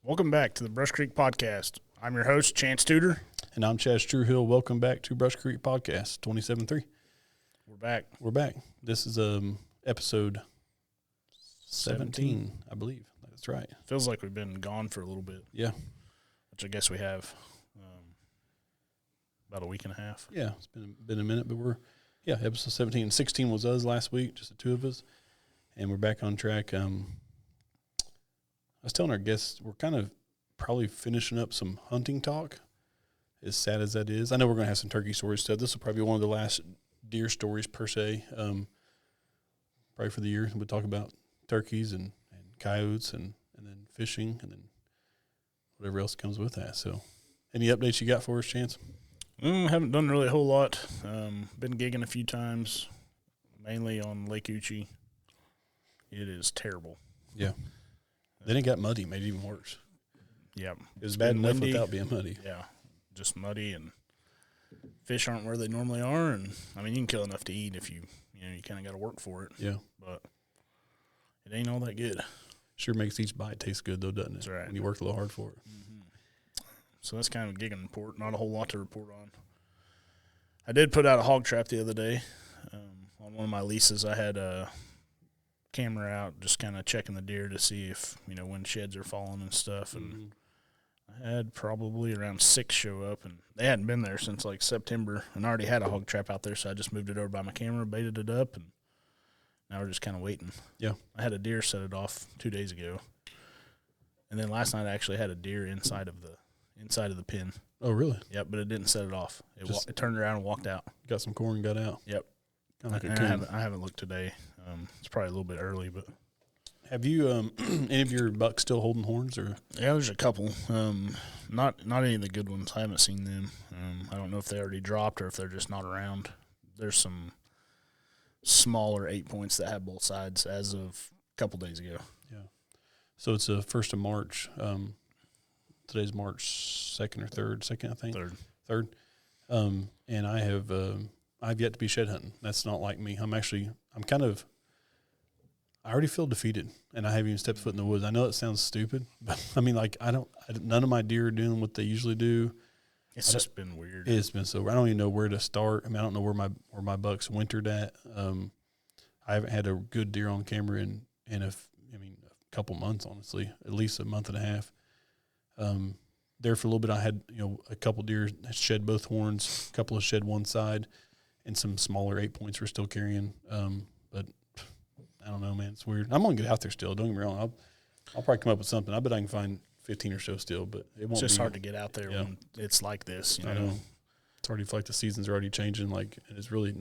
Welcome back to the Brush Creek Podcast. I'm your host, Chance Tudor. And I'm Chaz Truehill. Welcome back to Brush Creek Podcast 27.3. We're back. This is episode 17, I believe. That's right. Feels like we've been gone for a little bit. Yeah. Which I guess we have about a week and a half. Yeah, it's been a minute, but episode 17. 16 was us last week, just the two of us. And we're back on track. I was telling our guests we're kind of probably finishing up some hunting talk, as sad as that is. I know we're going to have some turkey stories stuff. This will probably be one of the last deer stories per se, probably for the year. We'll talk about turkeys and coyotes and then fishing and then whatever else comes with that. So any updates you got for us, Chance? Haven't done really a whole lot. Been gigging a few times, mainly on Lake Uchee. It is terrible. Yeah. Then it got muddy, made it even worse. Yeah. It was bad enough without being muddy. Yeah. Just muddy, and fish aren't where they normally are. And, I mean, you can kill enough to eat if you kind of got to work for it. Yeah. But it ain't all that good. Sure makes each bite taste good, though, doesn't it? That's right. When you work a little hard for it. Mm-hmm. So that's kind of a gigging report. Not a whole lot to report on. I did put out a hog trap the other day. On one of my leases, I had a camera out just kind of checking the deer to see if, when sheds are falling and stuff. And I had probably around 6 show up, and they hadn't been there since like September, and I already had a hog trap out there, so I just moved it over by my camera, baited it up, and now we're just kind of waiting. Yeah. I had a deer set it off 2 days ago. And then last night I actually had a deer inside of the pen. Oh, really? Yep, but it didn't set it off. It turned around and walked out. Got some corn, got out. Yep. Kind of like I haven't looked today. It's probably a little bit early, but have you any of your bucks still holding horns, or? Yeah, there's a couple. Not any of the good ones. I haven't seen them. I don't know if they already dropped or if they're just not around. There's some smaller 8 points that have both sides as of a couple days ago. Yeah. So it's the 1st of March. Today's March 2nd or 3rd. 2nd, I think. 3rd. And I've yet to be shed hunting. That's not like me. I already feel defeated, and I haven't even stepped foot in the woods. I know it sounds stupid, but I mean, like, none of my deer are doing what they usually do. It's just been weird. It's been so. I don't even know where to start. I mean, I don't know where my bucks wintered at. I haven't had a good deer on camera in a couple months, honestly, at least a month and a half. There for a little bit, I had a couple deer that shed both horns, a couple of shed one side, and some smaller 8 points were still carrying. But I don't know, man. It's weird. I'm gonna get out there still. Don't get me wrong. I'll probably come up with something. I bet I can find 15 or so still, but it won't. It's just hard to get out there when it's like this. I know. It's already like the season's already changing. Like, and it's really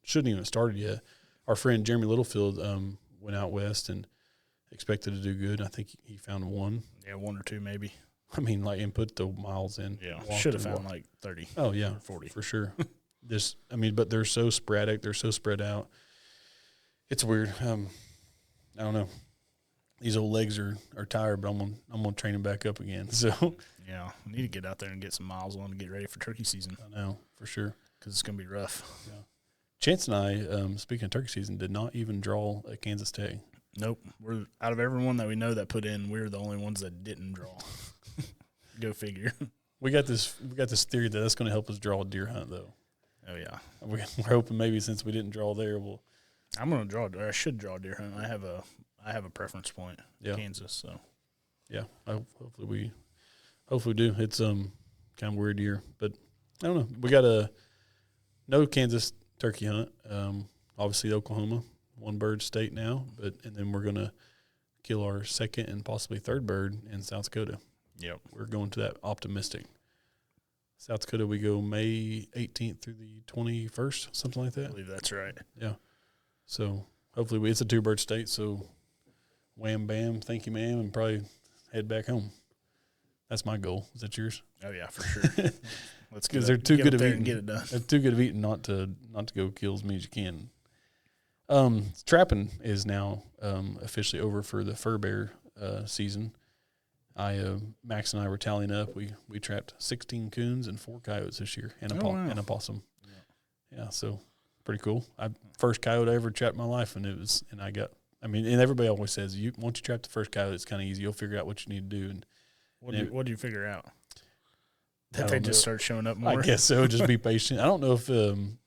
shouldn't even have started yet. Our friend Jeremy Littlefield went out west and expected to do good. I think he found one. Yeah, 1 or 2 maybe. I mean, like, and put the miles in. Yeah, should have found like 30. Oh yeah, or 40 for sure. But they're so sporadic. They're so spread out. It's weird. I don't know. These old legs are tired, but I'm gonna train them back up again. So yeah, I need to get out there and get some miles on to get ready for turkey season. I know for sure because it's gonna be rough. Yeah. Chance and I, speaking of turkey season, did not even draw at Kansas Tech. Nope. We're out of everyone that we know that put in. We're the only ones that didn't draw. Go figure. We got this theory that that's going to help us draw a deer hunt, though. Oh yeah. We're hoping maybe since we didn't draw there, I'm going to draw. Or I should draw a deer hunt. I have a preference point. Yeah. Kansas. So. Yeah. Hopefully we do. It's kind of weird year, but I don't know. We got no Kansas turkey hunt. Obviously Oklahoma, one bird state now, and then we're going to kill our 2nd and possibly 3rd bird in South Dakota. Yep. We're going to that optimistic. South Dakota, we go May 18th through the 21st, something like that. I believe that's right. Yeah. So hopefully it's a 2-bird state, so wham, bam, thank you, ma'am, and probably head back home. That's my goal. Is that yours? Oh, yeah, for sure. Let's because they're too good of eating. Get it done. They're too good of eating not to go kill as many as you can. Trapping is now officially over for the fur bear season. Max and I were tallying up. We trapped 16 coons and 4 coyotes this year, and a possum. Yeah, so pretty cool. First coyote I ever trapped in my life, and and everybody always says, once you trap the first coyote, it's kind of easy. You'll figure out what you need to do. And What do you figure out? I That don't they know. just start showing up more? I guess so. Just be patient. I don't know if them,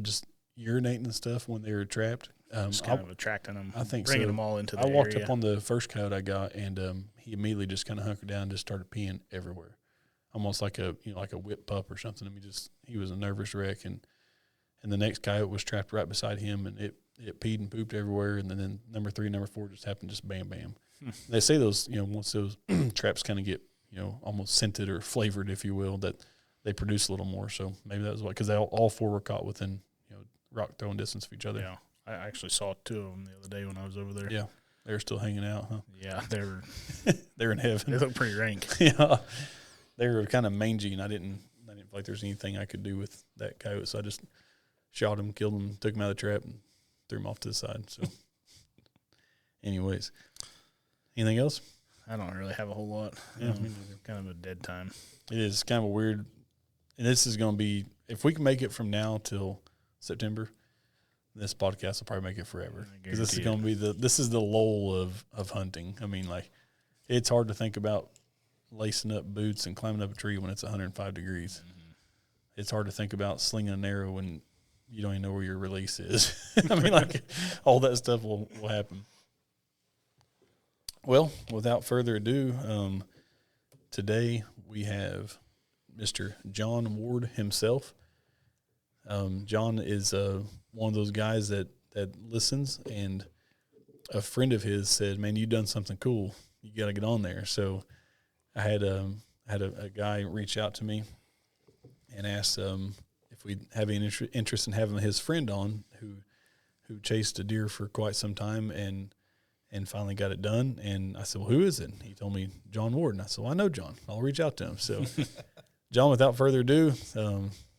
just urinating and stuff when they were trapped. Just kind of attracting them. I think bringing so. them all into the I walked area. up on the first coyote I got, and he immediately just kind of hunkered down and just started peeing everywhere, almost like a whip pup or something. I mean, he was a nervous wreck, and the next coyote was trapped right beside him, and it peed and pooped everywhere. And then number 3, number 4 just happened, just bam, bam. They say those, once those traps kind of get, almost scented or flavored, if you will, that they produce a little more. So maybe that was why, because all 4 were caught within, rock throwing distance of each other. Yeah. I actually saw 2 of them the other day when I was over there. Yeah. They were still hanging out, huh? Yeah, they're in heaven. They look pretty rank. Yeah. They were kind of mangy, and I didn't feel like there's anything I could do with that coyote, so I just shot him, killed him, took him out of the trap, and threw him off to the side. So, anyways, anything else? I don't really have a whole lot. Yeah, kind of a dead time. It is kind of a weird, and this is going to be, if we can make it from now till September, this podcast will probably make it forever, because this is going to be the lull of hunting. I mean, like, it's hard to think about lacing up boots and climbing up a tree when it's 105 degrees. Mm-hmm. It's hard to think about slinging an arrow when you don't even know where your release is. I mean, like, all that stuff will happen. Well, without further ado, today we have Mr. John Ward himself. John is one of those guys that listens, and a friend of his said, "Man, you've done something cool. You got to get on there." So I had a guy reach out to me and asked if we'd have any interest in having his friend on, who chased a deer for quite some time and finally got it done. And I said, "Well, who is it?" He told me John Ward, and I said, "Well, I know John. I'll reach out to him." So, John, without further ado,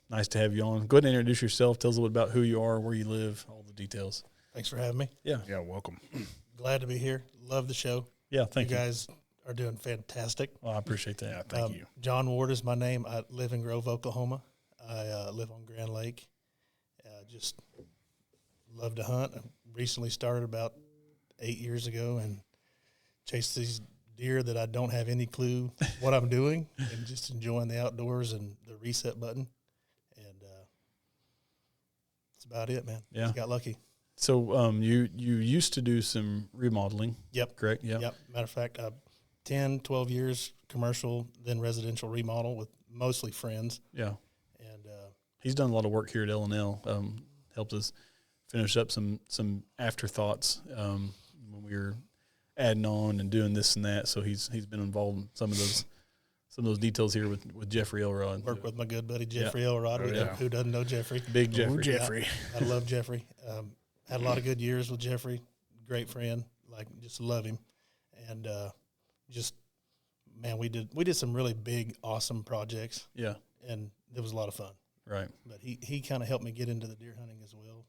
nice to have you on. Go ahead and introduce yourself. Tell us a little bit about who you are, where you live, all the details. Thanks for having me. Yeah. Yeah, welcome. Glad to be here. Love the show. Yeah, thank you. You guys are doing fantastic. Well, I appreciate that. Yeah, thank you. John Ward is my name. I live in Grove, Oklahoma. I live on Grand Lake. Just love to hunt. I recently started about 8 years ago and chased these deer that I don't have any clue what I'm doing, and just enjoying the outdoors and the reset button. And that's about it, man. Yeah. Just got lucky. So you used to do some remodeling. Yep. Correct? Yep. Yep. Matter of fact, 10, 12 years commercial, then residential remodel with mostly friends. Yeah. And He's done a lot of work here at L&L. Helped us finish up some afterthoughts when we were adding on and doing this and that. So he's been involved in some of those details here with Jeffrey Elrod. work with my good buddy Jeffrey Elrod. Oh, yeah. Who doesn't know Jeffrey? Big Jeffrey. Ooh, Jeffrey. I love Jeffrey. Had a lot of good years with Jeffrey. Great friend. Like, just love him. And we did some really big, awesome projects. Yeah. And it was a lot of fun. Right. But he kind of helped me get into the deer hunting as well,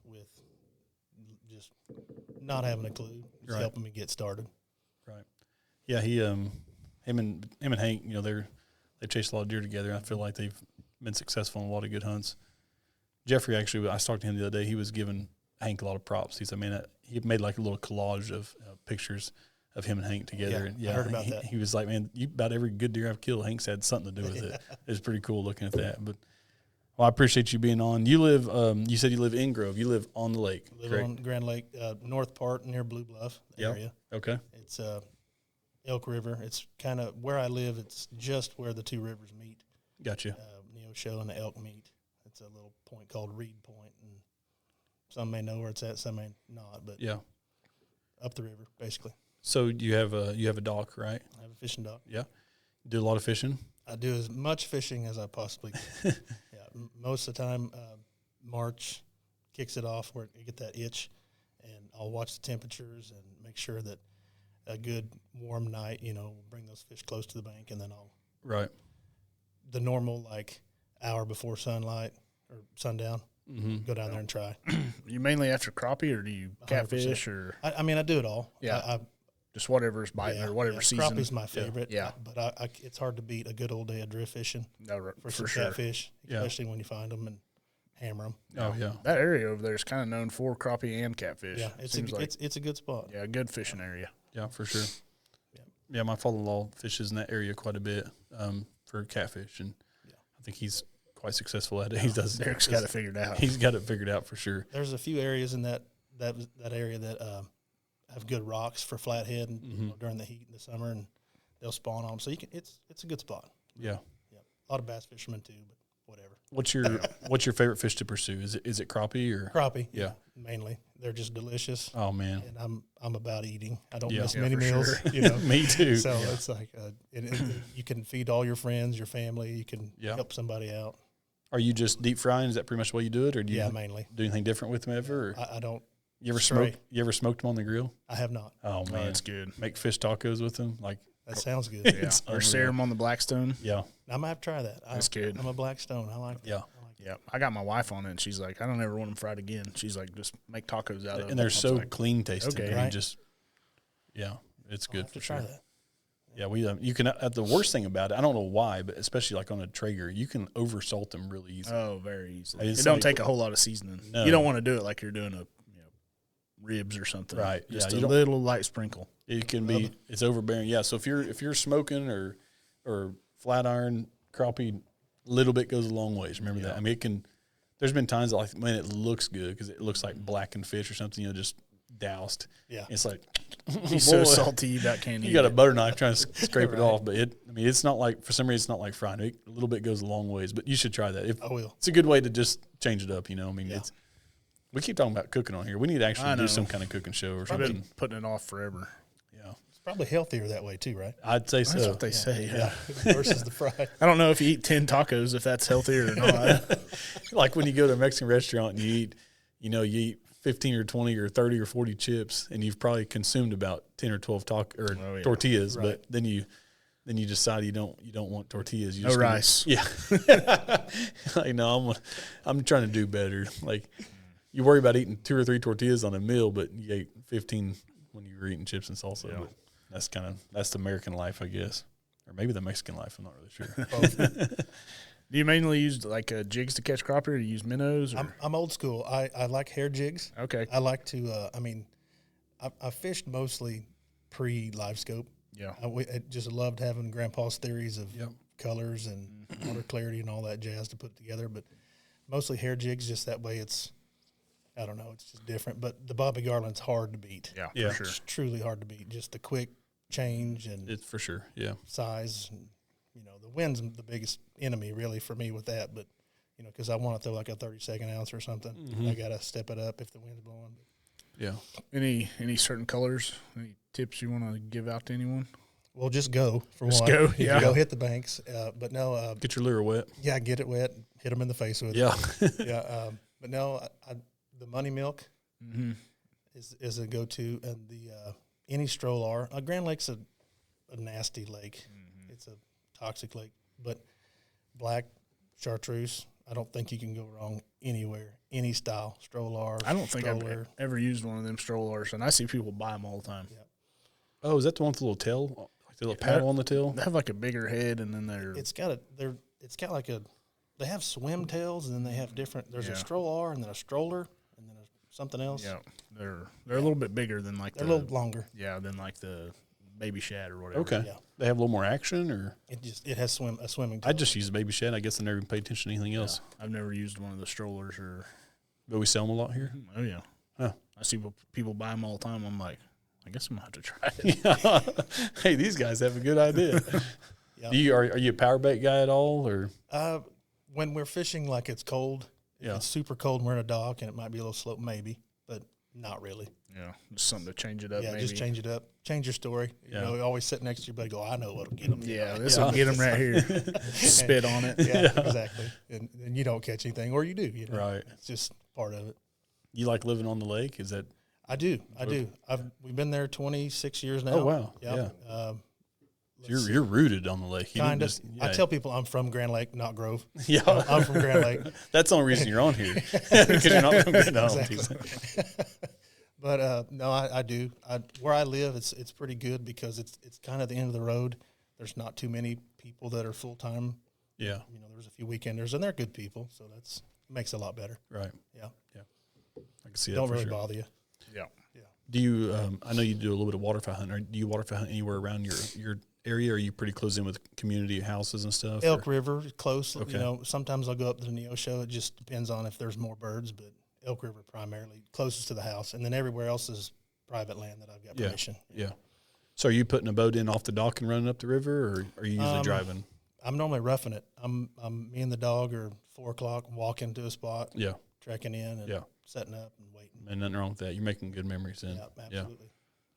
with just not having a clue, just helping me get started. Right. Yeah. He him and Hank, they chased a lot of deer together. I feel like they've been successful in a lot of good hunts. Jeffrey, actually, I talked to him the other day. He was giving Hank a lot of props. He said, "Man, he made like a little collage of pictures of him and Hank together." Yeah, I heard about that. He was like, "Man, about every good deer I've killed, Hank's had something to do with it." It was pretty cool looking at that. But well, I appreciate you being on. You live, you said you live in Grove. You live on the lake, Live correct? on Grand Lake, north part near Blue Bluff area. Okay. It's Elk River. It's kind of where I live. It's just where the two rivers meet. Gotcha. Neosho and the Elk meet. It's a little point called Reed Point, and some may know where it's at, some may not. But Yeah. up the river, basically. So you have a dock, right? I have a fishing dock. Yeah. Do a lot of fishing. I do as much fishing as I possibly can. Most of the time, March kicks it off where I get that itch, and I'll watch the temperatures and make sure that a good warm night, will bring those fish close to the bank, and then I'll the normal hour before sunlight or sundown, go down there and try. You mainly after crappie, or do you 100%. catfish, or I do it all. Yeah. Just whatever's biting or whatever season? Crappie's my favorite. Yeah. But it's hard to beat a good old day of drift fishing No, for some sure. catfish, especially when you find them and hammer them. Oh yeah. That area over there is kind of known for crappie and catfish. Yeah, it's a good spot. Yeah, good fishing area. Yeah, for sure. Yeah, my father-in-law fishes in that area quite a bit for catfish, and I think he's quite successful at it. He does. Derek's got it figured out. He's got it figured out for sure. There's a few areas in that area that have good rocks for flathead and, during the heat in the summer, and they'll spawn on them. So it's a good spot. Yeah. Yeah. A lot of bass fishermen too, but whatever. What's your favorite fish to pursue? Is it crappie or Crappie? Yeah. Mainly. They're just delicious. Oh man. And I'm about eating. I don't Yeah. miss Yeah, many for meals. sure. You know. Me too. So it's like you can feed all your friends, your family. You can Yeah. help somebody out. Are you just deep frying? Is that pretty much the way you do it, or do you Mainly. do anything different with them ever? Or? I don't. You ever stray. smoked them on the grill? I have not. Oh man, That's good. Make fish tacos with them, like That sounds good. Yeah. It's Or unreal. sear them on the Blackstone. yeah, I might have to try that. That's good. I'm a Blackstone. I like that. Yeah. I like that. Yeah, I got my wife on it, and she's like, I don't ever want them fried again. She's like, just make tacos out of them. and they're I was so like, clean tasting. okay. I mean, Right. just it's I'll good have to for try sure. that. Yeah, we you can. The worst thing about it, I don't know why, but especially like on a Traeger, you can oversalt them really easy. Oh, very easily. It's It don't like- take a whole lot of seasoning. No. You don't want to do it like you're doing a ribs or something. Right, Just yeah, a you don't- little light sprinkle. It can be it's overbearing. Yeah, so if you're smoking or flat iron crappie, little bit goes a long ways. Remember that. I mean, it can. There's been times that like, man, it looks good because it looks like blackened fish or something. Just doused. Yeah. It's like He's boy, so salty you about can't You eat got a it. butter knife trying to scrape it Right. off, but it's not like, for some reason, it's not like frying. A little bit goes a long ways, but you should try that. I will. It's a good way to just change it up, I mean, Yeah. we keep talking about cooking on here. We need to I actually know. do some kind of cooking show or I've something. been putting it off forever. Yeah. It's probably healthier that way too, right? I'd say That's so. what they say. Yeah. Versus the fried. I don't know if you eat 10 tacos, if that's healthier or not. Like when you go to a Mexican restaurant and you eat 15 or 20 or 30 or 40 chips, and you've probably consumed about 10 or 12 yeah. tortillas, Right. but then you decide you don't want tortillas. You No just gonna- rice. Yeah. Like, no, I'm trying to do better. Like, you worry about eating 2 or 3 tortillas on a meal, but you ate 15 when you were eating chips and salsa. Yeah. But that's the American life, I guess. Or maybe the Mexican life. I'm not really sure. Do you mainly use like jigs to catch crappie, or do you use minnows? Or? I'm old school. I like hair jigs. Okay. I like to. I fished mostly pre-live scope. Yeah. I just loved having Grandpa's theories of Yep. colors and water clarity and all that jazz to put together. But mostly hair jigs, just that way. I don't know. It's just different. But the Bobby Garland's hard to beat. Yeah, Yeah. for sure. It's truly hard to beat. Just the quick change and It's for sure. Yeah. size. And, the wind's the biggest enemy really for me with that. But, because I want to throw like a 32nd ounce or something. Mm-hmm. I got to step it up if the wind's blowing. Yeah. Any certain colors? Any tips you want to give out to anyone? Well, just go for Just one. go, yeah. Go hit the banks. But no, Get your lure wet. get it wet. Hit them in the face with Yeah. it. Yeah. But no, the money milk Mm-hmm. is a go-to, and the any stroller. Grand Lake's a nasty lake. Mm-hmm. It's a toxic lake, but black chartreuse. I don't think you can go wrong anywhere. Any style stroller. I don't think I've stroller. ever used one of them strollers, and I see people buy them all the time. Oh, is that the one with the little tail? Like the little paddle on the tail? They have like a bigger head, and then they're It's got like a. They have swim tails, and then they have different. There's Yeah. a stroller, and then a stroller, and then something else. yeah, they're a little bit bigger than like They're the a little longer. than like the baby shad or whatever. Okay. Yeah. They have a little more action, or It has a swimming tail. I just use baby shed. I guess I never even paid attention to anything else. I've never used one of the strollers or. But we sell them a lot here. Oh yeah, Huh. I see people buy them all the time. I'm like, I guess I'm gonna have to try it. Hey, these guys have a good idea. Yeah. Are you a power bait guy at all, or When we're fishing like it's cold, if Yeah. it's super cold and we're in a dock and it might be a little slow, maybe, but not really. Yeah, just something to change it up. Yeah, maybe. just change it up. Change your story. Yeah. You always sit next to your buddy, go, I know what'll get them. Yeah, this will get them right here. Spit on it. Yeah, exactly. And you don't catch anything, or you do. Right. It's just part of it. you like living on the lake? Is that I do. We've been there 26 years now. Oh, wow. Yep. you're rooted on the lake? You didn't Kind of. just- I tell people I'm from Grand Lake, not Grove. Yeah, I'm from Grand Lake. that's the only reason you're on here because you're not from Grand Island. Exactly. But no, I do. Where I live, it's pretty good because it's kind of the end of the road. There's not too many people that are full time. Yeah, There's a few weekenders, and they're good people, so makes it a lot better. right. Yeah, I can see that. don't for really sure. bother you. Yeah. Do you? I know you do a little bit of waterfowl hunting. Do you waterfowl hunt anywhere around your area? Or are you pretty close in with community houses and stuff? Elk River, close. Okay. You know, sometimes I'll go up to the Neosho. It just depends on if there's more birds, but Elk River primarily, closest to the house. And then everywhere else is private land that I've got permission. Yeah. So are you putting a boat in off the dock and running up the river, or are you usually driving? I'm normally roughing it. Me and the dog are 4 o'clock, walking to a spot, Yeah. trekking in and setting up and waiting. And nothing wrong with that. You're making good memories then. Yeah, absolutely.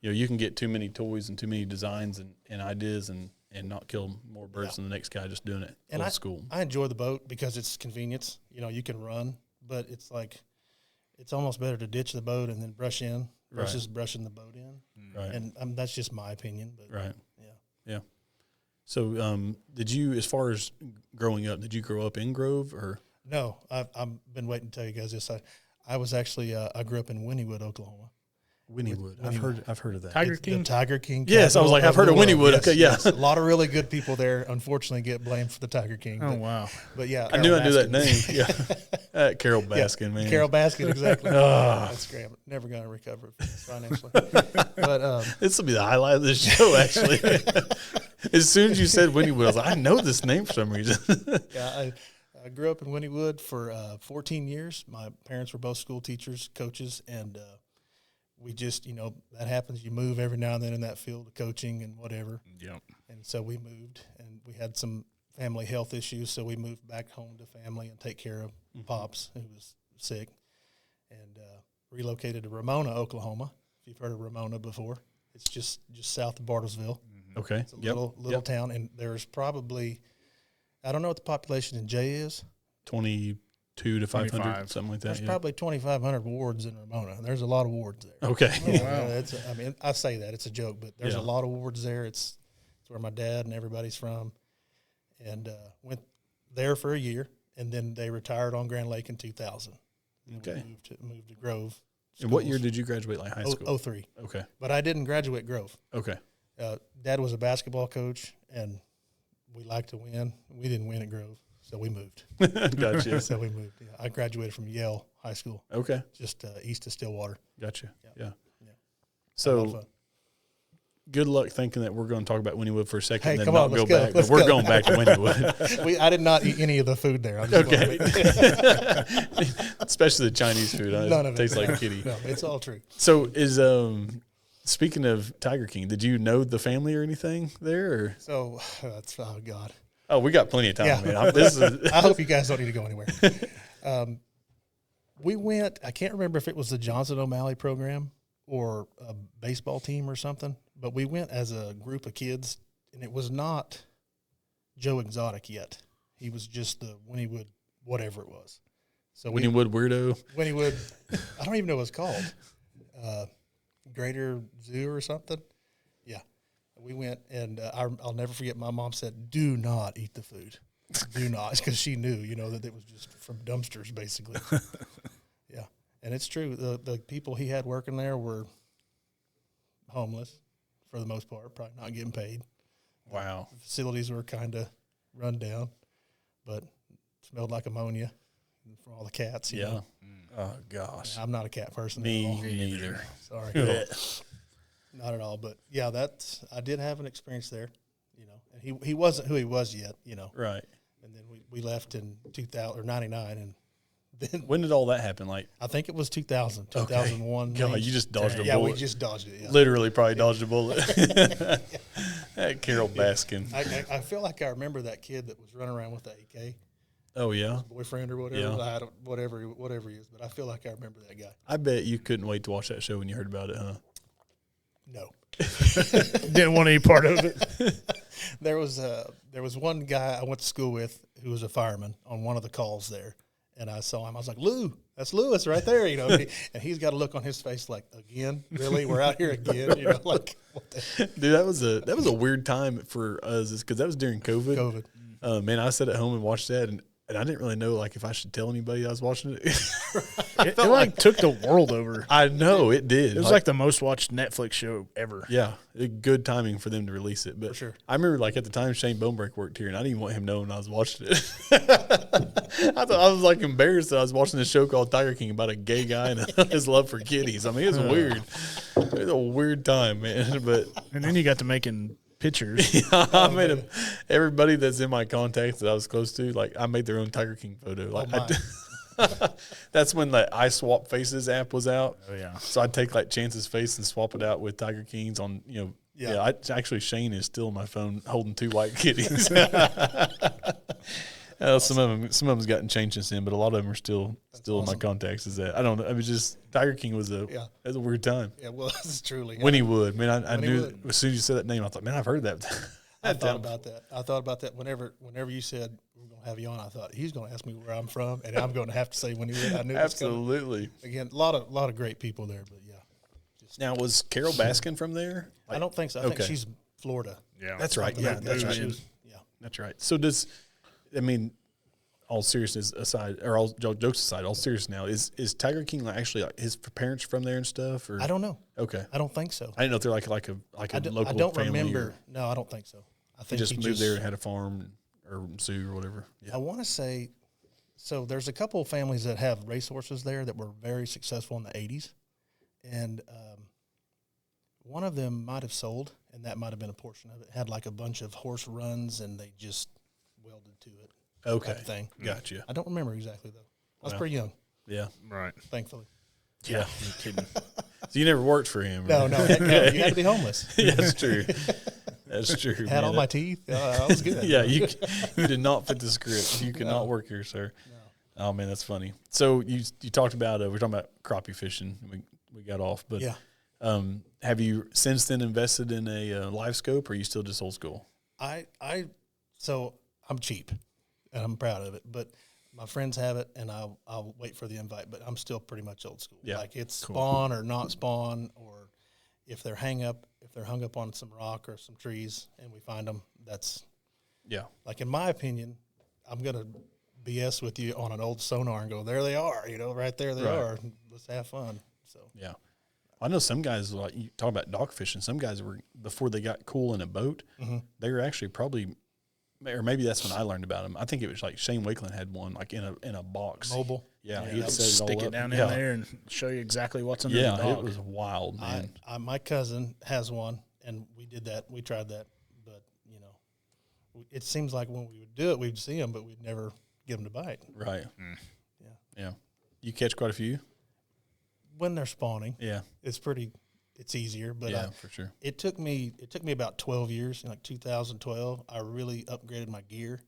You know, you can get too many toys and too many designs and ideas and not kill more birds than the next guy just doing it old school. I enjoy the boat because it's convenience. You know, you can run, but it's like it's almost better to ditch the boat and then brush in versus brushing the boat in. Right. And that's just my opinion. But Right. Yeah. So, did you, as far as growing up, did you grow up in Grove or? No, I've been waiting to tell you guys this. I was actually I grew up in Wynnewood, Oklahoma. Wynnewood. I've heard of that. Tiger King? The Tiger King. Yes, I was like, I've heard of Wynnewood. Yes, Okay, yeah. yes. A lot of really good people there, unfortunately, get blamed for the Tiger King. Oh, wow. But yeah. I knew that name. Yeah. Carol Baskin, man. Carol Baskin, exactly. That's great. I'm never going to recover it financially. But this will be the highlight of this show, actually. As soon as you said Wynnewood, I was like, I know this name for some reason. yeah, I grew up in Wynnewood for 14 years. My parents were both school teachers, coaches, and we just, that happens. You move every now and then in that field of coaching and whatever. Yep. And so we moved, and we had some family health issues, so we moved back home to family and take care of Pops, who was sick, and relocated to Ramona, Oklahoma. If you've heard of Ramona before, it's just south of Bartlesville. Okay. It's a little town, and there's probably, I don't know what the population in Jay is. 22 to 500, 25. something like that. There's probably 2,500 wards in Ramona, and there's a lot of wards there. Okay. Wow. I say that, it's a joke, but there's a lot of wards there. It's where my dad and everybody's from, and went there for a year, and then they retired on Grand Lake in 2000. Okay. Moved to Grove. And what year did you graduate, like high school? 03. Okay. But I didn't graduate Grove. Okay. Dad was a basketball coach, and we liked to win. We didn't win at Grove, so we moved. Gotcha. So we moved. Yeah. I graduated from Yale High School. Okay. Just east of Stillwater. Gotcha. Yeah. So good luck thinking that we're going to talk about Wynnewood for a second and then come not on, go let's go. back. Let's But we're go. going back to Wynnewood. I did not eat any of the food there. I'm just Okay. Especially the Chinese food. None of it. Tastes like kitty. No, it's all true. So is speaking of Tiger King, did you know the family or anything there? Or? So that's, oh God. Oh, we got plenty of time, Yeah. man. I hope you guys don't need to go anywhere. We went, I can't remember if it was the Johnson O'Malley program or a baseball team or something, but we went as a group of kids, and it was not Joe Exotic yet. He was just the Wynnewood, whatever it was. So Wynnewood weirdo. Wynnewood, I don't even know what it's called. Greater Zoo or something. Yeah. We went, and I'll never forget, my mom said, do not eat the food. Do not, because she knew, that it was just from dumpsters, basically. Yeah. And it's true. The people he had working there were homeless for the most part, probably not getting paid. Wow. The facilities were kind of run down, but smelled like ammonia from all the cats. You know? Oh, gosh. I'm not a cat person. Me at all. neither. Sorry. Not at all. But, yeah, I did have an experience there, and he wasn't who he was yet, Right. And then we left in 2000 or 99, and then When did all that happen? Like, I think it was 2000, 2001. God, maybe. you just dodged a Yeah, bullet. we just dodged it. Yeah. Literally probably dodged a bullet. That Carol Baskin. I feel like I remember that kid that was running around with the AK, Oh, yeah? boyfriend or whatever. Yeah. I don't, whatever he is, but I feel like I remember that guy. I bet you couldn't wait to watch that show when you heard about it, huh? No. Didn't want any part of it. There was one guy I went to school with who was a fireman on one of the calls there, and I saw him. I was like, Lou, that's Lewis right there, and he's got a look on his face like, again, really? We're out here again, like what the Dude, that was a weird time for us because that was during COVID. COVID. Man, I sat at home and watched that, and and I didn't really know like if I should tell anybody I was watching it. It like took the world over. I know it did. It was like the most watched Netflix show ever. Yeah, good timing for them to release it. But For sure. I remember like at the time Shane Bonebreak worked here, and I didn't want him knowing I was watching it. I thought I was like embarrassed that I was watching this show called Tiger King about a gay guy and his love for kitties. I mean, it was weird. It was a weird time, man. But And then you got to making pictures. I made him. Everybody that's in my contacts that I was close to, like I made their own Tiger King photo. Like that's when the I Swap Faces app was out. Oh yeah. So I'd take like Chance's face and swap it out with Tiger King's on, Yeah, actually Shane is still on my phone holding 2 white kitties. Some of them's gotten changed since then, but a lot of them are still awesome. in my contacts. Is that I don't know. It was just Tiger King was it was a weird time. Yeah, well, this is truly. When he would, man, I knew would. as soon as you said that name, I thought, man, I've heard that. I thought about that. I thought about that whenever you said we're going to have you on. I thought he's going to ask me where I'm from, and I'm going to have to say when he would. I knew Absolutely. Again, a lot of great people there, but yeah. Now was Carol Baskin from there? I don't think so. I think she's Florida. Yeah. That's right. Yeah, that's right. Yeah. That's right. So all seriousness aside, or all jokes aside, all serious now, is Tiger King like actually like his parents from there and stuff? Or I don't know. Okay. I don't think so. I didn't know if they're like a local I don't family. remember. No, I don't think so. I think He just moved there and had a farm or zoo or whatever. Yeah. I want to say, so there's a couple of families that have racehorses there that were very successful in the 80s. And one of them might have sold, and that might have been a portion of it. Had like a bunch of horse runs, and they just welded to it. Okay. Type thing. Gotcha. I don't remember exactly, though. I was pretty young, Yeah. Right. thankfully. Yeah. So you never worked for him? No, heck no. You had to be homeless. Yeah, that's true. That's true. Had all my teeth. I was good. Yeah, you did not fit the script. You could not work here, sir. No. Oh man, that's funny. So you talked about we're talking about crappie fishing. We got off, but have you since then invested in a live scope, or are you still just old school? So I'm cheap, and I'm proud of it. But my friends have it, and I'll wait for the invite. But I'm still pretty much old school. Yeah, like it's spawn or not spawn, or if they're hung up on some rock or some trees, and we find them. That's like in my opinion, I'm gonna BS with you on an old sonar and go, there they are, right there they are. Let's have fun. So yeah. I know some guys, like you talk about dock fishing, some guys were, before they got cool in a boat, they were actually probably, or maybe that's when I learned about them. I think it was like Shane Wakeland had one like in a box. Mobile. Yeah, he'd stick it down in there and show you exactly what's under the dock. Yeah, it was wild, man. My cousin has one, and we did that. We tried that, but it seems like when we would do it, we'd see them, but we'd never get them to bite. Right. Yeah. You catch quite a few when they're spawning. Yeah, it's easier, but for sure. It took me about 12 years. In like 2012, I really upgraded my gear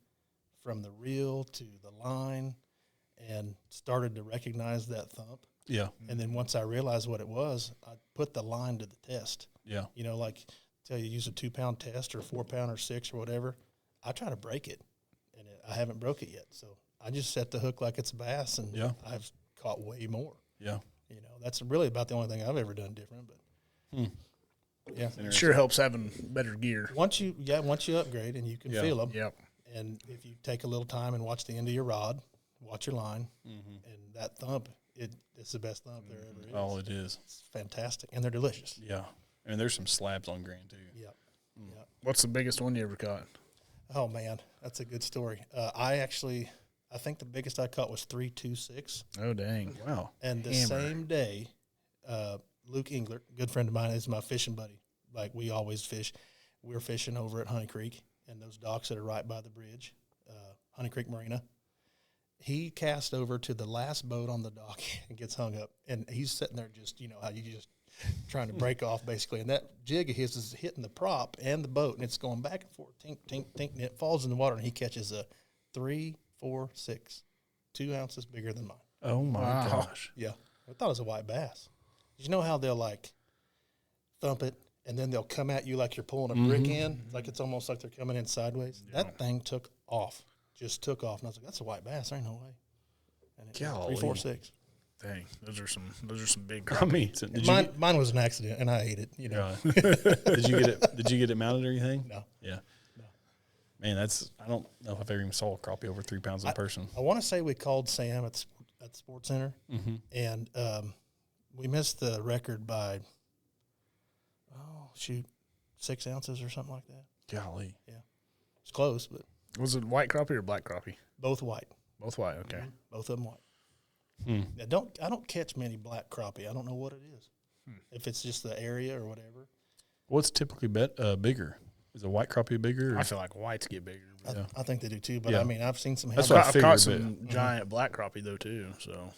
from the reel to the line, and started to recognize that thump. Yeah. And then once I realized what it was, I put the line to the test. Yeah. Like tell you use a 2-pound test or 4-pound or 6 or whatever. I try to break it, and I haven't broke it yet. So I just set the hook like it's a bass, and I've caught way more. Yeah. That's really about the only thing I've ever done different. But yeah, it sure helps having better gear. Once you upgrade and you can feel them. Yep. And if you take a little time and watch the end of your rod, watch your line, and that thump, it's the best thump there ever is. Oh, it is. It's fantastic, and they're delicious. Yeah, and there's some slabs on grain too. Yep. What's the biggest one you ever caught? Oh man, that's a good story. I think the biggest I caught was 326. Oh dang! Wow. And the same day, Luke Englert, good friend of mine, is my fishing buddy. Like we always fish. We're fishing over at Honey Creek and those docks that are right by the bridge, Honey Creek Marina. He cast over to the last boat on the dock and gets hung up. And he's sitting there just, how you just trying to break off basically. And that jig of his is hitting the prop and the boat, and it's going back and forth, tink, tink, tink, and it falls in the water, and he catches a 3, 4, 6, 2 ounces bigger than mine. Oh, my gosh. Yeah. I thought it was a white bass. You know how they'll, like, thump it, and then they'll come at you like you're pulling a brick in? Like it's almost like they're coming in sideways. Yeah. That thing took off. Just took off. And I was like, that's a white bass. There ain't no way. And it was 3, 4, 6. Dang, those are some big. I mean, mine was an accident, and I ate it. Did you get it mounted or anything? No. Yeah. No. Man, I don't know if I've ever even saw a crappie over 3 pounds in person. I want to say we called Sam at the Sports Center, and we missed the record by, 6 ounces or something like that. Golly. Yeah. It's close, but. Was it white crappie or black crappie? Both white. Both white, okay. Both of them white. I don't catch many black crappie. I don't know what it is. If it's just the area or whatever. What's typically bigger? Is a white crappie bigger? I feel like whites get bigger. I think they do too, but Yeah. I mean, I've seen some. That's what I I've figured, caught but- some giant black crappie though too. So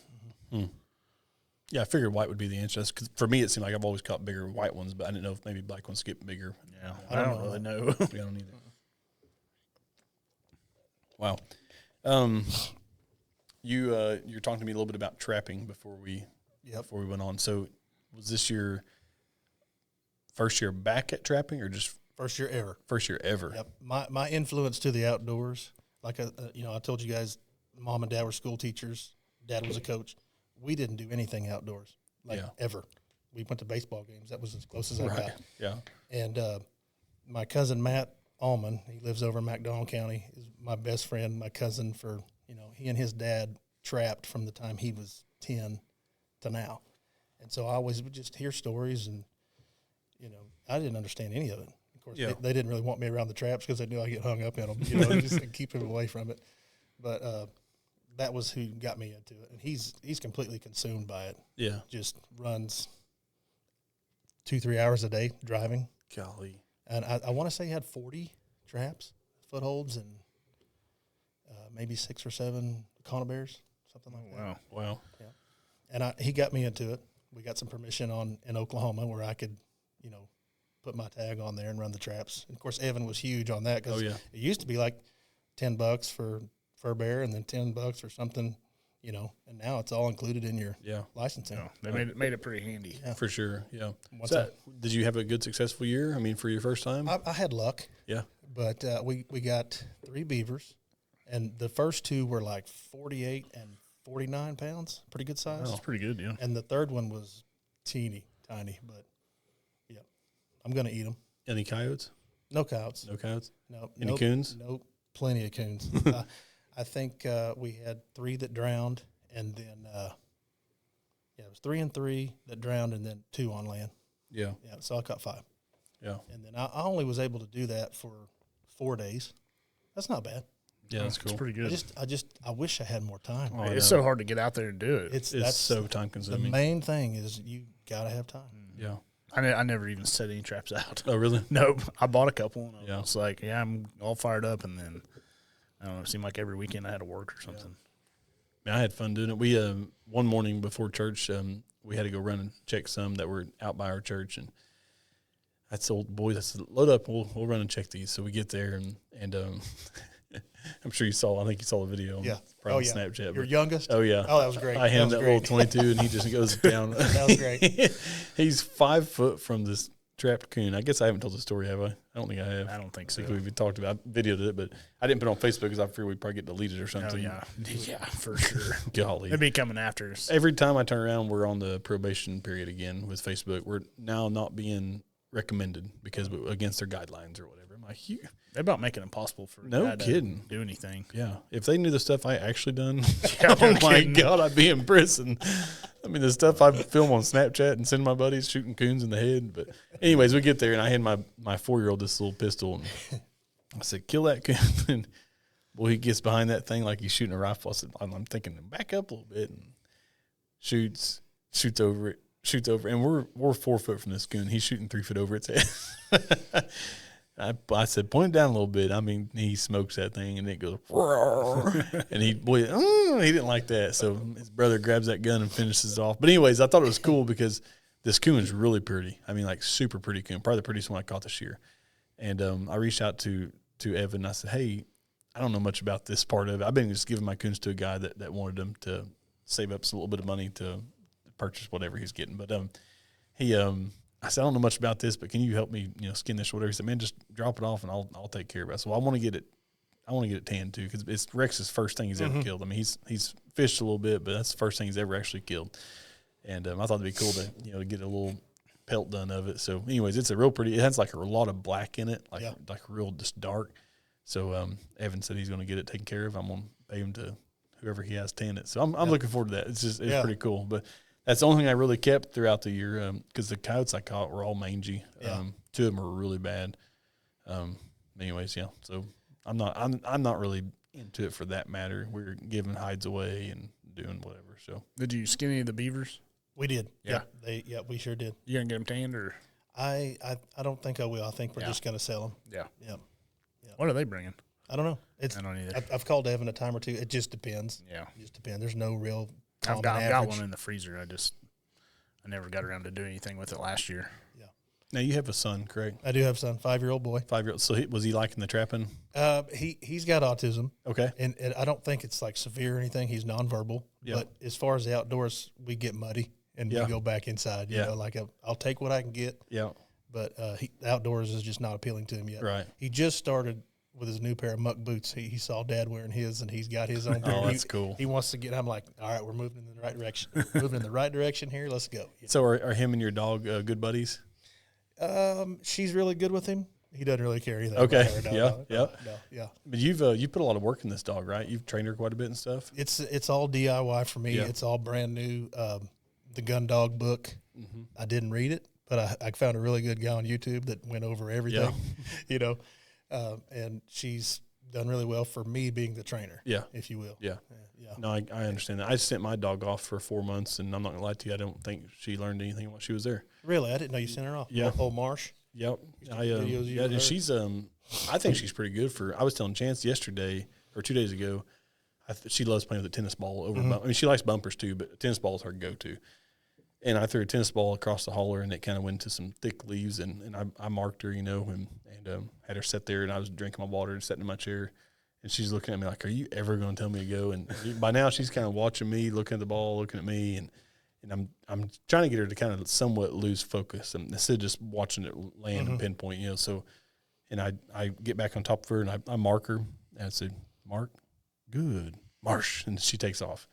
Yeah, I figured white would be the answer. That's 'cause for me, it seemed like I've always caught bigger white ones, but I didn't know if maybe black ones get bigger. yeah, I don't really know. I don't either. Wow. You're talking to me a little bit about trapping before we went on. So, was this your first year back at trapping, or just First year ever. first year ever? Yep. My influence to the outdoors, like I told you guys, mom and dad were school teachers. Dad was a coach. We didn't do anything outdoors, ever. We went to baseball games. That was as close as I got. Yeah. And my cousin Matt Allman, he lives over in McDonald County, is my best friend, my cousin for, he and his dad trapped from the time he was 10 to now. And so I always would just hear stories and, I didn't understand any of it. Of course, they didn't really want me around the traps because they knew I get hung up in them, just to keep him away from it. But that was who got me into it. And he's completely consumed by it. Yeah. Just runs 2-3 hours a day driving. Golly. And I want to say he had 40 traps, footholds, and maybe 6 or 7 conibears, something like that. Wow. Yeah. And he got me into it. We got some permission in Oklahoma where I could, put my tag on there and run the traps. And of course, Evan was huge on that because it used to be like $10 for fur bear and then $10 for something, and now it's all included in your licensing. Yeah, they made it pretty handy. Yeah. For sure. Yeah. What's So, did you have a good, successful year? I mean, for your first time? I had luck. Yeah. But we got 3 beavers, and the first 2 were like 48 and 49 pounds, pretty good size. That's pretty good, yeah. And the third one was tiny, but yeah, I'm gonna eat them. Any coyotes? No coyotes. No coyotes? No. Any coons? Nope. Plenty of coons. I think we had 3 that drowned, and then it was 3 and 3 that drowned, and then 2 on land. Yeah. Yeah, so I caught 5. Yeah. And then I only was able to do that for 4 days. That's not bad. Yeah, that's cool. It's pretty good. I wish I had more time. Oh, it's so hard to get out there and do it. It's so time the consuming. main thing is you gotta have time. Yeah. I never even set any traps out. Oh, really? Nope. I bought a couple, and I Yeah. was like, I'm all fired up, and then, I don't know, it seemed like every weekend I had to work or something. Man, I had fun doing it. We one morning before church, we had to go run and check some that were out by our church, and I told the boys, I said, load up, we'll run and check these. So we get there, and I'm sure you saw. I think you saw the video. Yeah. Probably Snapchat. Your youngest? Oh yeah. Oh, that was great. I hand that that little 22, and he just goes down. That was great. He's 5 foot from this trapped coon. I guess I haven't told the story, have I? I don't think I have. I don't think so. I think we've talked about. I videoed it, but I didn't put it on Facebook because I figured we'd probably get deleted or Oh, something. yeah, for sure. Golly. They'd be coming after us. Every time I turn around, we're on the probation period again with Facebook. We're now not being recommended because against their guidelines or whatever. I'm like, They're about making it impossible for No a guy kidding. to do anything. yeah. If they knew the stuff I actually done, Yeah, oh no my kidding. God, I'd be in prison. I mean, the stuff I film on Snapchat and send my buddies shooting coons in the head. But anyways, we get there and I hand my 4-year-old this little pistol and I said, kill that coon. And boy, he gets behind that thing like he's shooting a rifle. I said, I'm thinking, back up a little bit, and shoots over it. And we're 4 foot from this coon. He's shooting 3 foot over its head. I said, point it down a little bit. I mean, he smokes that thing, and it goes, and he didn't like that. So his brother grabs that gun and finishes it off. But anyways, I thought it was cool because this coon is really pretty. I mean, like super pretty coon, probably the prettiest one I caught this year. And I reached out to Evan. And I said, hey, I don't know much about this part of it. I've been just giving my coons to a guy that wanted them to save up a little bit of money to purchase whatever he's getting. But I said, I don't know much about this, but can you help me, skin this or whatever? He said, man, just drop it off and I'll take care of it. So I want to get it tanned too, because it's Rex's first thing he's ever killed. I mean, he's fished a little bit, but that's the first thing he's ever actually killed. And I thought it'd be cool to get a little pelt done of it. So anyways, it's a real pretty. It has like a lot of black in it, like real just dark. So Evan said he's going to get it taken care of. I'm going to pay him to whoever he has tan it. So I'm looking forward to that. It's pretty cool. But that's the only thing I really kept throughout the year because the coyotes I caught were all mangy. Yeah. 2 of them were really bad. Anyways, yeah. So I'm not really into it for that matter. We're giving hides away and doing whatever. So did you skin any of the beavers? We did. Yeah. We sure did. You gonna get them tanned or? I don't think I will. I think we're just gonna sell them. Yeah. Yeah. What are they bringing? I don't know. I don't either. I've called Evan a time or two. It just depends. Yeah. It just depends. There's no real. I've got one in the freezer. I never got around to doing anything with it last year. Yeah. Now you have a son, correct? I do have a son, 5-year-old boy. 5-year-old. So was he liking the trapping? He's got autism. Okay. And I don't think it's like severe or anything. He's nonverbal. Yeah. But as far as the outdoors, we get muddy and we go back inside. You know, like I'll take what I can get. Yeah. But the outdoors is just not appealing to him yet. Right. He just started with his new pair of muck boots. He saw Dad wearing his, and he's got his own pair. Oh, that's cool. He wants to get. I'm like, all right, we're moving in the right direction. Moving in the right direction here. Let's go. Yeah. So are him and your dog good buddies? She's really good with him. He doesn't really care either. Okay. No. But you put a lot of work in this dog, right? You've trained her quite a bit and stuff. It's all DIY for me. Yeah. It's all brand new. The Gun Dog book. Mm-hmm. I didn't read it, but I found a really good guy on YouTube that went over everything. Yeah. And she's done really well for me being the trainer. Yeah. If you will. Yeah. Yeah. No, I understand that. I sent my dog off for 4 months, and I'm not gonna lie to you, I don't think she learned anything while she was there. Really, I didn't know you sent her off. Yeah. Old Marsh. Yep. Videos you And heard. she's I think she's pretty good for. I was telling Chance yesterday or 2 days ago. She loves playing with a tennis ball over. I mean, she likes bumpers too, but tennis ball is her go-to. And I threw a tennis ball across the holler, and it kind of went into some thick leaves, and I marked her, and had her sit there, and I was drinking my water and sitting in my chair, and she's looking at me like, "Are you ever going to tell me to go?" And by now she's kind of watching me, looking at the ball, looking at me, and I'm trying to get her to kind of somewhat lose focus, and instead of just watching it land and pinpoint, So, and I get back on top of her, and I mark her, and I said, "Mark, good, Marsh," and she takes off.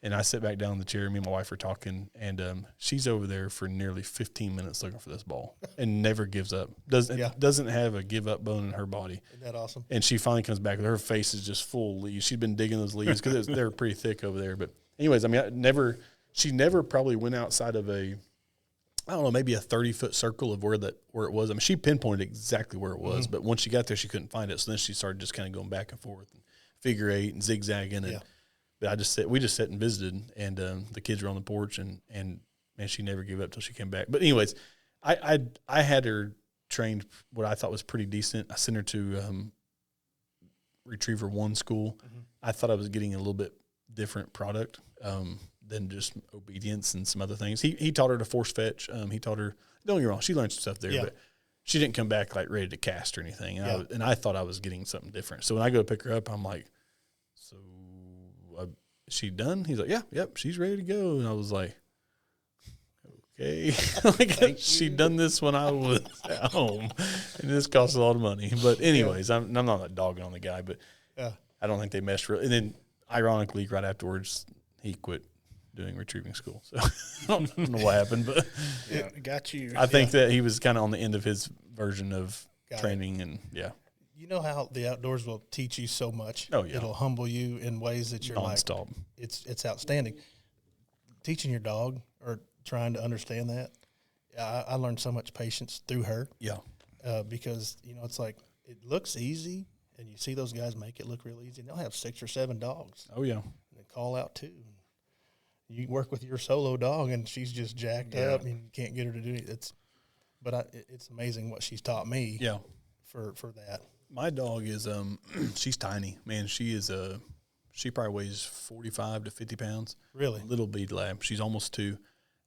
And I sit back down in the chair. Me and my wife are talking, and she's over there for nearly 15 minutes looking for this ball, and never gives up. Doesn't have a give up bone in her body. Isn't that awesome? And she finally comes back. Her face is just full of leaves. She's been digging those leaves because they're pretty thick over there. But anyways, I mean, she never probably went outside of maybe a 30-foot circle of where it was. I mean, she pinpointed exactly where it was, but once she got there, she couldn't find it. So then she started just kind of going back and forth, and figure eight and zigzagging, and. But we just sat and visited, and the kids were on the porch, and man, she never gave up till she came back. But anyways, I had her trained what I thought was pretty decent. I sent her to Retriever 1 school. I thought I was getting a little bit different product than just obedience and some other things. He taught her to force fetch. He taught her, don't get me wrong, she learned some stuff there, but she didn't come back like ready to cast or anything. And I thought I was getting something different. So when I go to pick her up, I'm like, so is she done? He's like, yep, she's ready to go. And I was like, okay. She done this when I was at home, and this costs a lot of money. But anyways, I'm not dogging on the guy, but I don't think they meshed real. And then ironically, right afterwards, he quit doing retrieving school. So I don't know what happened, but Got you. I think that he was kind of on the end of his version of training, and You know how the outdoors will teach you so much. Oh, yeah. It'll humble you in ways that you're nonstop. like, it's outstanding. Teaching your dog or trying to understand that, I learned so much patience through her. Yeah. Because, it's like it looks easy, and you see those guys make it look real easy. And they'll have 6 or 7 dogs. Oh, yeah. And they call out 2. You work with your solo dog, and she's just jacked up, and you can't get her to do it. It's amazing what she's taught me. Yeah. For that. My dog is she's tiny, man. She probably weighs 45 to 50 pounds. Really, little bead lab. She's almost 2,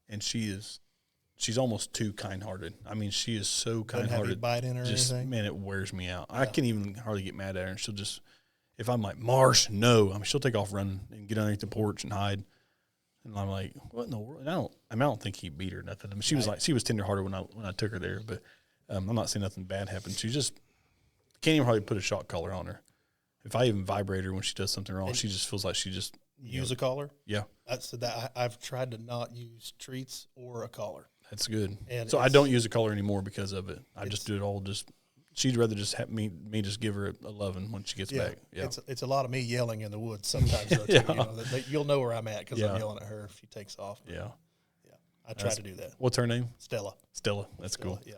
and she's almost too kind-hearted. I mean, she is so kind-hearted. Have you bite in her or anything? Man, it wears me out. I can't even hardly get mad at her. And she'll just, if I'm like, Marsh, no. I mean, she'll take off running and get underneath the porch and hide. And I'm like, what in the world? I don't think he beat her or nothing. I mean, she was tender-hearted when I took her there, but I'm not saying nothing bad happened. She just can't even hardly put a shock collar on her. If I even vibrate her when she does something wrong, she just feels like she just use a collar. Yeah, I've tried to not use treats or a collar. That's good. And so I don't use a collar anymore because of it. I just do it all just she'd rather just have me just give her a loving when she gets back. Yeah, it's a lot of me yelling in the woods sometimes. Though, too, Yeah. you know, you'll know where I'm at because Yeah. I'm yelling at her if she takes off. But yeah. I try to do that. What's her name? Stella. That's cool. Yeah.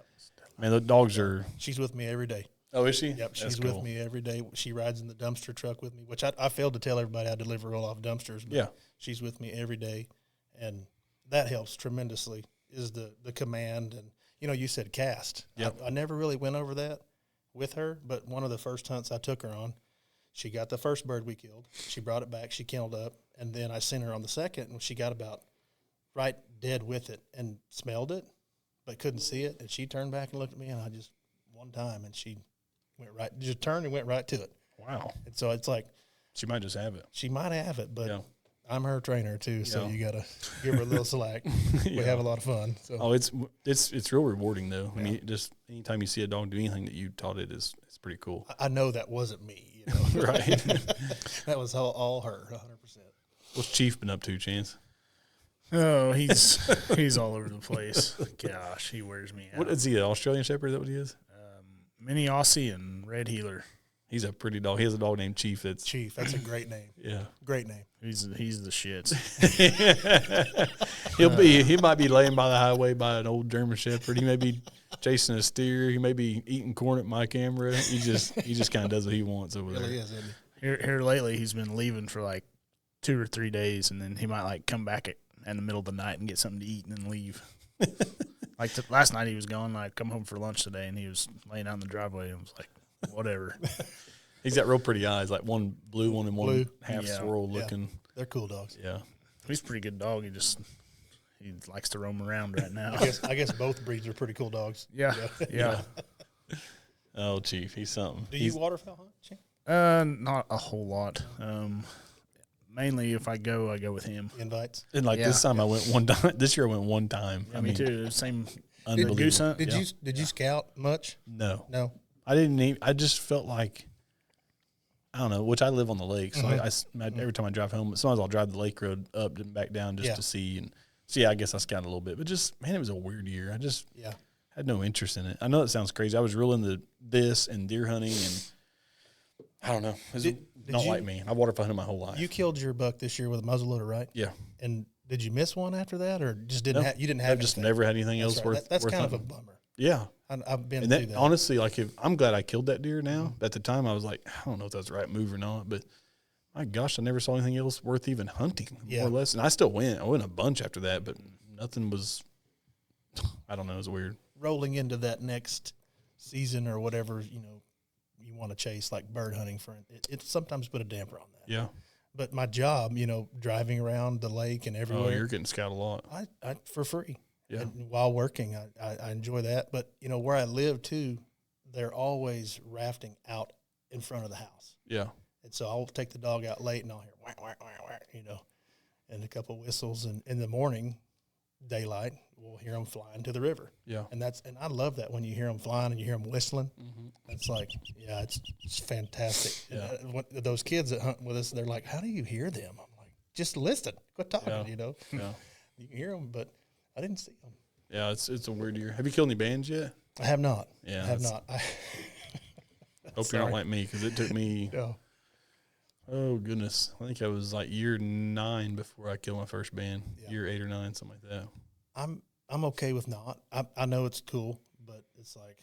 Man, the dogs are. She's with me every day. Oh, is she? Yep, she's That's with cool. me every day. She rides in the dumpster truck with me, which I failed to tell everybody I deliver roll off dumpsters. But Yeah. she's with me every day, and that helps tremendously. Is the command, and you said cast. Yep. I never really went over that with her, but one of the first hunts I took her on, she got the first bird we killed. She brought it back. She killed up, and then I sent her on the second, and she got about right dead with it and smelled it, but couldn't see it. And she turned back and looked at me, and I just one time, and she just turned and went right to it. Wow. And so it's like She might just have it. she might have it, but Yeah. I'm her trainer too, so Yeah. you gotta give her a little slack. We have a lot of fun. So Oh, it's real rewarding though. I mean, just anytime you see a dog do anything that you taught it it's pretty cool. I know that wasn't me, Right. That was all her, 100%. What's Chief been up to, Chance? Oh, he's all over the place. Gosh, he wears me out. What is he? An Australian Shepherd? Is that what he is? Mini Aussie and Red Heeler. He's a pretty dog. He has a dog named Chief. Chief, that's a great name. Yeah. Great name. He's the shits. He might be laying by the highway by an old German Shepherd. He may be chasing a steer. He may be eating corn at my camera. He just kind of does what he wants over there. Really is, isn't he? Here lately, he's been leaving for like 2 or 3 days, and then he might like come back in the middle of the night and get something to eat and then leave. Like last night he was gone. I come home for lunch today, and he was laying out in the driveway, and I was like, whatever. He's got real pretty eyes, like one blue one and one half Yeah. swirl Yeah. looking. They're cool dogs. Yeah. He's a pretty good dog. He likes to roam around right now. I guess both breeds are pretty cool dogs. Yeah. Oh, Chief, he's something. Do you waterfowl hunt, Chief? Not a whole lot. Mainly if I go with him. Invites? And like this time I went one time. This year I went one time. Yeah, me too. Same Unbelievable. goose hunt. Did you scout much? No. No. I didn't even, I just felt like, I don't know, which I live on the lake. So every time I drive home, sometimes I'll drive the lake road up and back down just to see. And so, yeah, I guess I scouted a little bit. But just, man, it was a weird year. I just had no interest in it. I know it sounds crazy. I was real into this and deer hunting and I don't know. It's not like me. I waterfowl hunted my whole life. You killed your buck this year with a muzzleloader, right? Yeah. And did you miss one after that, or just didn't have? You didn't have. I've just never had anything else worth. That's worth kind hunting. of a bummer. Yeah. I've been And through that, that. honestly, like I'm glad I killed that deer now. At the time, I was like, I don't know if that's the right move or not, but my gosh, I never saw anything else worth even hunting, more or less. And I still went. I went a bunch after that, but nothing was. I don't know. It was weird. Rolling into that next season or whatever, you want to chase, like bird hunting, it sometimes put a damper on that. Yeah. But my job, driving around the lake and everywhere. Oh, you're getting scouted a lot. I for free. Yeah. And while working, I enjoy that. But, where I live, too, they're always rafting out in front of the house. Yeah. And so I'll take the dog out late, and I'll hear whack, whack, whack, whack, and a couple of whistles. And in the morning, daylight, we'll hear them flying to the river. Yeah. And I love that when you hear them flying and you hear them whistling. Mm-hmm. It's like, it's fantastic. Yeah. And those kids that hunt with us, they're like, how do you hear them? I'm like, just listen, quit talking, Yeah. Yeah. You can hear them, but I didn't see them. Yeah, it's a weird year. Have you killed any bands yet? I have not. Yeah, I have not. Hope you're not like me, because it took me, No. oh, goodness. I think I was like year 9 before I killed my first band. Yeah. Year 8 or 9, something like that. I'm okay with not. I know it's cool, but it's like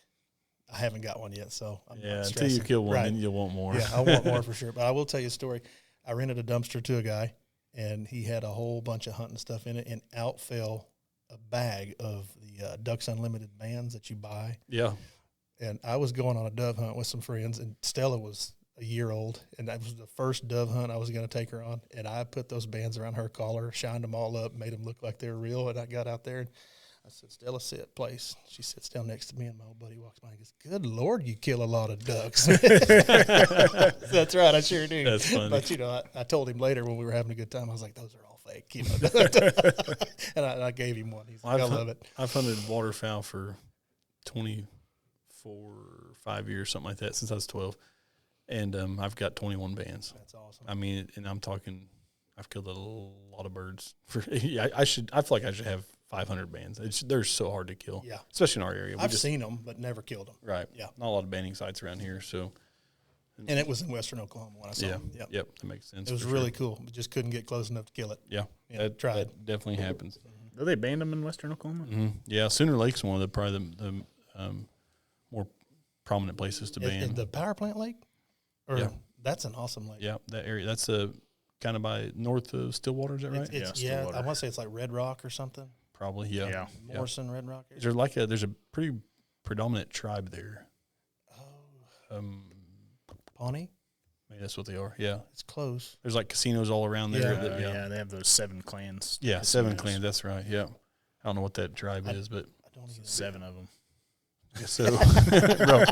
I haven't got one yet, so I'm not Until you stressing. kill one, Right. then you'll want more. Yeah, I want more for sure. But I will tell you a story. I rented a dumpster to a guy, and he had a whole bunch of hunting stuff in it, and out fell a bag of the Ducks Unlimited bands that you buy. Yeah. And I was going on a dove hunt with some friends, and Stella was a year old, and that was the first dove hunt I was going to take her on. And I put those bands around her collar, shined them all up, made them look like they were real. And I got out there, and I said, Stella, sit, place. She sits down next to me, and my old buddy walks by and goes, good Lord, you kill a lot of ducks. That's right, I sure do. That's funny. But, I told him later when we were having a good time, I was like, those are all fake, and I gave him one. He's like, I love it. I've hunted waterfowl for 24 or 5 years, something like that, since I was 12. And I've got 21 bands. That's awesome. I mean, and I'm talking, I've killed a lot of birds. I feel like I should have 500 bands. They're so hard to kill. Yeah. Especially in our area. I've seen them, but never killed them. Right. Yeah. Not a lot of banding sites around here. So. And it was in western Oklahoma when I saw them. Yep. Yep. That makes sense. It was really cool. We just couldn't get close enough to kill it. Yeah. Tried. That definitely happens. Do they ban them in western Oklahoma? Mm-hmm. Yeah. Sooner Lake's one of the probably the more prominent places to ban. The power plant lake? Yeah. That's an awesome lake. Yeah. That area. That's kind of by north of Stillwater. Is that right? Yeah, I want to say it's like Red Rock or something. Probably. Yeah. Yeah. Morrison, Red Rock. Is there there's a pretty predominant tribe there. Oh. Pawnee? Maybe that's what they are. Yeah. It's close. There's like casinos all around there. Yeah, they have those 7 clans. Yeah, casinos. 7 clans. That's right. Yeah. I don't know what that tribe is, but I don't even 7 of them. so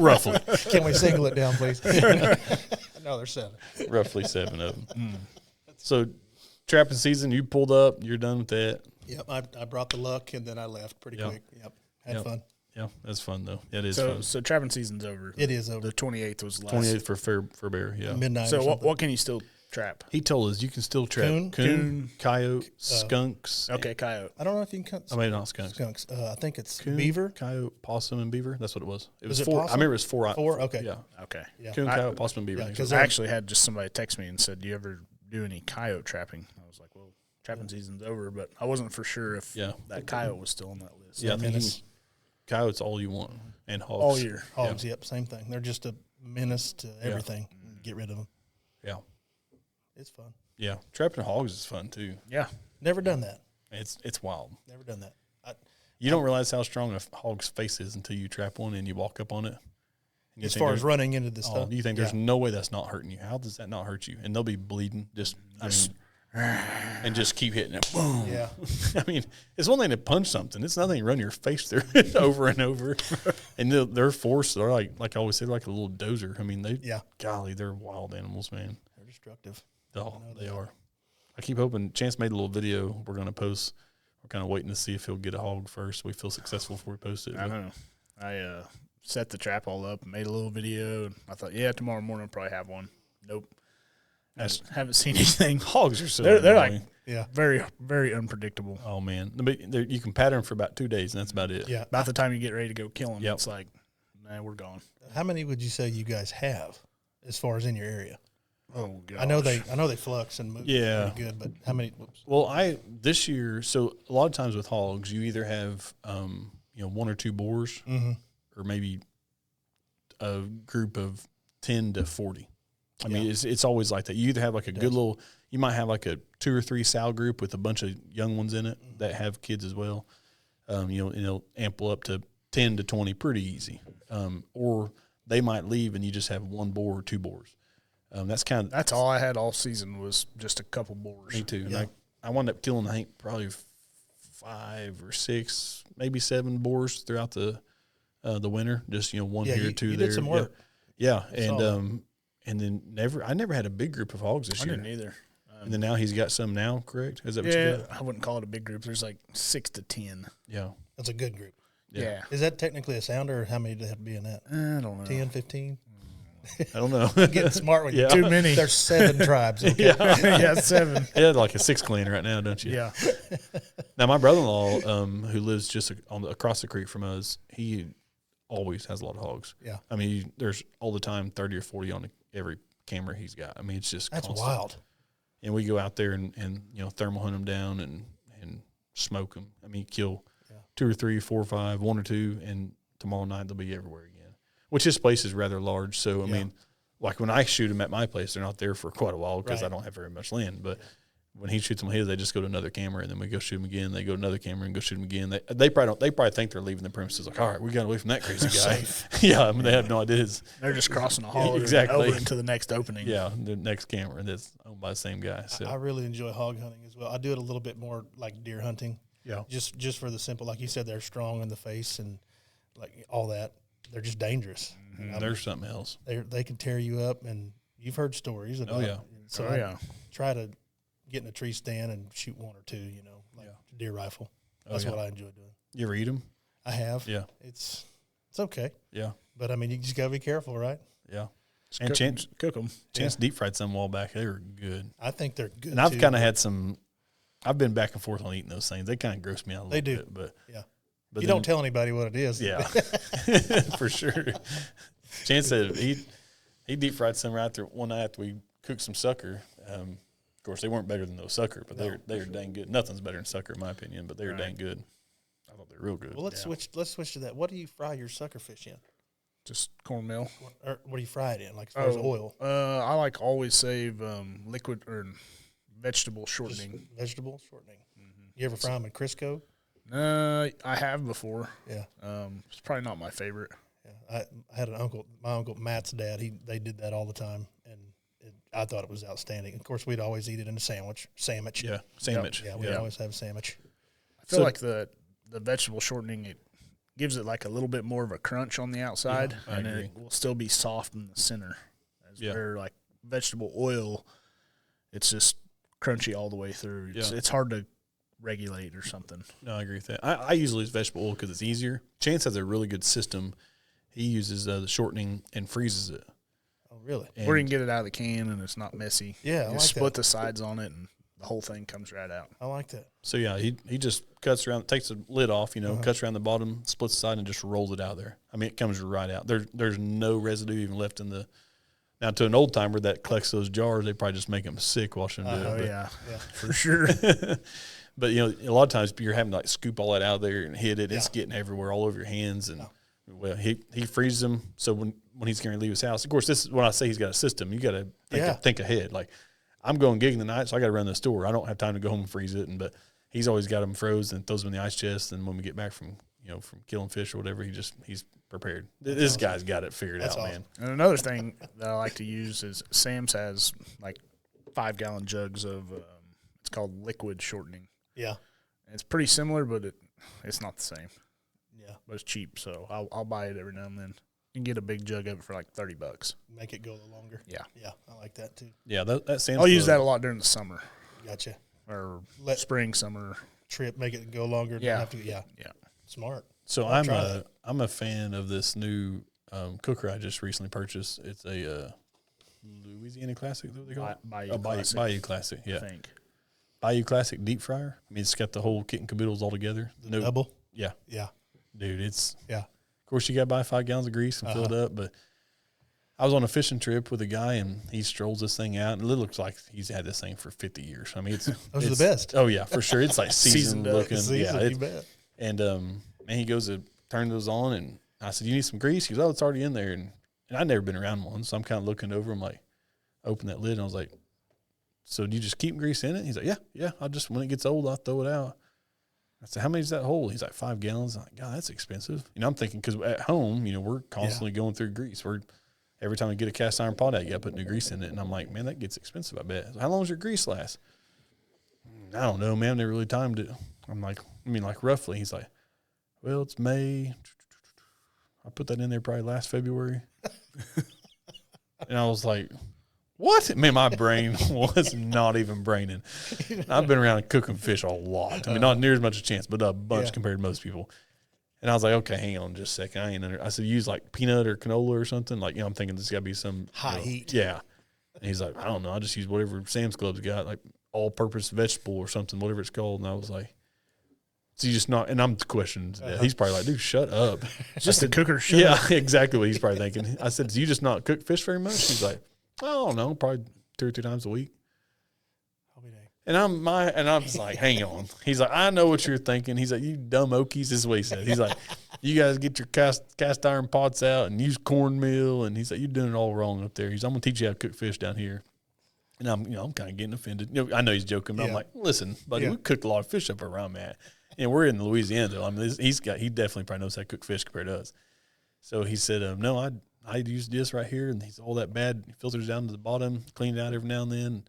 roughly. Can we single it down, please? No, there's 7. Roughly 7 of them. So trapping season, you pulled up. You're done with that. Yep, I brought the luck, and then I left pretty quick. Yep, had fun. Yeah, that's fun, though. It is so, fun. So trapping season's over. It is over. The 28th was last. 28th for bear, yeah. Midnight. So what can you still trap? He told us you can still trap Coon, coyote, skunks. Okay, coyote. I don't know if you can. I mean, not skunks. Skunks. I think it's Coon, beaver. coyote, possum, and beaver. That's what it was. It was it 4. possum? I remember it was 4. 4. Okay. Yeah. Okay. Yeah. Coon, coyote, possum, and beaver. Yeah, I think. 'cause I actually had just somebody text me and said, "Do you ever do any coyote trapping?" I was like, "Well, trapping season's over," but I wasn't for sure if that coyote was still on that list. Yeah, I think coyote's all you want, and hogs all year. Hogs. Yep, same thing. They're just a menace to everything. Get rid of them. Yeah. It's fun. Yeah, trapping hogs is fun too. Yeah. Never done that. It's wild. Never done that. You don't realize how strong a hog's face is until you trap one and you walk up on it. As far as running into the stuff, you think there's no way that's not hurting you. How does that not hurt you? And they'll be bleeding and just keep hitting it. Boom. Yeah. I mean, it's one thing to punch something. It's nothing to run your face through it over and over. And their force, they're like I always say, like a little dozer. I mean, golly, they're wild animals, man. They're destructive. Oh, they are. I keep hoping. Chance made a little video we're going to post. We're kind of waiting to see if he'll get a hog first. We feel successful before we post it. I know. I set the trap all up, made a little video. And I thought, tomorrow morning I'll probably have one. Nope. I just haven't seen anything. Hogs are so they're like very, very unpredictable. Oh, man. You can pattern for about 2 days, and that's about it. Yeah. About the time you get ready to go kill them, it's like, man, we're gone. How many would you say you guys have as far as in your area? Oh, gosh. I know they flux and move pretty good, but how many? Whoops. Well, this year, so a lot of times with hogs, you either have 1 or 2 boars, or maybe a group of 10 to 40. I mean, it's always like that. You either have like a good little, you might have like a 2 or 3 sow group with a bunch of young ones in it that have kids as well. And it'll ample up to 10 to 20 pretty easy. Or they might leave and you just have 1 boar or 2 boars. That's all I had all season was just a couple boars. Me too. Yeah. And I wound up killing, I think, probably 5 or 6, maybe 7 boars throughout the winter. Just 1 here, 2 you there. Did some work. Yeah, and then I never had a big group of hogs this year. I didn't either. And then now he's got some now, correct? Is that what you got? I wouldn't call it a big group. There's like 6 to 10. Yeah. That's a good group. Yeah. Is that technically a sounder, or how many do they have to be in that? I don't know. 10, 15? I don't know. Getting smart when you Too many. There's 7 tribes. Okay? Yeah, 7. You had like a 6 clan right now, don't you? Yeah. Now, my brother-in-law, who lives just across the creek from us, he always has a lot of hogs. Yeah. I mean, there's all the time 30 or 40 on every camera he's got. I mean, it's just That's constant. wild. And we go out there and thermal hunt them down and smoke them. I mean, kill 2 or 3, 4 or 5, 1 or 2, and tomorrow night they'll be everywhere again. Which his place is rather large, so I mean, like when I shoot them at my place, they're not there for quite a while because I don't have very much land. But when he shoots them his, they just go to another camera, and then we go shoot them again. They go to another camera and go shoot them again. They probably think they're leaving the premises like, all right, we got away from that crazy guy. Yeah, I mean they have no ideas. They're just crossing a hall exactly over into the next opening. Yeah, the next camera that's owned by the same guy. So I really enjoy hog hunting as well. I do it a little bit more like deer hunting. Yeah, just for the simple, like you said, they're strong in the face and like all that. They're just dangerous. There's something else. They can tear you up, and you've heard stories about. So I try to get in a tree stand and shoot 1 or 2. Like deer rifle. That's what I enjoy doing. You ever eat them? I have. Yeah. It's okay. Yeah. But I mean, you just gotta be careful, right? Yeah. And cook them. Chance deep fried some a while back. They were good. I think they're good. And I've kind of had some I've been back and forth on eating those things. They kind of gross me out a little bit. But yeah. But you then, don't tell anybody what it is. Yeah, for sure. Chance said he deep fried some right after one night after we cooked some sucker. Of course, they weren't better than those sucker, but they were dang good. Nothing's better than sucker in my opinion, but they were dang good. I thought they were real good. Well, let's switch to that. What do you fry your sucker fish in? Just cornmeal. What do you fry it in? Like as far as oil? I like always save liquid or vegetable shortening. Just vegetable shortening. Mm-hmm. You ever fry them in Crisco? I have before. Yeah. It's probably not my favorite. Yeah. I had an uncle, my uncle Matt's dad. They did that all the time, and I thought it was outstanding. Of course, we'd always eat it in a sandwich. Yeah, sandwich. Yep. Yeah, we'd always have a sandwich. I feel like the vegetable shortening, it gives it like a little bit more of a crunch on the outside, and it will still be soft in the center. Where like vegetable oil, it's just crunchy all the way through. It's hard to regulate or something. No, I agree with that. I usually use vegetable oil because it's easier. Chance has a really good system. He uses the shortening and freezes it. Oh, really? Or you can get it out of the can and it's not messy. Yeah, you split the sides on it and the whole thing comes right out. I like that. So yeah, he just cuts around, takes the lid off, cuts around the bottom, splits the side, and just rolls it out there. I mean, it comes right out. There's no residue even left in the. Now, to an old timer that collects those jars, they probably just make them sick watching them do it. Oh yeah, for sure. But a lot of times you're having to like scoop all that out of there and hit it. It's getting everywhere, all over your hands, and well, he freezes them. So when he's going to leave his house, of course, this is when I say he's got a system. You got to think ahead. Like I'm going gigging tonight, so I got to run to the store. I don't have time to go home and freeze it, but he's always got them frozen and throws them in the ice chest. And when we get back from killing fish or whatever, he's prepared. This guy's got it figured out, man. And another thing that I like to use is Sam's has like 5-gallon jugs of it's called liquid shortening. Yeah, and it's pretty similar, but it's not the same. Yeah, but it's cheap, so I'll buy it every now and then. You can get a big jug of it for like $30. Make it go a little longer. Yeah, I like that too. Yeah, that Sam's. I'll use that a lot during the summer. Gotcha. Or spring, summer. Trip, make it go longer. Yeah, yeah. Smart. So I'm a fan of this new cooker I just recently purchased. It's a Louisiana Classic. Is that what they call it? Bayou Classic. Yeah. I think. Bayou Classic deep fryer. I mean, it's got the whole kit and caboodles all together. The double? Yeah. Yeah. Dude, it's – yeah. Of course, you got to buy 5 gallons of grease and fill it up. But I was on a fishing trip with a guy, and he strolls this thing out, and it looks like he's had this thing for 50 years. I mean, it's – Those are the best. Oh, yeah, for sure. It's like seasoned looking. You bet. And he goes to turn those on, and I said, you need some grease? He goes, oh, it's already in there. And I'd never been around one, so I'm kind of looking over him like, open that lid, and I was like, so do you just keep grease in it? He's like, yeah. I just, when it gets old, I'll throw it out. I said, how many is that hold? He's like, 5 gallons. I'm like, God, that's expensive. I'm thinking, because at home, we're constantly going through grease. Every time we get a cast iron pot out, you got to put new grease in it. And I'm like, man, that gets expensive, I bet. So how long does your grease last? I don't know, man. I've never really timed it. I'm like, roughly. He's like, well, it's May. I put that in there probably last February. And I was like, what? Man, my brain was not even braining. I've been around cooking fish a lot. I mean, not near as much a chance, but a bunch compared to most people. And I was like, okay, hang on just a second. I said, use like peanut or canola or something. Like, I'm thinking this got to be some high heat. Yeah. And he's like, I don't know. I just use whatever Sam's Club's got, like all-purpose vegetable or something, whatever it's called. And I was like, so you just not, and I'm questioning. He's probably like, dude, shut up. Just the cooker shut Yeah, up. exactly what he's probably thinking. I said, do you just not cook fish very much? He's like, I don't know, probably 2 or 3 times a week. And I'm just like, hang on. He's like, I know what you're thinking. He's like, you dumb okies. This is what he said. He's like, you guys get your cast iron pots out and use cornmeal. And he's like, you're doing it all wrong up there. He's like, I'm gonna teach you how to cook fish down here. And I'm kind of getting offended. I know he's joking, but I'm like, listen, buddy, we cooked a lot of fish up where I'm at. And we're in Louisiana, though. I mean, he definitely probably knows how to cook fish compared to us. So he said, no, I use this right here, and he's all that bad. He filters down to the bottom, clean it out every now and then.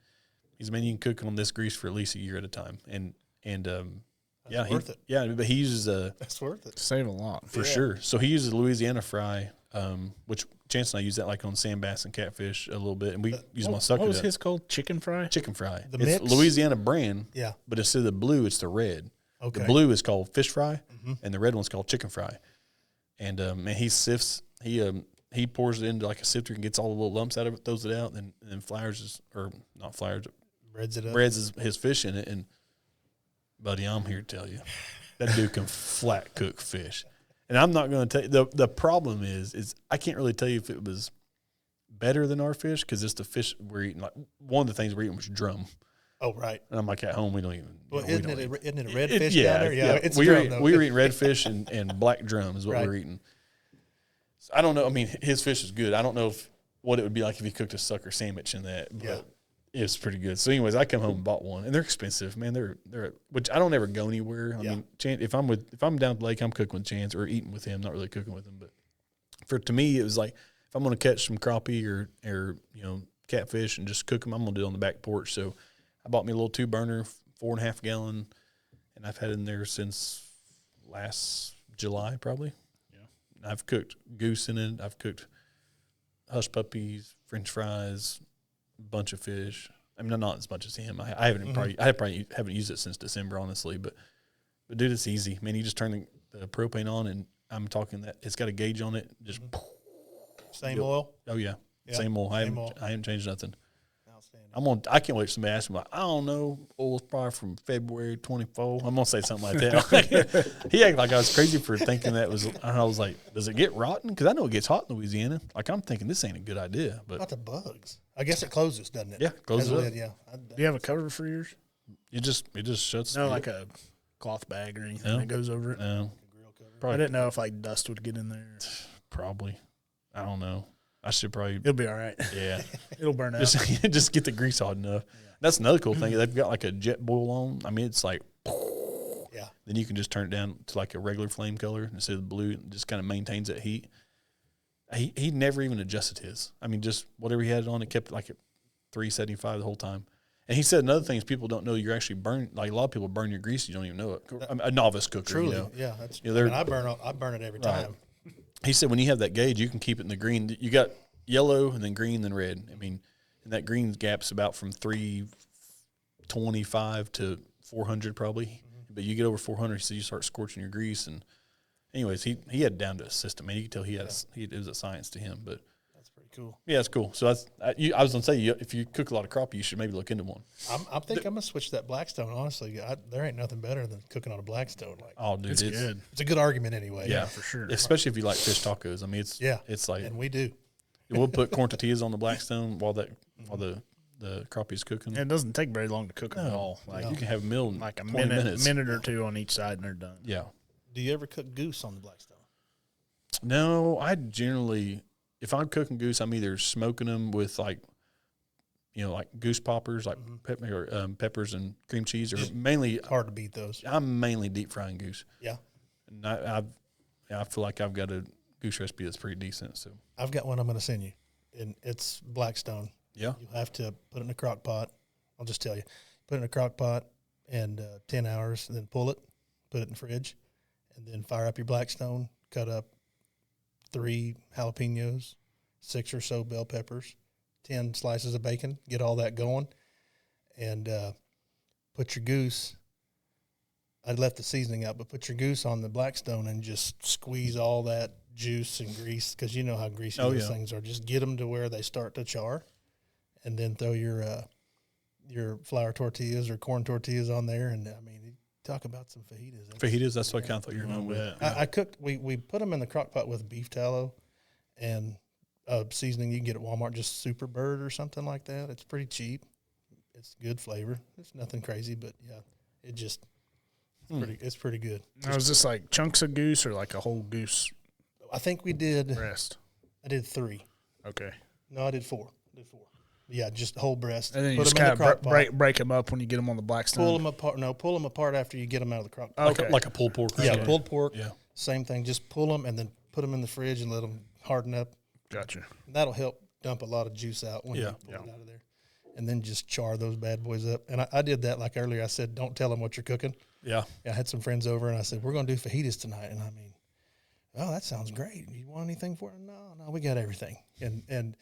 He's man, you can cook on this grease for at least a year at a time, and that's worth it. Yeah, but he uses that's worth it. Save a lot for sure. So he uses Louisiana fry, which Chance and I use that like on sand bass and catfish a little bit, and we use my sucker. What was his called? Chicken fry. Chicken fry. The it's mix? Louisiana brand. Yeah, but instead of the blue, it's the red. Okay. The blue is called fish fry, and the red one's called chicken fry. And he sifts. He pours it into like a sifter and gets all the little lumps out of it, throws it out, and then breads his fish in it. And Buddy, I'm here to tell you, that dude can flat cook fish. And I'm not going to tell you, the problem is I can't really tell you if it was better than our fish because it's the fish we're eating. Like, one of the things we're eating was drum. Oh, right. And I'm like, at home, we don't even. Well, isn't it a redfish yeah, down there? Yeah, it's we drum, were eating redfish and black drum is what Right. we were eating. So I don't know. I mean, his fish is good. I don't know what it would be like if he cooked a sucker sandwich in that, but it's pretty good. So, anyways, I come home and bought one, and they're expensive, man. They're which I don't ever go anywhere. I mean, if I'm down at the lake, I'm cooking with Chance or eating with him, not really cooking with him. But to me, it was like if I'm going to catch some crappie or catfish and just cook them, I'm going to do it on the back porch. So I bought me a little 2-burner, 4.5 gallon, and I've had it in there since last July probably. Yeah, I've cooked goose in it. I've cooked hush puppies, French fries, a bunch of fish. I mean, not as much as him. I haven't probably haven't used it since December, honestly. But dude, it's easy. Man, you just turn the propane on, and I'm talking that it's got a gauge on it. Just same oil. Oh yeah, same oil. I haven't changed nothing. Outstanding. I can't wait for somebody to ask me, like, I don't know, oil's probably from February 24. I'm gonna say something like that. He acted like I was crazy for thinking that was. I was like, does it get rotten? Because I know it gets hot in Louisiana. Like, I'm thinking this ain't a good idea. But About the bugs. I guess it closes, doesn't it? Yeah, closes up. Yeah. Do you have a cover for yours? it just shuts. No, like a cloth bag or anything that goes over it. No, I probably didn't know if like dust would get in there. probably. I don't know. I should probably. It'll be all right. Yeah, It'll burn out. just get the grease hot enough. That's another cool thing. They've got like a jet boil on. I mean, it's like. Yeah. Then you can just turn it down to like a regular flame color instead of the blue. It just kind of maintains that heat. He never even adjusted his. I mean, just whatever he had it on, it kept it like at 375 the whole time. And he said another thing is people don't know you're actually burn. Like a lot of people burn your grease, you don't even know it. A novice cooker, Truly, you know. yeah. That's. Yeah, I burn it every time. He said when you have that gauge, you can keep it in the green. You got yellow and then green, then red. I mean, and that green gap's about from 325 to 400 probably. But you get over 400, so you start scorching your grease. And anyways, he had down to a system. Man, you could tell it was a science to him. But that's pretty cool. Yeah, it's cool. So I was gonna say, if you cook a lot of crappie, you should maybe look into one. I think I'm gonna switch that Blackstone. Honestly, there ain't nothing better than cooking on a Blackstone. Like, Oh, dude, It's good. it's a good argument anyway. Yeah, for sure. Especially if you like fish tacos. I mean, it's like and we do. we'll put corn tortillas on the Blackstone while the crappie's cooking. And it doesn't take very long to cook them at all. Like You can have a meal in like a 20 minutes. minute or two on each side, and they're done. Yeah. Do you ever cook goose on the Blackstone? No, I generally, if I'm cooking goose, I'm either smoking them with like goose poppers, like peppers and cream cheese, or mainly Hard to beat those. I'm mainly deep frying goose. Yeah. And I feel like I've got a goose recipe that's pretty decent. So I've got one I'm going to send you, and it's Blackstone. yeah, You have to put it in a crock pot. I'll just tell you. Put it in a crock pot and 10 hours, and then pull it, put it in the fridge, and then fire up your Blackstone, cut up 3 jalapenos, 6 or so bell peppers, 10 slices of bacon, get all that going, and put your goose. I left the seasoning out, but put your goose on the Blackstone and just squeeze all that juice and grease, because you know how greasy those things are. Just get them to where they start to char, and then throw your flour tortillas or corn tortillas on there. And I mean, talk about some fajitas. fajitas. That's what I kind of thought you were going with. I cooked. We put them in the crock pot with beef tallow and seasoning you can get at Walmart, just Super Bird or something like that. It's pretty cheap. It's good flavor. It's nothing crazy, but yeah, it just it's pretty good. Now, is this like chunks of goose or like a whole goose I think we did. breast? I did 3. Okay. No, I did 4. Yeah, just whole breast. And then you Put just them in kind the of crock pot. break them up when you get them on the Blackstone. Pull them apart. No, pull them apart after you get them out of the crock pot. Okay. Like a pulled pork. Yeah, pulled pork. Yeah. Same thing. Just pull them and then put them in the fridge and let them harden up. Gotcha. And that'll help dump a lot of juice out when you pull it out of there. And then just char those bad boys up. And I did that like earlier. I said, don't tell them what you're cooking. Yeah. I had some friends over and I said, we're going to do fajitas tonight. And I mean, oh, that sounds great. You want anything for it? No, we got everything. And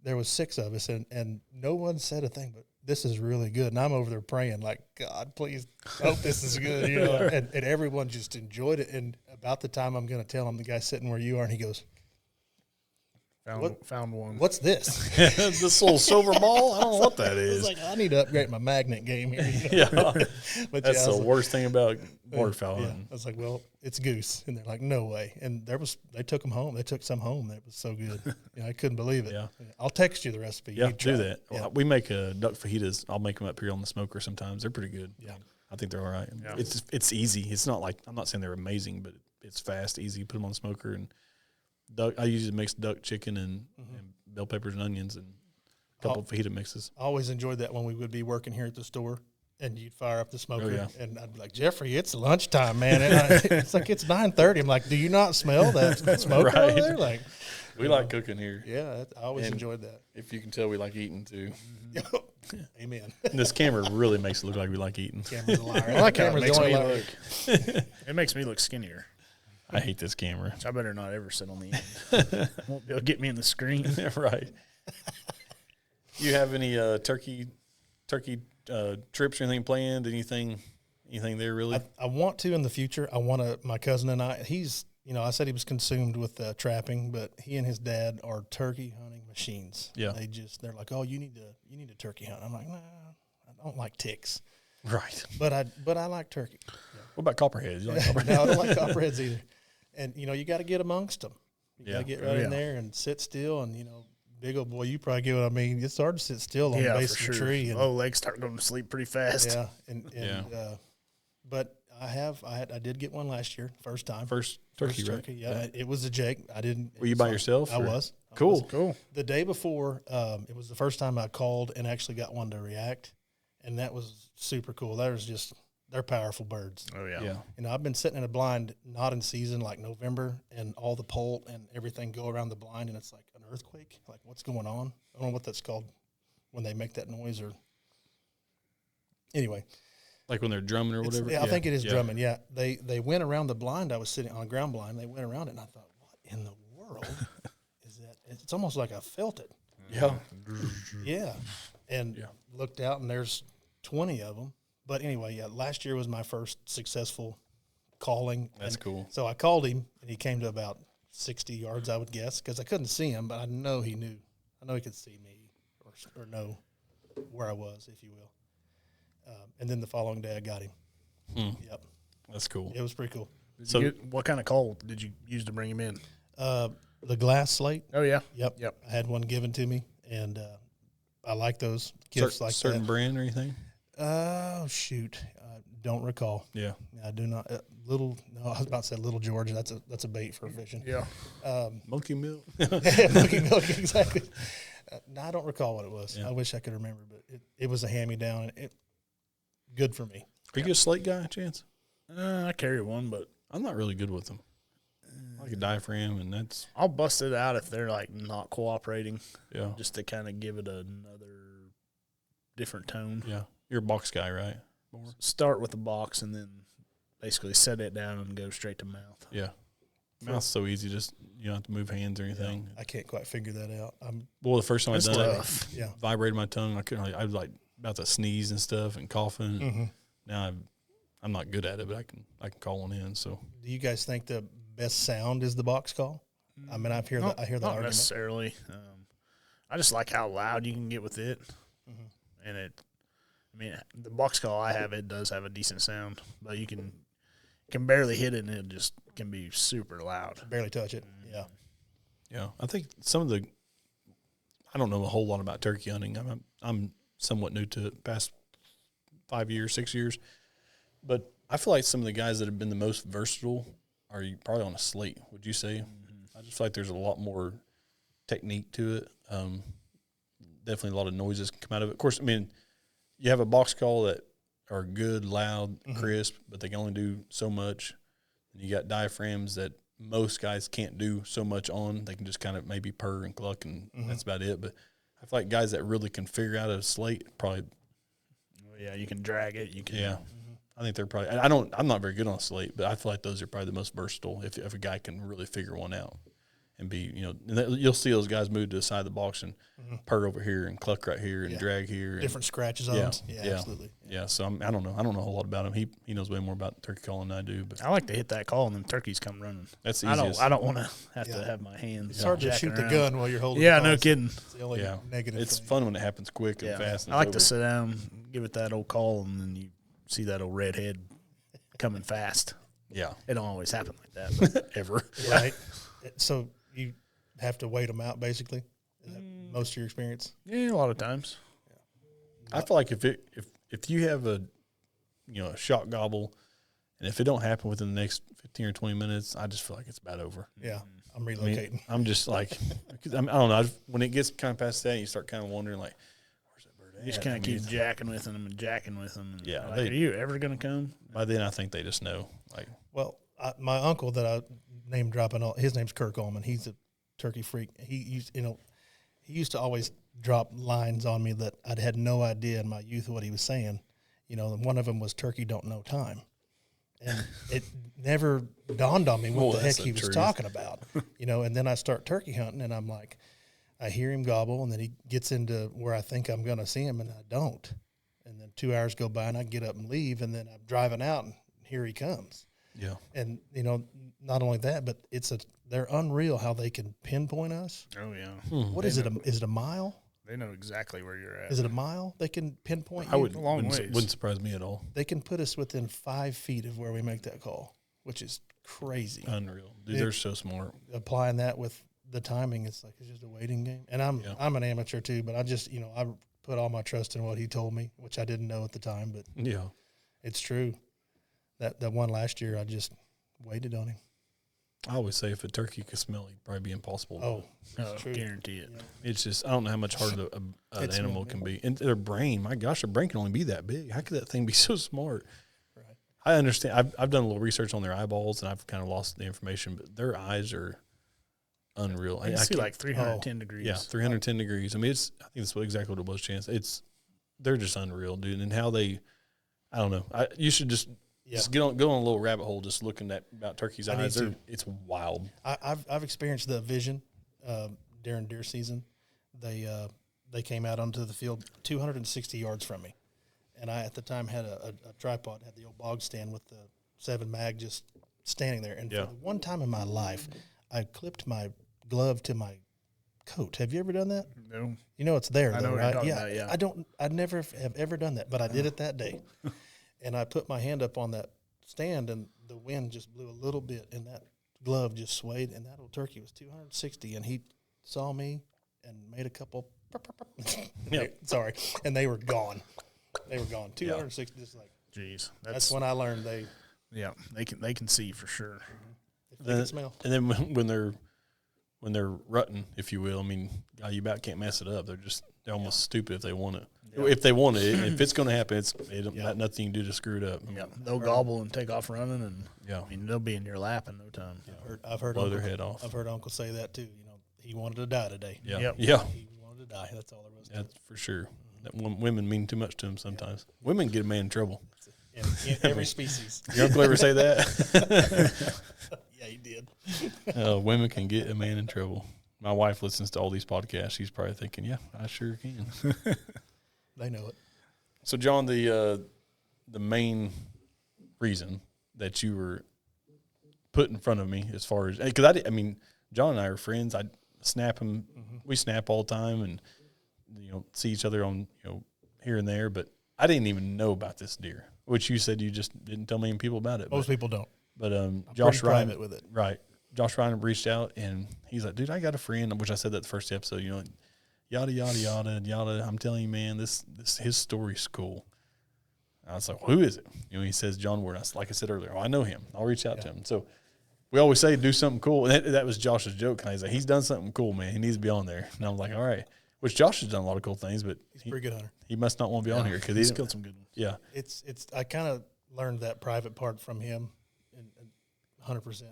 there was 6 of us and no one said a thing, but this is really good. And I'm over there praying like, God, please hope this is good. You know, and everyone just enjoyed it. And about the time I'm going to tell him, the guy sitting where you are, and he goes, Found one. What's this? This little silver ball. I don't know what that I was is. like, I need to upgrade my magnet game here. Yeah, But that's I the was like, worst thing about waterfowl yeah. hunting. I was like, well, it's goose, and they're like, no way. And they took them home. They took some home. That was so good. I couldn't believe it. Yeah. I'll text you the recipe. Yeah, You try do it. that. Yeah. Well, we make duck fajitas. I'll make them up here on the smoker sometimes. They're pretty good. Yeah. I think they're all right. Yeah. It's easy. It's not like, I'm not saying they're amazing, but it's fast, easy. Put them on the smoker and duck. I usually mix duck, chicken, and bell peppers and onions and a couple of fajita mixes. I always enjoyed that when we would be working here at the store, and you'd fire up the smoker, yeah. and I'd be like, Jeffrey, it's lunchtime, man. And it's like it's 9:30. I'm like, do you not smell that smoker Right. over there? Like, We like cooking here. yeah, I always And- enjoyed that. If you can tell, we like eating too. Amen. And this camera really makes it look like we like eating. Camera's a liar. I like how it Camera's makes the only me liar. look. It makes me look skinnier. I hate this camera. So I better not ever sit on the end. Won't be able to get me in the screen. Right. You have any turkey trips or anything planned? Anything there really? I want to in the future. I want to. My cousin and I. He's. I said he was consumed with trapping, but he and his dad are turkey hunting machines. Yeah. They're like, oh, you need to turkey hunt. I'm like, nah, I don't like ticks, Right. but I like turkey. What about copperheads? You like copperheads? No, I don't like copperheads either. And you got to get amongst them. You got to get right Yeah. in there and sit still. And big old boy, you probably get what I mean. It's hard to sit still on the base of the tree. And, legs start going to sleep pretty fast. yeah, but I did get one last year, first time. First turkey, right? Yeah, it was a Jake. I didn't. Were you by yourself? I or- was. Cool. Cool. The day before, it was the first time I called and actually got one to react, and that was super cool. They're powerful birds. Oh, yeah. Yeah. I've been sitting in a blind, not in season, like November, and all the pole and everything go around the blind, and it's like an earthquake. Like, what's going on? I don't know what that's called when they make that noise. Or anyway, Like when they're drumming or whatever? I think it is drumming. Yeah, they went around the blind. I was sitting on a ground blind. They went around it, and I thought, what in the world is that? It's almost like I felt it. Yeah. Yeah, and looked out, and there's 20 of them. But anyway, last year was my first successful calling. That's and cool. So I called him, and he came to about 60 yards, I would guess, because I couldn't see him, but I know he knew. I know he could see me or know where I was, if you will. And then the following day, I got him. Yep, That's cool. it was pretty cool. What kind of call did you use to bring him in? The glass slate. Oh, yeah. Yep. Yep. I had one given to me, and I like those gifts like certain that. brand or anything? Oh, shoot. I don't recall. Yeah. I do not. I was about to say Little George. That's a bait for fishing. Yeah. Monkey milk. Monkey milk, exactly. No, I don't recall what it was. Yeah. I wish I could remember, but it was a hand-me-down. Good for me. Are you a slate guy, Chance? I carry one, but I'm not really good with them. I like a diaphragm, and that's I'll bust it out if they're like not cooperating, yeah. just to kind of give it another different tone. Yeah. You're a box guy, right? More? Start with the box and then basically set it down and go straight to mouth. Yeah. Mouth's so easy, just you don't have to move hands or anything. I can't quite figure that out. Well, the first time I It's done tough. it, Yeah. vibrated my tongue. I was like about to sneeze and stuff and coughing. Mm-hmm. Now I'm not good at it, but I can call one in. So Do you guys think the best sound is the box call? I mean, I hear the Not argument. necessarily. I just like how loud you can get with it, and the box call I have, it does have a decent sound, but you can barely hit it, and it just can be super loud. Barely touch it. Yeah. yeah, I think I don't know a whole lot about turkey hunting. I'm somewhat new to it, past 5 years, 6 years, but I feel like some of the guys that have been the most versatile are probably on a slate. Would you say? I just feel like there's a lot more technique to it. Definitely a lot of noises can come out of it. Of course, you have a box call that are good, loud, crisp, but they can only do so much. And you got diaphragms that most guys can't do so much on. They can just kind of maybe purr and cluck, and that's about it. But I feel like guys that really can figure out a slate probably. Yeah, you can drag it. You can. Yeah. I think they're probably. I'm not very good on a slate, but I feel like those are probably the most versatile if a guy can really figure one out. and be, you'll see those guys move to the side of the box and purr over here and cluck right here and drag here. Different scratches on them. Yeah, absolutely. Yeah, so I don't know. I don't know a whole lot about him. He knows way more about turkey calling than I do. But I like to hit that call and then turkeys come running. That's the easiest. I don't want to have to have my hands. It's hard to shoot the gun while you're holding. Yeah, no kidding. It's the only negative. It's thing. fun when it happens quick and fast. And I like to sit down, give it that old call, and then you see that old red head coming fast. Yeah, it don't always happen like that, but ever. Right. So you have to wait them out, basically. Is that most of your experience? Yeah, a lot of times. I feel like if you have a shot gobble, and if it don't happen within the next 15 or 20 minutes, I just feel like it's about over. Yeah, I'm relocating. I'm just like, I don't know. When it gets kind of past that, you start kind of wondering like, where's that bird at? You just kind of keep jacking with them and jacking with them. And yeah, like, are you ever going to come? By then, I think they just know. Like, well, my uncle that I name dropping, his name's Kirk Ullman. He's a turkey freak. He used to always drop lines on me that I'd had no idea in my youth what he was saying. One of them was "turkey don't know time," and it never dawned on me what the heck he was talking about. And then I start turkey hunting, and I'm like, I hear him gobble, and then he gets into where I think I'm going to see him, and I don't. And then 2 hours go by, and I get up and leave, and then I'm driving out, and here he comes. Yeah. And, not only that, but they're unreal how they can pinpoint us. Oh, yeah. What is it? Is it a mile? They know exactly where you're at. Is it a mile? They can pinpoint I you? wouldn't surprise me at all. They can put us within 5 feet of where we make that call, which is crazy. Unreal. Dude, they're so smart. Applying that with the timing, it's just a waiting game. And I'm an amateur too, but I just, I put all my trust in what he told me, which I didn't know at the time, but it's true. That one last year, I just waited on him. I always say if a turkey could smell, he'd probably be impossible. Oh, guarantee it. Yeah. It's just, I don't know how much harder an animal can be. And their brain, my gosh, their brain can only be that big. How could that thing be so smart? Right. I understand. I've done a little research on their eyeballs, and I've kind of lost the information, but their eyes are unreal. I see like 310 degrees. Yeah, 310 degrees. I mean, I think that's exactly what it was, Chance. They're just unreal, dude. And how I don't know. You should just go on a little rabbit hole just looking about turkeys' eyes. It's wild. I've experienced the vision during deer season. They came out onto the field 260 yards from me, and I at the time had a tripod, had the old bog stand with the 7 mag just standing there. And for the one time in my life, I clipped my glove to my coat. Have you ever done that? No. It's there. I know though, what right? you're talking about, I never have ever done that, but I did it that day. And I put my hand up on that stand, and the wind just blew a little bit, and that glove just swayed, and that old turkey was 260, and he saw me and made a couple. Sorry, and they were gone. 260, just like. Jeez, that's when I learned they. Yeah, they can see for sure. If they can smell. And then when they're rutting, if you will, I mean, you about can't mess it up. They're almost stupid if they want it. Yeah. If they want it, if it's going to happen, nothing you can do to screw it up. Yeah, they'll gobble and take off running, and they'll be in your lap in no time. I've heard blow their head off. I've heard Uncle say that too. He wanted to die today. Yeah, He wanted to die. That's all there was. That's for sure. That women mean too much to him sometimes. Women get a man in trouble. In every species. Your uncle ever say that? Yeah, he did. Women can get a man in trouble. My wife listens to all these podcasts. She's probably thinking, yeah, I sure can. They know it. So, John, the main reason that you were put in front of me as far as – because I mean, John and I are friends. I snap him. Mm-hmm. We snap all the time and, see each other on, here and there. But I didn't even know about this deer, which you said you just didn't tell many people about it. Most people don't. But Josh Ryan private with it. Right. Josh Ryan reached out, and he's like, dude, I got a friend, which I said that the first episode, yada, yada, yada, yada. I'm telling you, man, this his story's cool. I was like, who is it? He says John Ward. Like I said earlier, I know him. I'll reach out to him. So we always say do something cool. And that was Josh's joke. He's like, he's done something cool, man. He needs to be on there. And I'm like, all right. Which Josh has done a lot of cool things, but he's a pretty good hunter. He must not want to be on here because he's killed some good ones. Yeah. It's I kind of learned that private part from him, and 100%.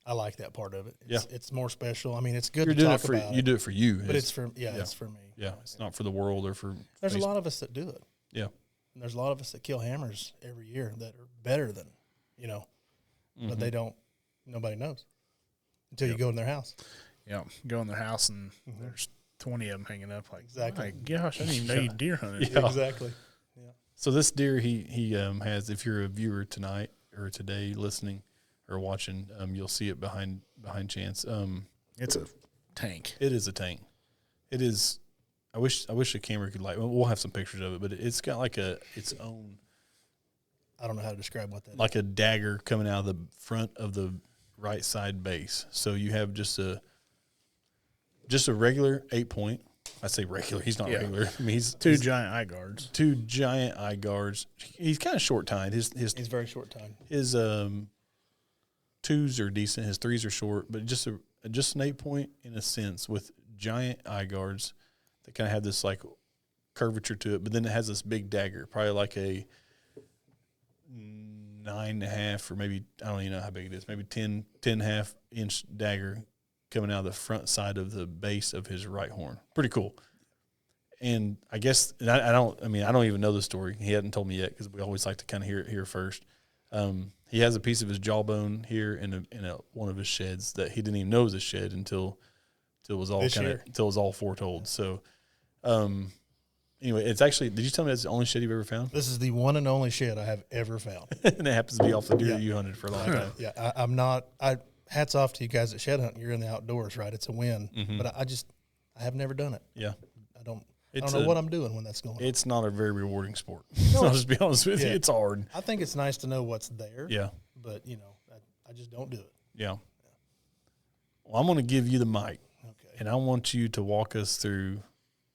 I like that part of it. It's more special. I mean, it's good to talk about. You do it for you. But it's for it's for me. Yeah, it's not for the world or for There's a lot of us that do it. Yeah. And there's a lot of us that kill hammers every year that are better than, but they don't, nobody knows. until you go in their house. Yeah, go in their house and there's 20 of them hanging up. Like, Exactly. my gosh, I didn't even know you deer hunted. Yeah. Exactly. Yeah. So this deer, he has. If you're a viewer tonight or today, listening or watching, you'll see it behind Chance. It's a tank. It is a tank. It is. I wish the camera could we'll have some pictures of it, but it's got like its own. I don't know how to describe what that like a dagger coming out of the front of the right side base. So you have just a regular 8-point. I say regular. He's not regular. I mean, he's two giant eye guards. Two giant eye guards. He's kind of short tined. He's very short tined. His 2s are decent. His 3s are short, but just an 8-point in a sense with giant eye guards that kind of have this like curvature to it. But then it has this big dagger, probably like a 9.5 or maybe, I don't even know how big it is, maybe 10.5 inch dagger coming out of the front side of the base of his right horn. Pretty cool. And I guess, and I don't even know the story. He hadn't told me yet because we always like to kind of hear it here first. He has a piece of his jawbone here in one of his sheds that he didn't even know was a shed until it was all foretold. So, anyway, it's actually, did you tell me that's the only shed you've ever found? This is the one and only shed I have ever found. And it happens to be off the deer you hunted for a long time. Yeah, I'm not, hats off to you guys at shed hunting. You're in the outdoors, right? It's a win. Mm-hmm. But I have never done it. Yeah. I don't know what I'm doing when that's going on. It's not a very rewarding sport. No, I'll just be honest with you. It's hard. I think it's nice to know what's there. Yeah. But, I just don't do it. Yeah. Well, I'm going to give you the mic. Okay. And I want you to walk us through.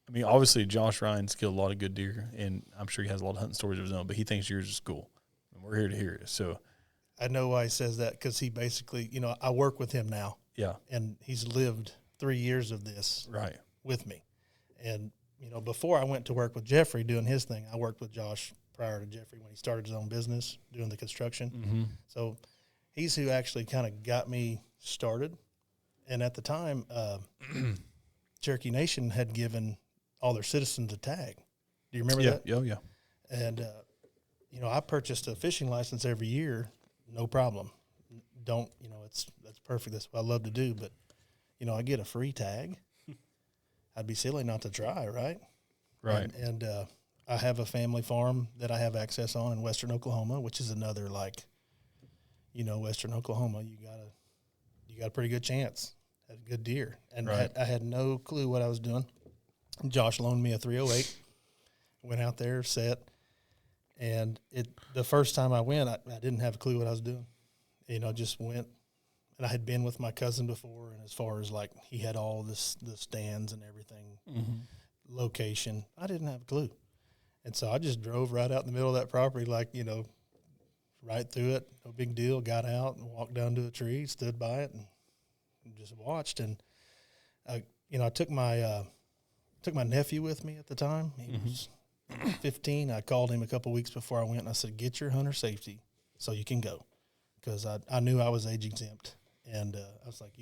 I mean, obviously, Josh Ryan's killed a lot of good deer, and I'm sure he has a lot of hunting stories of his own, but he thinks yours is cool. And we're here to hear it. So I know why he says that, because he basically, I work with him now. Yeah. And he's lived 3 years of this with me. And, before I went to work with Jeffrey doing his thing, I worked with Josh prior to Jeffrey when he started his own business doing the construction. Mm-hmm. So he's who actually kind of got me started. And at the time, Cherokee Nation had given all their citizens a tag. Do you remember that? Yeah, yeah. And, I purchased a fishing license every year, no problem. That's perfect. That's what I love to do. But, I get a free tag. I'd be silly not to try, right? Right. And I have a family farm that I have access on in western Oklahoma, which is another, western Oklahoma, you got a pretty good chance at a good deer. And I had no clue what I was doing. Josh loaned me a 308, went out there, set, and the first time I went, I didn't have a clue what I was doing. Just went, and I had been with my cousin before, and as far as he had all the stands and everything, location, I didn't have a clue. And so I just drove right out in the middle of that property, right through it, no big deal, got out and walked down to a tree, stood by it, and just watched. And, I took my nephew with me at the time. He was 15. I called him a couple weeks before I went, and I said, get your hunter safety so you can go, because I knew I was age exempt. And I was like,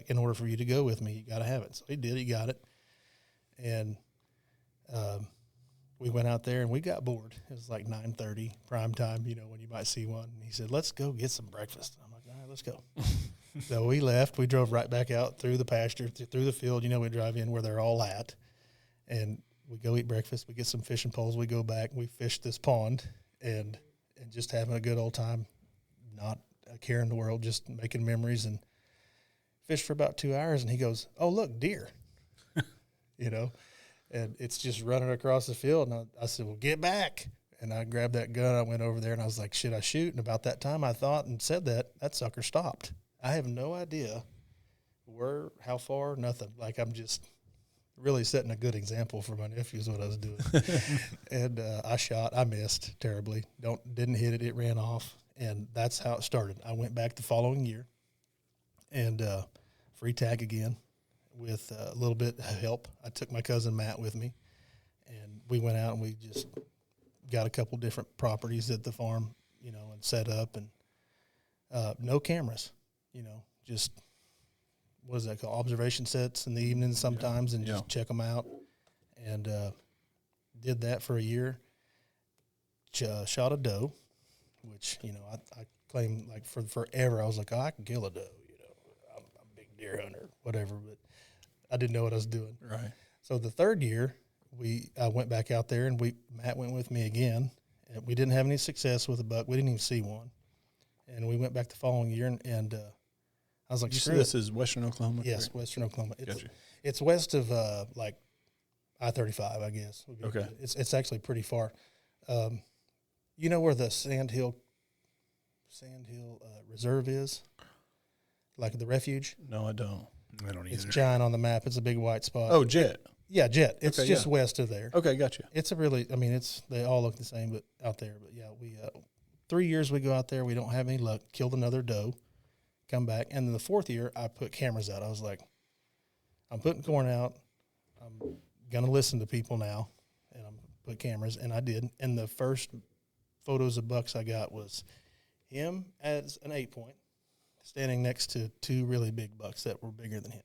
in order for you to go with me, you got to have it. So he did. He got it. And we went out there, and we got bored. It was like 9:30, prime time, when you might see one. And he said, let's go get some breakfast. I'm like, all right, let's go. So we left. We drove right back out through the pasture, through the field. We drive in where they're all at. And we go eat breakfast. We get some fishing poles. We go back. We fish this pond and just having a good old time, not a care in the world, just making memories, and fish for about 2 hours. And he goes, oh, look, deer, and it's just running across the field. And I said, well, get back. And I grabbed that gun. I went over there, and I was like, should I shoot? And about that time I thought and said that sucker stopped. I have no idea how far, nothing. I'm just really setting a good example for my nephews what I was doing. And I shot. I missed terribly. Didn't hit it. It ran off. And that's how it started. I went back the following year and free tag again with a little bit of help. I took my cousin Matt with me, and we went out and we just got a couple different properties at the farm, and set up, and no cameras, just what is that called? Observation sets in the evenings sometimes, and just check them out. And did that for a year. Shot a doe, which I claim for forever. I was like, I can kill a doe. I'm a big deer hunter, whatever, but I didn't know what I was doing. Right. So the third year, I went back out there, and Matt went with me again. And we didn't have any success with a buck. We didn't even see one. And we went back the following year, and I was like, You screw said it. this is Western Oklahoma? Yes, correct? Western Oklahoma. Gotcha. It's west of like I-35, I guess. Okay. It's actually pretty far. You know where the Sand Hill Reserve is? Like the refuge? No, I don't. I don't It's either. giant on the map. It's a big white spot. Oh, Jet. Yeah, Jet. It's Okay, just yeah. west of there. Okay, gotcha. It's a really, I mean, they all look the same, but out there. But yeah, we 3 years we go out there, we don't have any luck. Killed another doe, come back, and then the fourth year I put cameras out. I was like, I'm putting corn out. I'm gonna listen to people now, and I'm put cameras, and I did. And the first photos of bucks I got was him as an 8-point, standing next to two really big bucks that were bigger than him.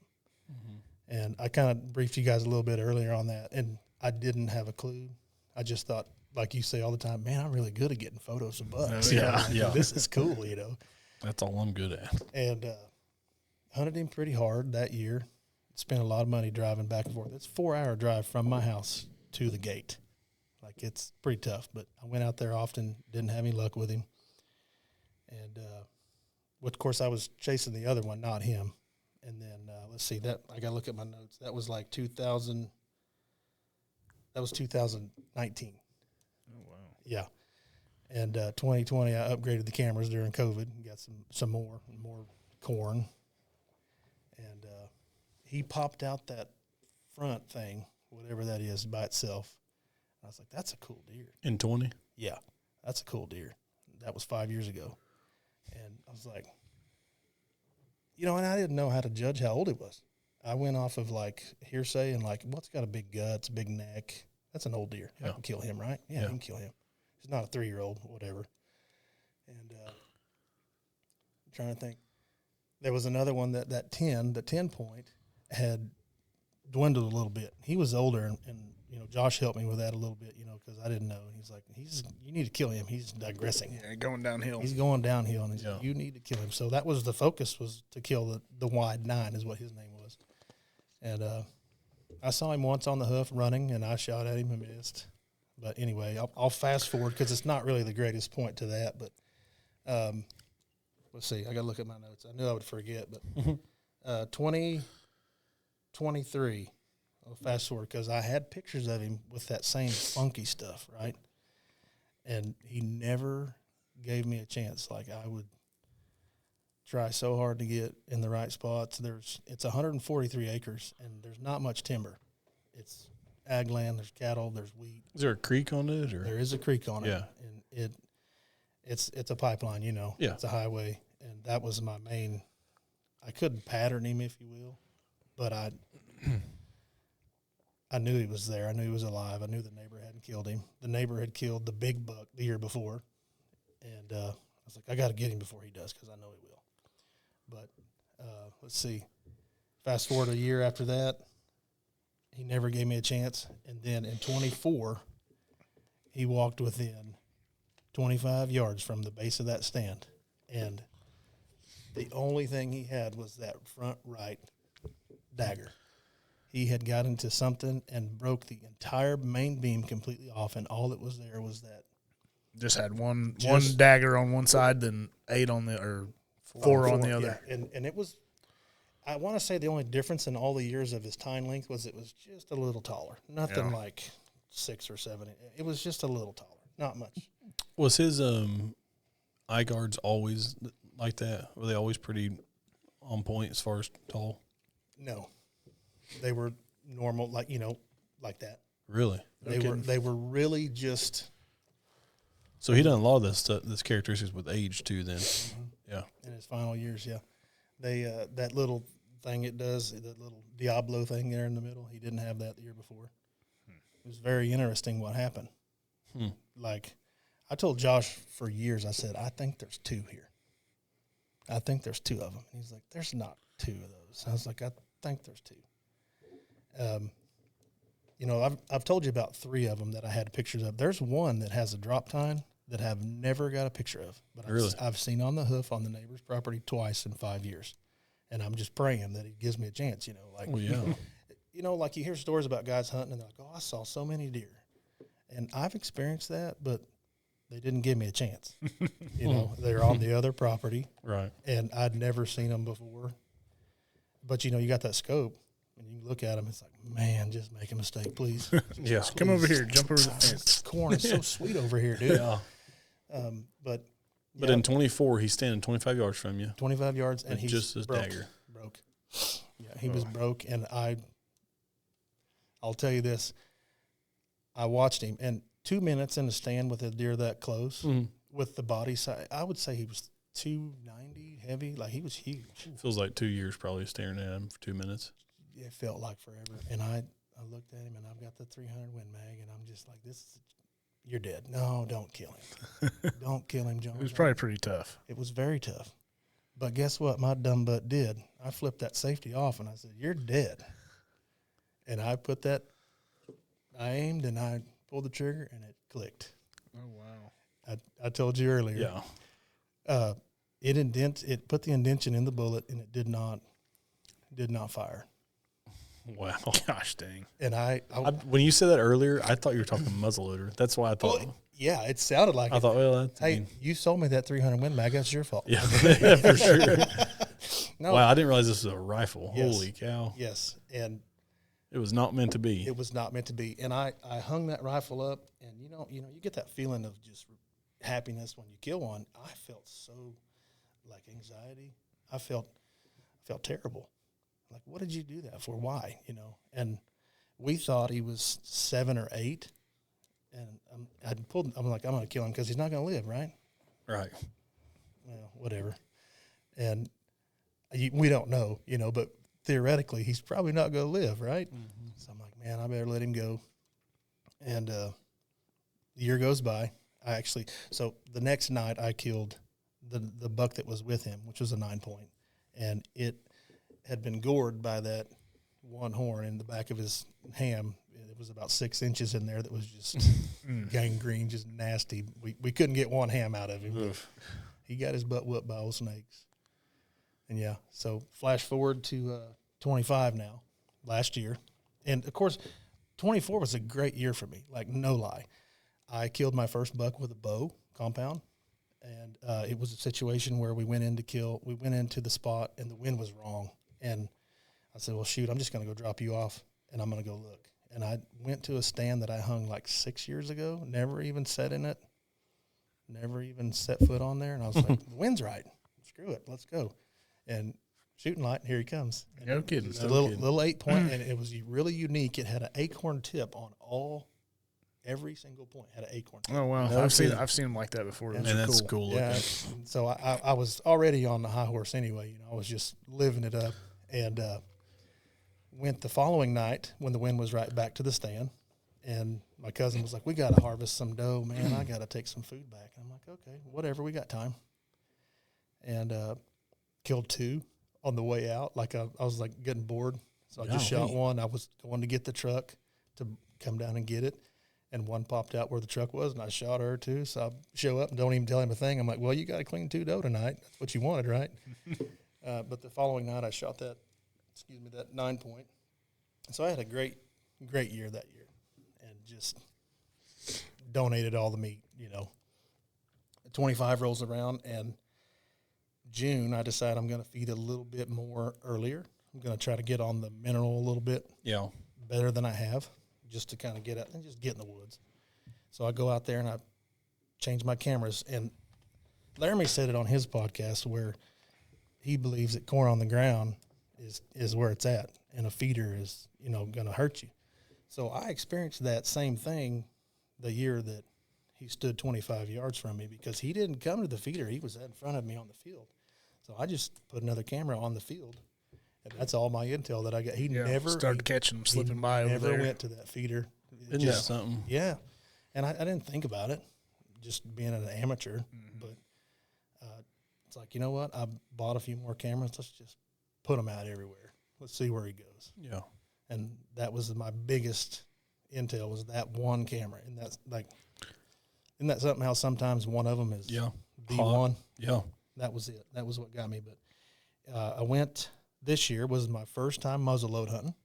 Mm-hmm. And I kind of briefed you guys a little bit earlier on that, and I didn't have a clue. I just thought, like you say all the time, man, I'm really good at getting photos of bucks. Oh, yeah. Yeah. This is cool, you know. That's all I'm good at. And hunted him pretty hard that year. Spent a lot of money driving back and forth. It's a 4-hour drive from my house to the gate. Like, it's pretty tough, but I went out there often, didn't have any luck with him. And, of course, I was chasing the other one, not him. And then, let's see, that I got to look at my notes. That was like 2019. Oh, wow. Yeah. And 2020, I upgraded the cameras during COVID and got some more corn. And he popped out that front thing, whatever that is, by itself. And I was like, that's a cool deer. In 20? Yeah, that's a cool deer. That was 5 years ago. And I was like, you know, and I didn't know how to judge how old he was. I went off of, like, hearsay and, like, what's got a big guts, big neck. That's an old deer. Yeah. I can kill him, right? Yeah, Yeah. I can kill him. He's not a 3-year-old, whatever. And I'm trying to think. There was another one the 10-point had dwindled a little bit. He was older, and you know, Josh helped me with that a little bit, you know, because I didn't know. And he's like, you need to kill him. He's digressing. Yeah, going downhill. He's going downhill, and he's Yeah. like, you need to kill him. So that was the focus, was to kill the wide 9 is what his name was. And I saw him once on the hoof running, and I shot at him and missed. But anyway, I'll fast forward because it's not really the greatest point to that. But let's see. I got to look at my notes. I knew I would forget. But 2023, I'll fast forward because I had pictures of him with that same funky stuff, right? And he never gave me a chance. Like, I would try so hard to get in the right spots. It's 143 acres, and there's not much timber. It's ag land. There's cattle. There's wheat. Is there a creek on it? Or? There is a creek on it. Yeah. And it's a pipeline, you know. Yeah. It's a highway, and that was my main. I couldn't pattern him, if you will, but I knew he was there. I knew he was alive. I knew the neighbor hadn't killed him. The neighbor had killed the big buck the year before, and I was like, I got to get him before he does because I know he will. But let's see. Fast forward a year after that, he never gave me a chance. And then in 24, he walked within 25 yards from the base of that stand. And the only thing he had was that front right dagger. He had got into something and broke the entire main beam completely off, and all that was there was that. Just had one dagger on one side, then 8 on the, or 4 on the other. Yeah. And it was, I want to say the only difference in all the years of his tine length was it was just a little taller. Nothing like 6 or 7. It was just a little taller. Not much. Was his eye guards always like that? Were they always pretty on point as far as tall? No. They were normal, like, you know, like that. Really? They were really just. So he done a lot of this characteristics with age too. Then, yeah. In his final years, yeah. They that little thing it does, that little Diablo thing there in the middle. He didn't have that the year before. It was very interesting what happened. Like, I told Josh for years, I said, I think there's 2 here. I think there's 2 of them. And he's like, there's not 2 of those. I was like, I think there's 2. You know, I've told you about 3 of them that I had pictures of. There's one that has a drop tine that I've never got a picture of, but Really? I've seen on the hoof on the neighbor's property twice in 5 years, and I'm just praying that he gives me a chance. Like, Well, yeah. Like you hear stories about guys hunting and they're like, "Oh, I saw so many deer," and I've experienced that, but they didn't give me a chance. They're on the other property, Right. and I'd never seen them before. But you got that scope, and you look at them. It's like, man, just make a mistake, please. Yeah. Come over here, jump over the fence. This corn is so sweet over here, dude. Yeah. But But in 24, he's standing 25 yards from you. 25 yards, and he's just his dagger. Broke. Yeah, he was broke, and I'll tell you this. I watched him, and 2 minutes in the stand with a deer that close, with the body size, I would say he was 290 heavy. Like, he was huge. Feels like 2 years probably staring at him for 2 minutes. It felt like forever. And I looked at him, and I've got the 300 Win Mag, and I'm just like, you're dead. No, don't kill him. Don't kill him, John. It was probably pretty tough. It was very tough. But guess what my dumb butt did? I flipped that safety off, and I said, "You're dead." And I aimed, and I pulled the trigger, and it clicked. Oh, wow. I told you earlier. Yeah. It put the indention in the bullet, and it did not fire. Wow. Gosh dang. And when you said that earlier, I thought you were talking muzzleloader. That's why I thought. Yeah, it sounded like I thought, well, that's. Hey, you sold me that 300 Win Mag. That's your fault. Yeah, for sure. No. Wow, I didn't realize this was a rifle. Yes. Holy cow. Yes, and It was not meant to be. it was not meant to be. And I hung that rifle up, and you get that feeling of just happiness when you kill one. I felt so like anxiety. I felt terrible. Like, what did you do that for? Why? And we thought he was 7 or 8, and I'm like, I'm going to kill him because he's not going to live, right? Right. Well, whatever. And we don't know, but theoretically he's probably not going to live, right? Mm-hmm. So I'm like, man, I better let him go. And the year goes by. So the next night I killed the buck that was with him, which was a 9-point, and it had been gored by that one horn in the back of his ham. It was about 6 inches in there that was just gangrene, just nasty. We couldn't get one ham out of him. He got his butt whooped by old snakes. And yeah, so flash forward to 25 now, last year. And of course, 24 was a great year for me, like no lie. I killed my first buck with a bow compound. And it was a situation where we went into the spot, and the wind was wrong. And I said, well, shoot, I'm just going to go drop you off, and I'm going to go look. And I went to a stand that I hung like 6 years ago, never even sat in it, never even set foot on there. And I was like, the wind's right. Screw it. Let's go. And shooting light, and here he comes. And No kidding. It's a little 8-point, and it was really unique. It had an acorn tip on every single point had an acorn tip. Oh, wow. No I've seen kidding. them like that before. And Those are that's cool. cool. Yeah. So I was already on the high horse anyway. I was just living it up, and went the following night when the wind was right back to the stand. And my cousin was like, we got to harvest some doe, man. I got to take some food back. And I'm like, okay, whatever. We got time. And killed 2 on the way out. Like I was like getting bored. So I just shot one. I was going to get the truck to come down and get it. And one popped out where the truck was, and I shot her too. So I show up and don't even tell him a thing. I'm like, well, you got to clean 2 doe tonight. That's what you wanted, right? But the following night I shot that 9-point. And so I had a great year that year, and just donated all the meat, 25 rolls around, and June I decide I'm going to feed a little bit more earlier. I'm going to try to get on the mineral a little bit better than I have, just to kind of get out and just get in the woods. So I go out there and I change my cameras. And Laramie said it on his podcast where he believes that corn on the ground is where it's at, and a feeder is, going to hurt you. So I experienced that same thing the year that he stood 25 yards from me, because he didn't come to the feeder. He was in front of me on the field. So I just put another camera on the field, and that's all my intel that I got. He never started catching them slipping by over there. Never went to that feeder. Isn't that something? Yeah, and I didn't think about it, just being an amateur. But it's like, you know what? I bought a few more cameras. Let's just put them out everywhere. Let's see where he goes. Yeah. And that was my biggest intel, was that one camera. And that's like, isn't that something how sometimes one of them is the one? Yeah. That was it. That was what got me. But I went this year was my first time muzzleload hunting,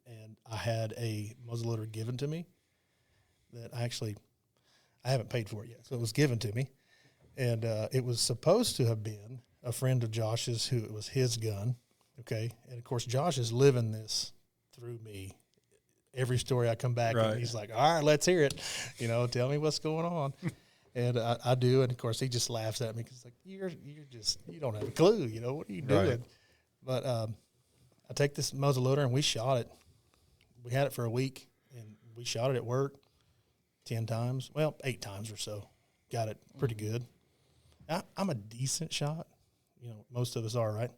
and I had a muzzleloader given to me that I haven't paid for it yet, so it was given to me, and it was supposed to have been a friend of Josh's who it was his gun, okay, and of course Josh is living this through me. Every story I come back and he's like, all right, let's hear it, tell me what's going on. And I do, and of course he just laughs at me because like you don't have a clue, what are you doing? Right. But I take this muzzleloader and we shot it. We had it for a week, and we shot it at work 8 times or so. Got it pretty good. I'm a decent shot, most of us are, right?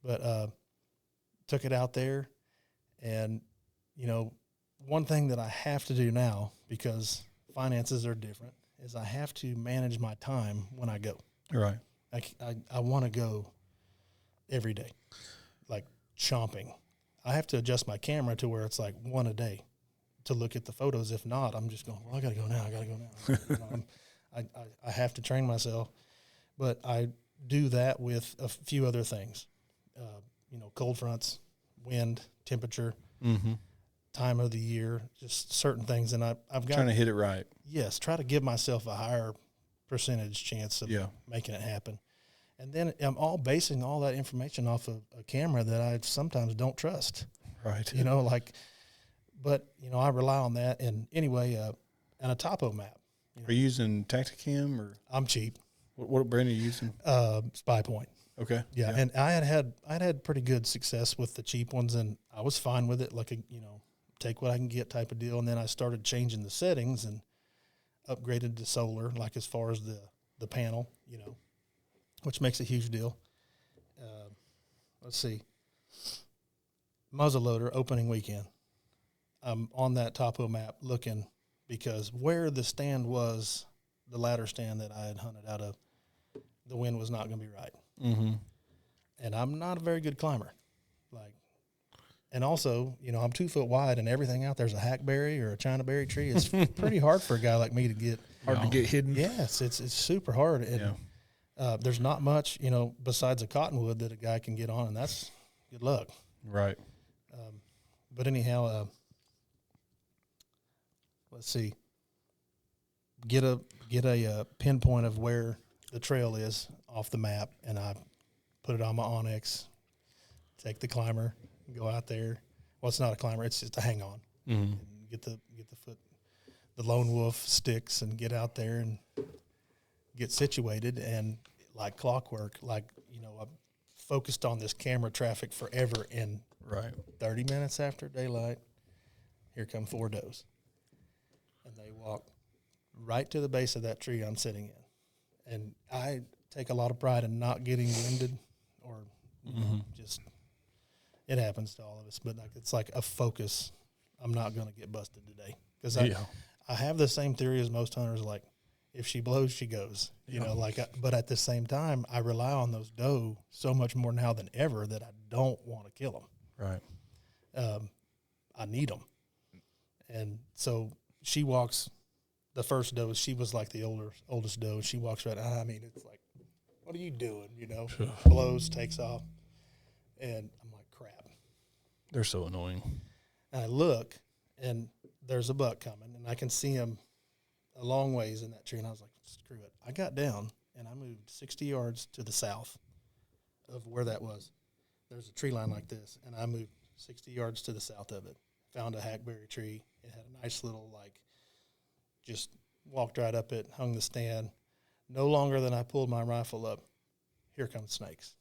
But took it out there, and one thing that I have to do now because finances are different is I have to manage my time when I go. Right. I want to go every day, like chomping. I have to adjust my camera to where it's like one a day to look at the photos. If not, I'm just going, well, I got to go now. I have to train myself. But I do that with a few other things, cold fronts, wind, temperature, time of the year, just certain things. And I've got trying to hit it right. Yes, try to give myself a higher percentage chance of making it happen. And then I'm basing all that information off of a camera that I sometimes don't trust. Right. But I rely on that. And anyway, and a topo map. Are you using Tacticam or? I'm cheap. What brand are you using? Spy Point. Okay. Yeah. And I'd had pretty good success with the cheap ones, and I was fine with it, like take what I can get type of deal. And then I started changing the settings and upgraded to solar, like as far as the panel, which makes a huge deal. Let's see. Muzzleloader opening weekend. I'm on that topo map looking because where the stand was, the ladder stand that I had hunted out of, the wind was not going to be right. Mm-hmm. And I'm not a very good climber. And also, I'm 2 foot wide, and everything out there's a hackberry or a Chinaberry tree. It's pretty hard for a guy like me to get. Hard to get hidden. Yes, it's super hard. And there's not much, besides a cottonwood that a guy can get on, and that's good luck. Right. But anyhow, let's see. Get a pinpoint of where the trail is off the map, and I put it on my Onyx. Take the climber, go out there. Well, it's not a climber; it's just a hang on. Mm-hmm. And get the lone wolf sticks, and get out there and get situated. And like clockwork, I focused on this camera traffic forever. And 30 minutes after daylight, here come 4 does, and they walk right to the base of that tree I'm sitting in. And I take a lot of pride in not getting winded or just, it happens to all of us, but it's like a focus. I'm not going to get busted today because I have the same theory as most hunters. Like if she blows, she goes, but at the same time, I rely on those doe so much more now than ever that I don't want to kill them. Right. I need them. And so she walks. The first doe, she was like the oldest doe. She walks right. I mean, it's like, what are you doing? Blows, takes off, and I'm like, crap. They're so annoying. And I look, and there's a buck coming, and I can see him a long ways in that tree. And I was like, screw it. I got down, and I moved 60 yards to the south of where that was. There's a tree line like this, and I moved 60 yards to the south of it. Found a hackberry tree. It had a nice little just walked right up it, hung the stand. No longer than I pulled my rifle up, here comes snakes.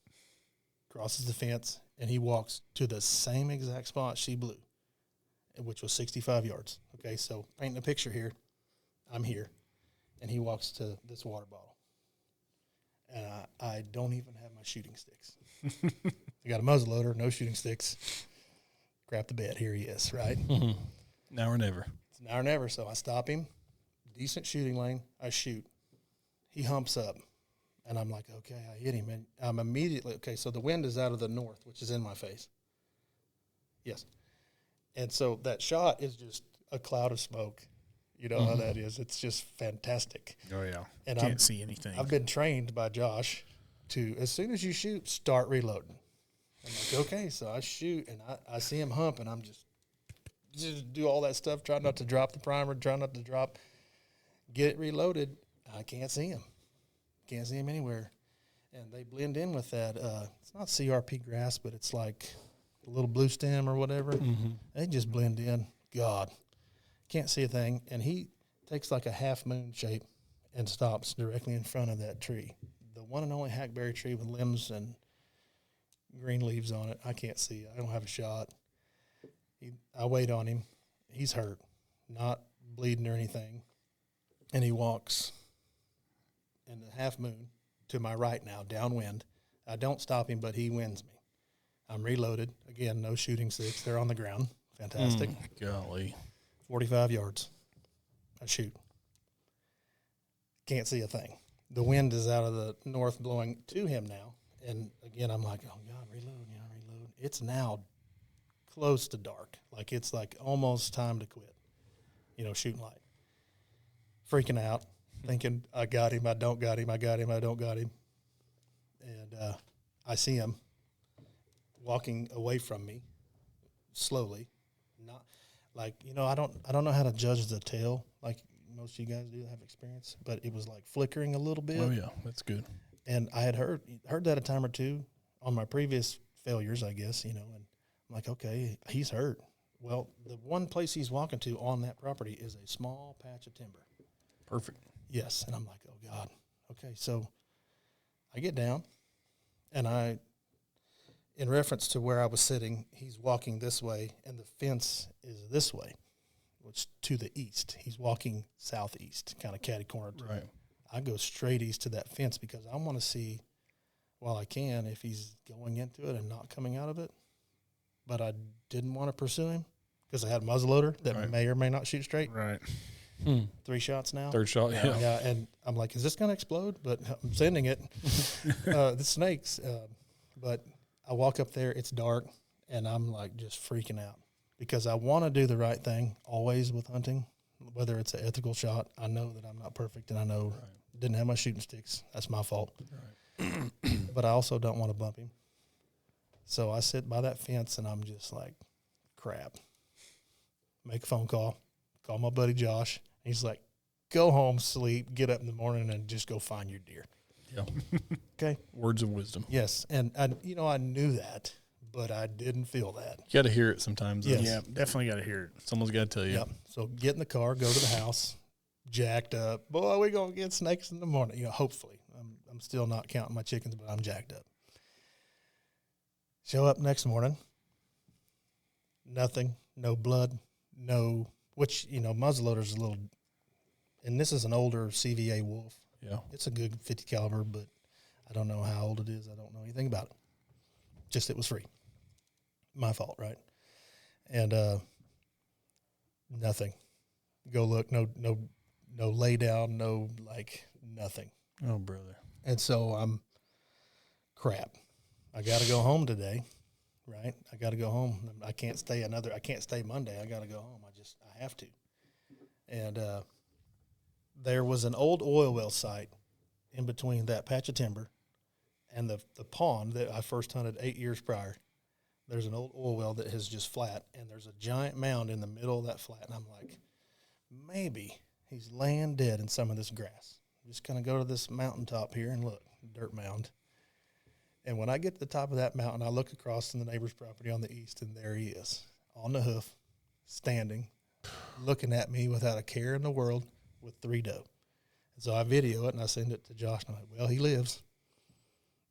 Crosses the fence, and he walks to the same exact spot she blew, which was 65 yards. Okay, so painting a picture here. I'm here, and he walks to this water bottle. And I don't even have my shooting sticks. I got a muzzleloader, no shooting sticks. Crap the bed, here he is, right? Now or never. It's now or never, so I stop him. Decent shooting lane. I shoot. He humps up, and I'm like, okay, I hit him. And I'm immediately, okay, so the wind is out of the north, which is in my face. Yes. And so that shot is just a cloud of smoke. You know how that is. It's just fantastic. Oh, yeah. And Can't see anything. I've been trained by Josh to, as soon as you shoot, start reloading. I'm like, okay, so I shoot, and I see him hump, and I'm just do all that stuff, try not to drop the primer, try not to drop, get it reloaded. I can't see him. Can't see him anywhere. And they blend in with that. It's not CRP grass, but it's like a little blue stem or whatever. Mm-hmm. They just blend in. God, can't see a thing. And he takes like a half moon shape and stops directly in front of that tree. The one and only hackberry tree with limbs and green leaves on it. I can't see. I don't have a shot. I wait on him. He's hurt, not bleeding or anything. And he walks in the half moon to my right now, downwind. I don't stop him, but he wins me. I'm reloaded. Again, no shooting sticks. They're on the ground. Fantastic. Golly. 45 yards. I shoot. Can't see a thing. The wind is out of the north blowing to him now. And again, I'm like, oh, God, reload. It's now close to dark. Like, it's like almost time to quit, shooting light. Freaking out, thinking, I got him, I don't got him, I got him, I don't got him. And I see him walking away from me slowly. Not like, I don't know how to judge the tail like most of you guys do have experience, but it was like flickering a little bit. Oh, yeah, that's good. And I had heard that a time or two on my previous failures, I guess, and I'm like, okay, he's hurt. Well, the one place he's walking to on that property is a small patch of timber. Perfect. Yes. And I'm like, oh, God. Okay, so I get down, and in reference to where I was sitting, he's walking this way, and the fence is this way, which to the east. He's walking southeast, kind of catty-cornered. Right. I go straight east to that fence because I want to see, while I can, if he's going into it and not coming out of it. But I didn't want to pursue him because I had a muzzleloader that may or may not shoot straight. Right. 3 shots now. Third shot, yeah. Yeah, and I'm like, is this going to explode? But I'm sending it. The snakes. But I walk up there. It's dark, and I'm, like, just freaking out because I want to do the right thing always with hunting, whether it's an ethical shot. I know that I'm not perfect, and I know didn't have my shooting sticks. That's my fault. Right. But I also don't want to bump him. So I sit by that fence, and I'm just like, crap. Make a phone call my buddy Josh. He's like, go home, sleep, get up in the morning, and just go find your deer. Yeah. Okay? Words of wisdom. Yes. And, I knew that, but I didn't feel that. You got to hear it sometimes. Yes. Yeah, definitely got to hear it. Someone's got to tell you. Yep. So get in the car, go to the house, jacked up. Boy, we're going to get snakes in the morning. Hopefully. I'm still not counting my chickens, but I'm jacked up. Show up next morning. Nothing. No blood. No, which, muzzleloader's a little, and this is an older CVA Wolf. Yeah. It's a good 50 caliber, but I don't know how old it is. I don't know anything about it. Just it was free. My fault, right? And nothing. Go look, no lay down, no, like, nothing. Oh, brother. And so I'm, crap. I got to go home today, right? I got to go home. I can't stay Monday. I got to go home. I have to. And there was an old oil well site in between that patch of timber and the pond that I first hunted 8 years prior. There's an old oil well that is just flat, and there's a giant mound in the middle of that flat. And I'm like, maybe he's laying dead in some of this grass. I'm just going to go to this mountaintop here and look, dirt mound. And when I get to the top of that mountain, I look across to the neighbor's property on the east, and there he is, on the hoof, standing, looking at me without a care in the world with 3 doe. And so I video it, and I send it to Josh, and I'm like, well, he lives.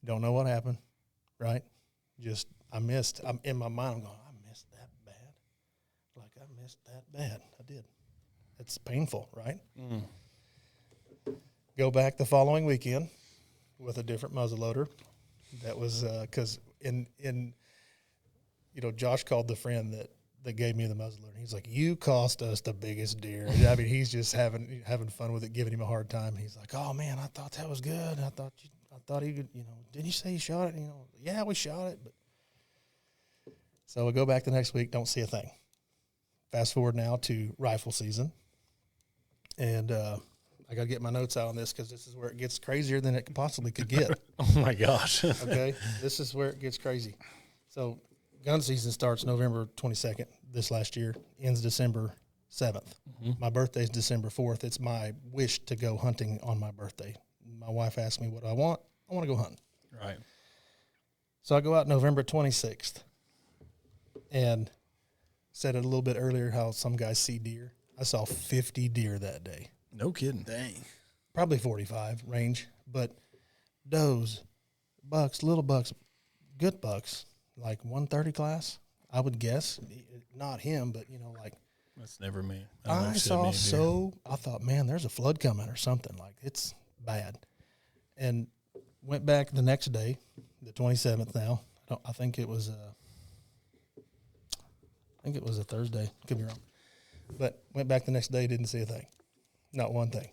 Don't know what happened, right? Just, I'm in my mind, I'm going, I missed that bad. Like, I missed that bad. I did. It's painful, right? Mm. Go back the following weekend with a different muzzleloader. That was because Josh called the friend that gave me the muzzleloader. He's like, you cost us the biggest deer. I mean, he's just having fun with it, giving him a hard time. He's like, oh, man, I thought that was good. I thought he could, didn't you say you shot it? Yeah, we shot it. But so we go back the next week, don't see a thing. Fast forward now to rifle season. And I got to get my notes out on this because this is where it gets crazier than it possibly could get. Oh, my gosh. Okay? This is where it gets crazy. So gun season starts November 22nd this last year, ends December 7th. My birthday's December 4th. It's my wish to go hunting on my birthday. My wife asked me what I want. I want to go hunting. Right. So I go out November 26th and said it a little bit earlier how some guys see deer. I saw 50 deer that day. No kidding. Dang. Probably 45 range, but does, bucks, little bucks, good bucks, like 130 class, I would guess. Not him, but, you know, like. That's never me. I thought, man, there's a flood coming or something. Like, it's bad. And went back the next day, the 27th now. I think it was a Thursday. Could be wrong. But went back the next day, didn't see a thing. Not one thing.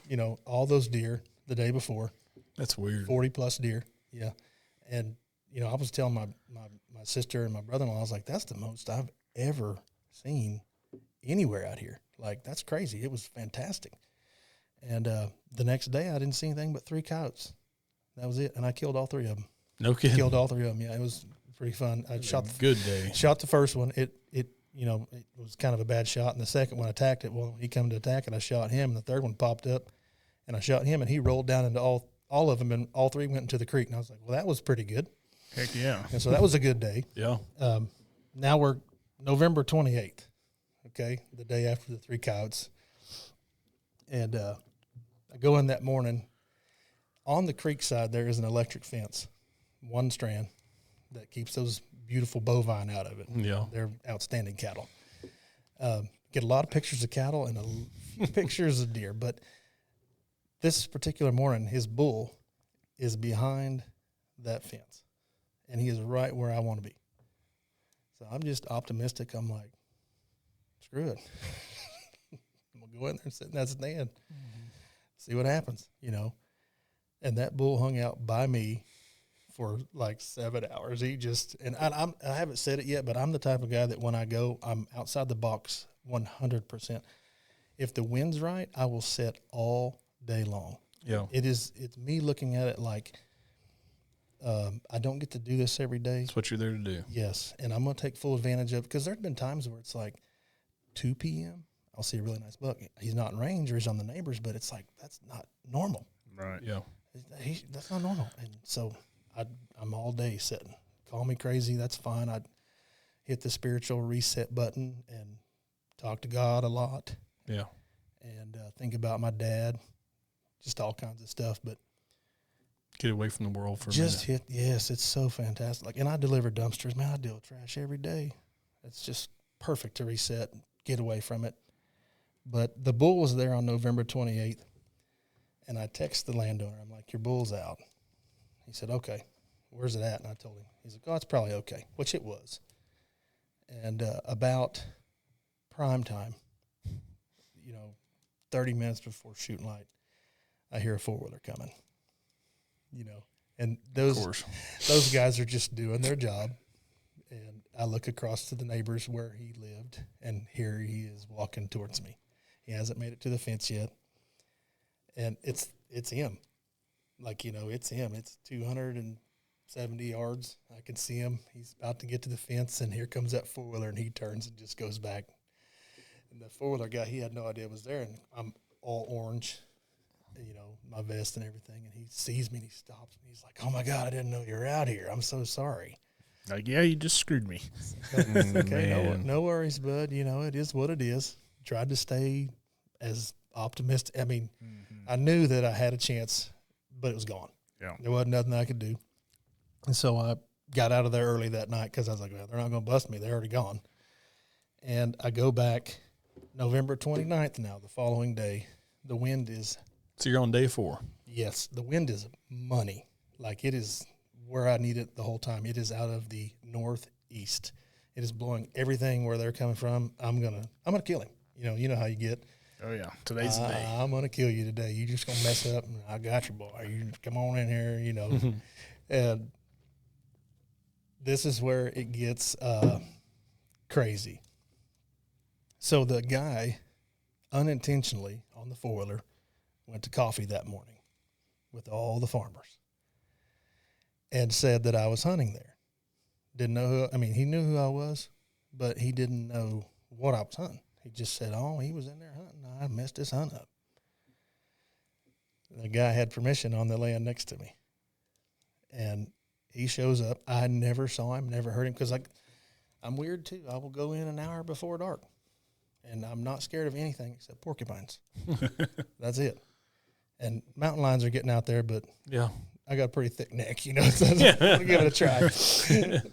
You know, all those deer the day before. That's weird. 40-plus deer, yeah. And, you know, I was telling my sister and my brother-in-law, I was like, that's the most I've ever seen anywhere out here. Like, that's crazy. It was fantastic. And the next day, I didn't see anything but 3 coyotes. That was it. And I killed all 3 of them. No kidding. Killed all 3 of them, yeah. It was pretty fun. I shot good day. Shot the first one. It you know, it was kind of a bad shot. And the second one attacked it. Well, he come to attack it. I shot him. And the third one popped up. And I shot him. And he rolled down into all of them. And all 3 went into the creek. And I was like, well, that was pretty good. Heck yeah. And so that was a good day. Yeah. Now we're November 28th. Okay, the day after the 3 coyotes. And I go in that morning. On the creek side, there is an electric fence, 1 strand, that keeps those beautiful bovine out of it. Yeah. They're outstanding cattle. Get a lot of pictures of cattle and a few pictures of deer. But this particular morning, his bull is behind that fence. And he is right where I want to be. So I'm just optimistic. I'm like, screw it. I'm going to go in there and sit in that stand, see what happens, you know. And that bull hung out by me for like 7 hours. He just, and I haven't said it yet, but I'm the type of guy that when I go, I'm outside the box 100%. If the wind's right, I will sit all day long. Yeah. It's me looking at it like, I don't get to do this every day. That's what you're there to do. Yes, and I'm going to take full advantage of it because there have been times where it's like 2 p.m., I'll see a really nice buck. He's not in range or he's on the neighbors, but it's like that's not normal. Right. Yeah. That's not normal. And so I'm all day sitting. Call me crazy, that's fine. I'd hit the spiritual reset button and talk to God a lot. Yeah. And think about my dad, just all kinds of stuff. But get away from the world for a minute. Yes, it's so fantastic. Like, and I deliver dumpsters. Man, I deal with trash every day. It's just perfect to reset, get away from it. But the bull was there on November 28th, and I text the landowner. I'm like, your bull's out. He said, okay, where's it at? And I told him. He's like, oh, it's probably okay, which it was. And about prime time, 30 minutes before shooting light, I hear a four-wheeler coming. And those guys are just doing their job. And I look across to the neighbors where he lived, and here he is walking towards me. He hasn't made it to the fence yet. And it's him. Like, it's him. It's 270 yards. I can see him. He's about to get to the fence, and here comes that four-wheeler, and he turns and just goes back. And the four-wheeler guy, he had no idea it was there, and I'm all orange, my vest and everything, and he sees me, and he stops me. He's like, oh, my God, I didn't know you were out here. I'm so sorry. Like, yeah, you just screwed me. Okay, no worries, bud. It is what it is. Tried to stay as optimistic. I mean, I knew that I had a chance, but it was gone. Yeah. There wasn't nothing I could do. And so I got out of there early that night because I was like, well, they're not going to bust me. They're already gone. And I go back November 29th now, the following day. The wind is. So you're on day 4? Yes. The wind is money. Like, it is where I need it the whole time. It is out of the northeast. It is blowing everything where they're coming from. I'm gonna kill him. You know how you get. Oh yeah, today's the day. I'm gonna kill you today. You just gonna mess up, and I got you, boy. You come on in here, And this is where it gets crazy. So the guy, unintentionally on the four-wheeler, went to coffee that morning with all the farmers and said that I was hunting there. Didn't know he knew who I was, but he didn't know what I was hunting. He just said, oh, he was in there hunting. I messed his hunt up. The guy had permission on the land next to me. And he shows up. I never saw him, never heard him, because I'm weird too. I will go in an hour before dark, and I'm not scared of anything except porcupines. That's it. And mountain lions are getting out there, but Yeah. I got a pretty thick neck, so I'm going to give it a try.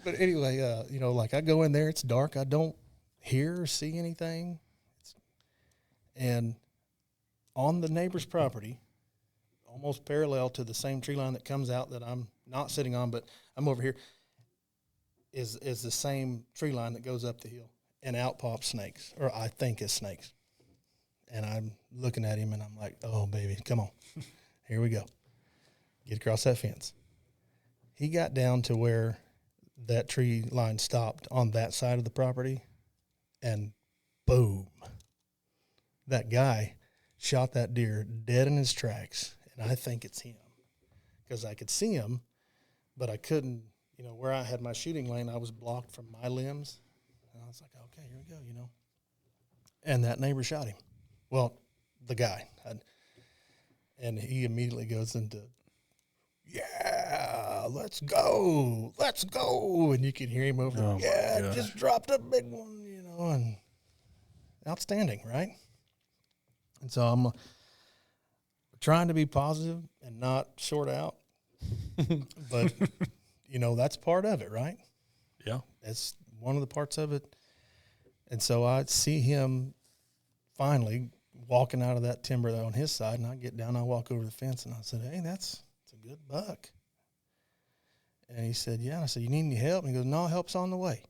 But anyway, I go in there, it's dark. I don't hear or see anything. And on the neighbor's property, almost parallel to the same tree line that comes out that I'm not sitting on, but I'm over here, is the same tree line that goes up the hill. And out pop snakes, or I think it's snakes. And I'm looking at him, and I'm like, oh, baby, come on. Here we go. Get across that fence. He got down to where that tree line stopped on that side of the property, and boom. That guy shot that deer dead in his tracks, and I think it's him. Because I could see him, but I couldn't, where I had my shooting lane, I was blocked from my limbs. And I was like, okay, here we go, And that neighbor shot him. Well, the guy. And he immediately goes into, yeah, let's go. And you can hear him over there. Yeah, just dropped a big one, and outstanding, right? And so I'm trying to be positive and not short out. But, that's part of it, right? Yeah. That's one of the parts of it. And so I see him finally walking out of that timber on his side, and I get down, I walk over the fence, and I said, hey, that's a good buck. And he said, yeah. And I said, you need any help? And he goes, no, help's on the way.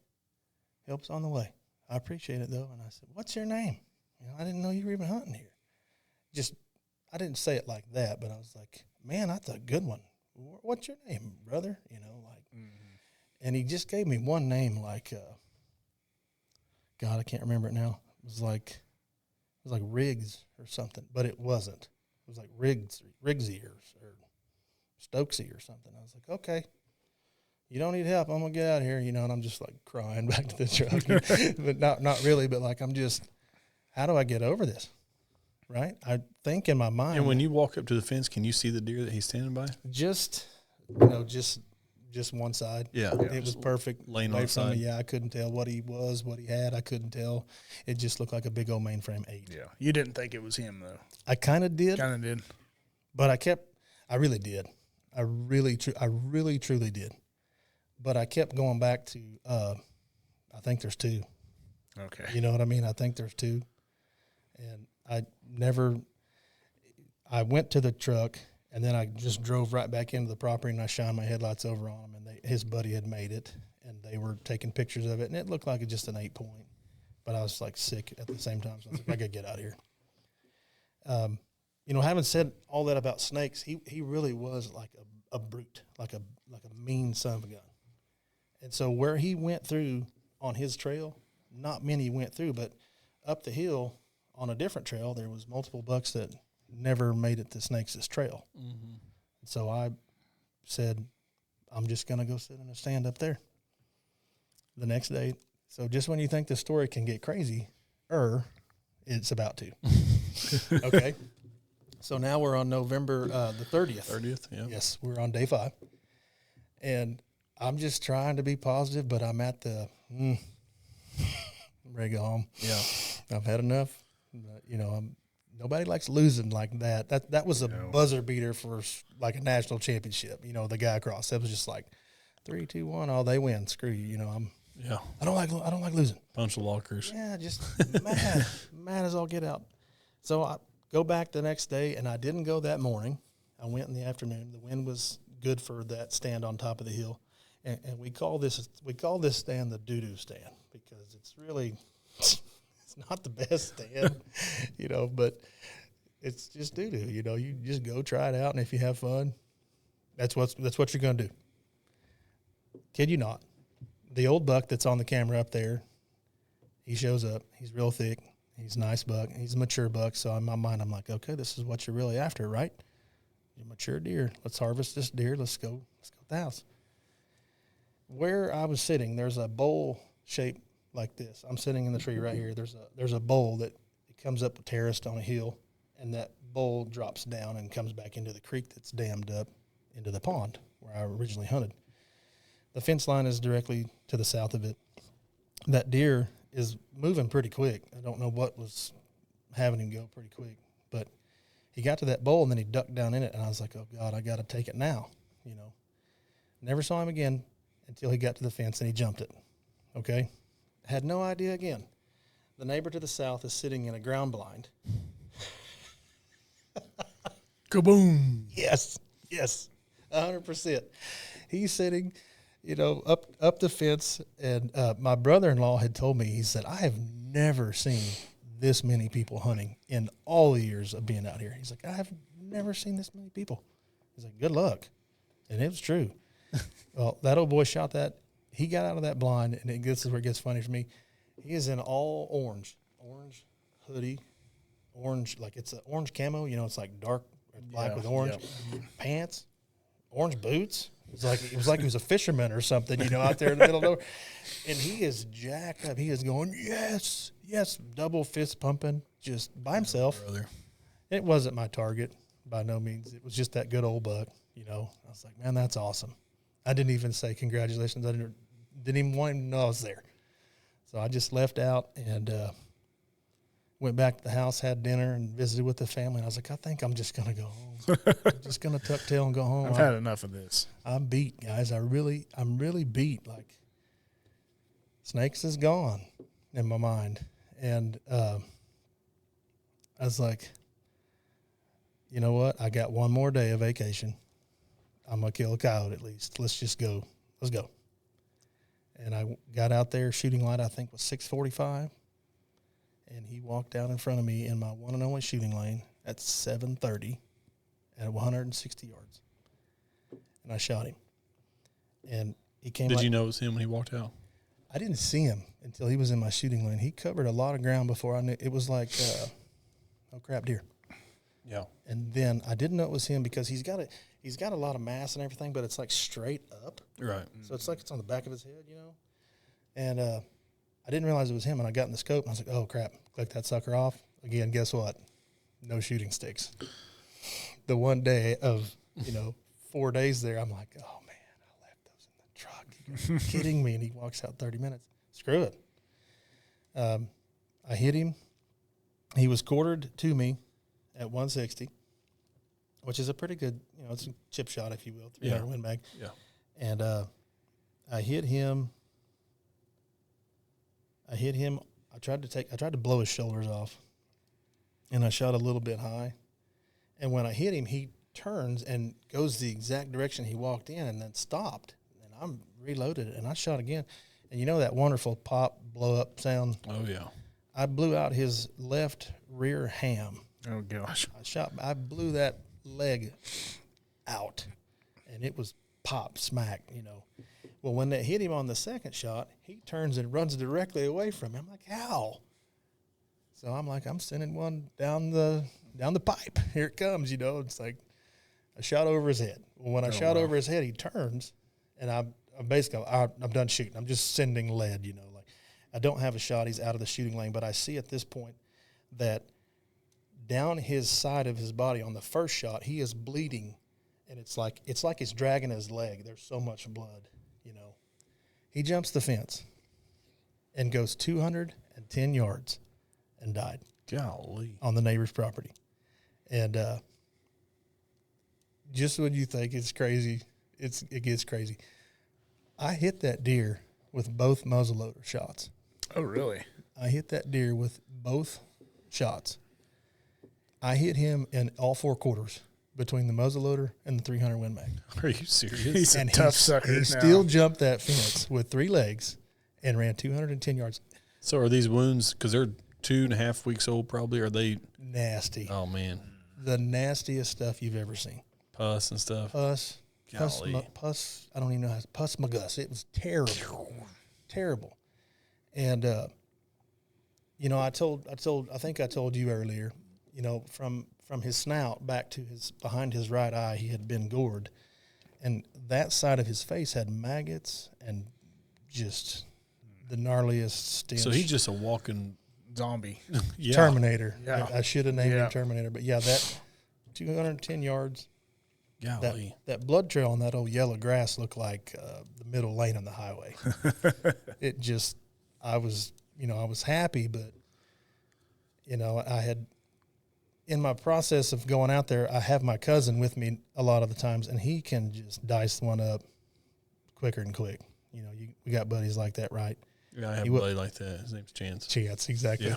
Help's on the way. I appreciate it, though. And I said, what's your name? I didn't know you were even hunting here. I didn't say it like that, but I was like, man, that's a good one. What's your name, brother? And he just gave me one name, God, I can't remember it now. It was like Riggs or something, but it wasn't. It was like Riggsy or Stokesy or something. I was like, okay, you don't need help. I'm gonna get out of here, and I'm just like crying back to the truck, but not really. But I'm just, how do I get over this? Right? I think in my mind. And when you walk up to the fence, can you see the deer that he's standing by? Just one side. Yeah. It was perfect. Laying away on the from side. me. Yeah, I couldn't tell what he was, what he had. I couldn't tell. It just looked like a big old mainframe 8. Yeah. You didn't think it was him, though. I kind of did. But I really did. I really truly did. But I kept going back to, I think there's 2. Okay. You know what I mean? I think there's 2. And I went to the truck, and then I just drove right back into the property, and I shined my headlights over on him, and his buddy had made it, and they were taking pictures of it, and it looked like just an 8-point. But I was sick at the same time, so I was like, I got to get out of here. Having said all that about snakes, he really was like a brute, like a mean son of a gun. And so where he went through on his trail, not many went through, but up the hill on a different trail, there was multiple bucks that never made it to Snakes' trail. Mm-hmm. So I said, I'm just going to go sit in a stand up there the next day. So just when you think the story can get crazy, it's about to. Okay. So now we're on November the 30th. 30th, yeah. Yes, we're on day 5. And I'm just trying to be positive, but I'm at the, I'm ready to go home. Yeah. I've had enough. Nobody likes losing like that. That was a buzzer beater for like a national championship. The guy across, that was just like 3, 2, 1. Oh, they win. Screw you. I don't like losing. Bunch of lockers. Yeah, just mad as all get out. So I go back the next day, and I didn't go that morning. I went in the afternoon. The wind was good for that stand on top of the hill, and we call this stand the doo-doo stand because it's really it's not the best stand, but it's just doo-doo. You just go try it out, and if you have fun, that's what you're gonna do. Kid you not. The old buck that's on the camera up there, he shows up. He's real thick. He's a nice buck. He's a mature buck. So in my mind, I'm like, okay, this is what you're really after, right? You're a mature deer. Let's harvest this deer. Let's go to the house. where I was sitting, there's a bowl shaped like this. I'm sitting in the tree right here. There's a bowl that it comes up terraced on a hill, and that bowl drops down and comes back into the creek that's dammed up into the pond where I originally hunted. The fence line is directly to the south of it. That deer is moving pretty quick. I don't know what was having him go pretty quick, but he got to that bowl and then he ducked down in it, and I was like, oh God, I got to take it now, you know. Never saw him again until he got to the fence and he jumped it, okay? Had no idea again. The neighbor to the south is sitting in a ground blind. Kaboom. Yes, 100%. He's sitting, you know, up the fence, and my brother-in-law had told me, he said, I have never seen this many people hunting in all the years of being out here. He's like, I have never seen this many people. He's like, good luck. And it was true. Well, that old boy shot that. He got out of that blind, and this is where it gets funny for me. He is in all orange hoodie, orange, like it's an orange camo. You know, it's like dark or black with orange pants, orange boots. It was like he was a fisherman or something, you know, out there in the middle of nowhere. And he is jacked up. He is going, yes, double fist pumping, just by himself. Brother. It wasn't my target by no means. It was just that good old buck, you know. I was like, man, that's awesome. I didn't even say congratulations. I didn't even want him to know I was there. So I just left out and went back to the house, had dinner, and visited with the family. And I was like, I think I'm just going to go home. I'm just going to tuck tail and go home. I've had enough of this. I'm beat, guys. I'm really beat. Like, snakes is gone in my mind. And I was like, you know what? I got one more day of vacation. I'm going to kill a coyote at least. Let's just go. Let's go. And I got out there. Shooting light, I think, was 6:45. And he walked down in front of me in my one and only shooting lane at 7:30 at 160 yards. And I shot him. And he came. Did you know it was him when he walked out? I didn't see him until he was in my shooting lane. He covered a lot of ground before I knew. It was like, oh crap, deer. Yeah. And then I didn't know it was him because he's got a lot of mass and everything, but it's like straight up. Right. So it's like it's on the back of his head, you know. And I didn't realize it was him, and I got in the scope, and I was like, oh crap, click that sucker off. Again, guess what? No shooting sticks. The one day of, 4 days there, I'm like, oh man, I left those in the truck. You're kidding me? And he walks out 30 minutes. Screw it. I hit him. He was quartered to me at 160, which is a pretty good, it's a chip shot, if you will, 300 Win Mag. Yeah. And I hit him. I tried to blow his shoulders off, and I shot a little bit high. And when I hit him, he turns and goes the exact direction he walked in, and then stopped. And I'm reloaded, and I shot again. And you know that wonderful pop blow up sound? Oh yeah. I blew out his left rear ham. Oh gosh. I blew that leg out, and it was pop smack, Well, when that hit him on the second shot, he turns and runs directly away from me. I'm like, how? So I'm like, I'm sending one down the pipe. Here it comes, It's like a shot over his head. Well, when I shot over his head, he turns, and I'm done shooting. I'm just sending lead, Like, I don't have a shot. He's out of the shooting lane, but I see at this point that down his side of his body on the first shot, he is bleeding, and it's like it's dragging his leg. There's so much blood, He jumps the fence and goes 210 yards and died. Golly. On the neighbor's property. And just when you think it's crazy, it gets crazy. I hit that deer with both muzzleloader shots. Oh, really? I hit that deer with both shots. I hit him in all four quarters between the muzzleloader and the 300 Win Mag. Are you serious? He's a tough sucker. He still jumped that fence with 3 legs and ran 210 yards. So are these wounds, because they're 2.5 weeks old probably, are they? Nasty. Oh, man. The nastiest stuff you've ever seen. Pus and stuff. Pus, I don't even know how to, pus magus. It was terrible. Terrible. And, I think I told you earlier, from his snout back to behind his right eye, he had been gored. And that side of his face had maggots and just the gnarliest stench. So he's just a walking zombie. yeah. Terminator. Yeah. I should have named him Terminator. But, yeah, that 210 yards, Golly. that blood trail on that old yellow grass looked like the middle lane on the highway. It just – I was happy, but, I had – in my process of going out there, I have my cousin with me a lot of the times, and he can just dice one up quicker than quick. We got buddies like that, right? Yeah, I have a buddy like that. His name's Chance. Chance, exactly.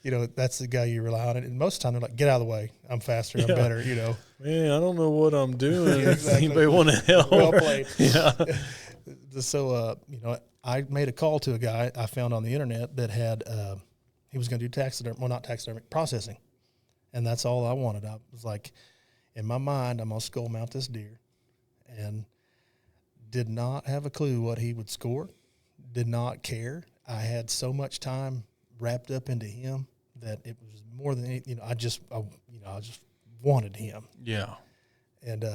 Yeah. That's the guy you rely on. And most of the time, they're like, get out of the way. I'm faster. I'm better, Man, I don't know what I'm doing. Yeah, exactly. Anybody want to help? Well played. Yeah. So, I made a call to a guy I found on the internet that had he was going to do not taxidermic, processing. And that's all I wanted. I was like, in my mind, I'm going to skull mount this deer. And did not have a clue what he would score. Did not care. I had so much time wrapped up into him that it was more than anything. I just wanted him. Yeah. And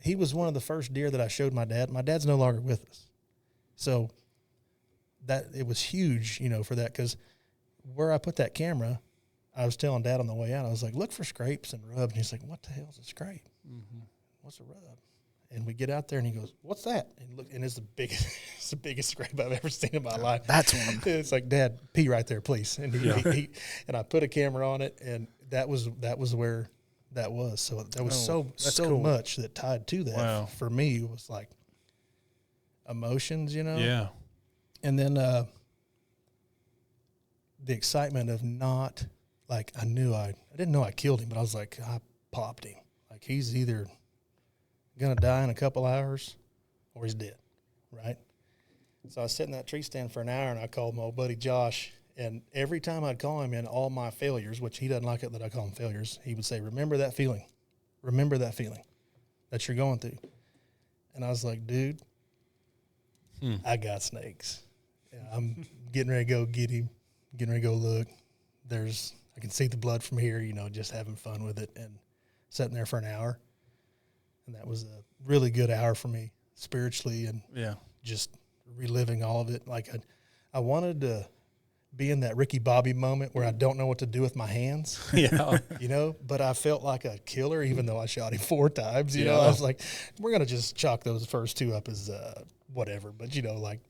he was one of the first deer that I showed my dad. My dad's no longer with us. So that it was huge, for that, because where I put that camera, I was telling Dad on the way out, I was like, look for scrapes and rubs. And he's like, what the hell is a scrape? Mm-hmm. What's a rub? And we get out there, and he goes, what's that? And look, and it's the biggest scrape I've ever seen in my life. That's one. It's like, Dad, pee right there, please. And he and I put a camera on it, and that was where that was. So that was so cool. much that tied to that. Wow. For me, it was like emotions, Yeah. And then the excitement of not, like, I didn't know I killed him, but I was like, I popped him. Like, he's either going to die in a couple hours or he's dead, right? So I was sitting in that tree stand for an hour, and I called my old buddy Josh, and every time I'd call him in all my failures, which he doesn't like it that I call them failures, he would say, remember that feeling that you're going through. And I was like, dude, I got snakes. I'm getting ready to go get him, getting ready to go look. I can see the blood from here, just having fun with it, and sitting there for an hour. And that was a really good hour for me spiritually, and just reliving all of it. Like I wanted to be in that Ricky Bobby moment where I don't know what to do with my hands. Yeah. But I felt like a killer even though I shot him 4 times. I was like, we're going to just chalk those first 2 up as whatever. But, like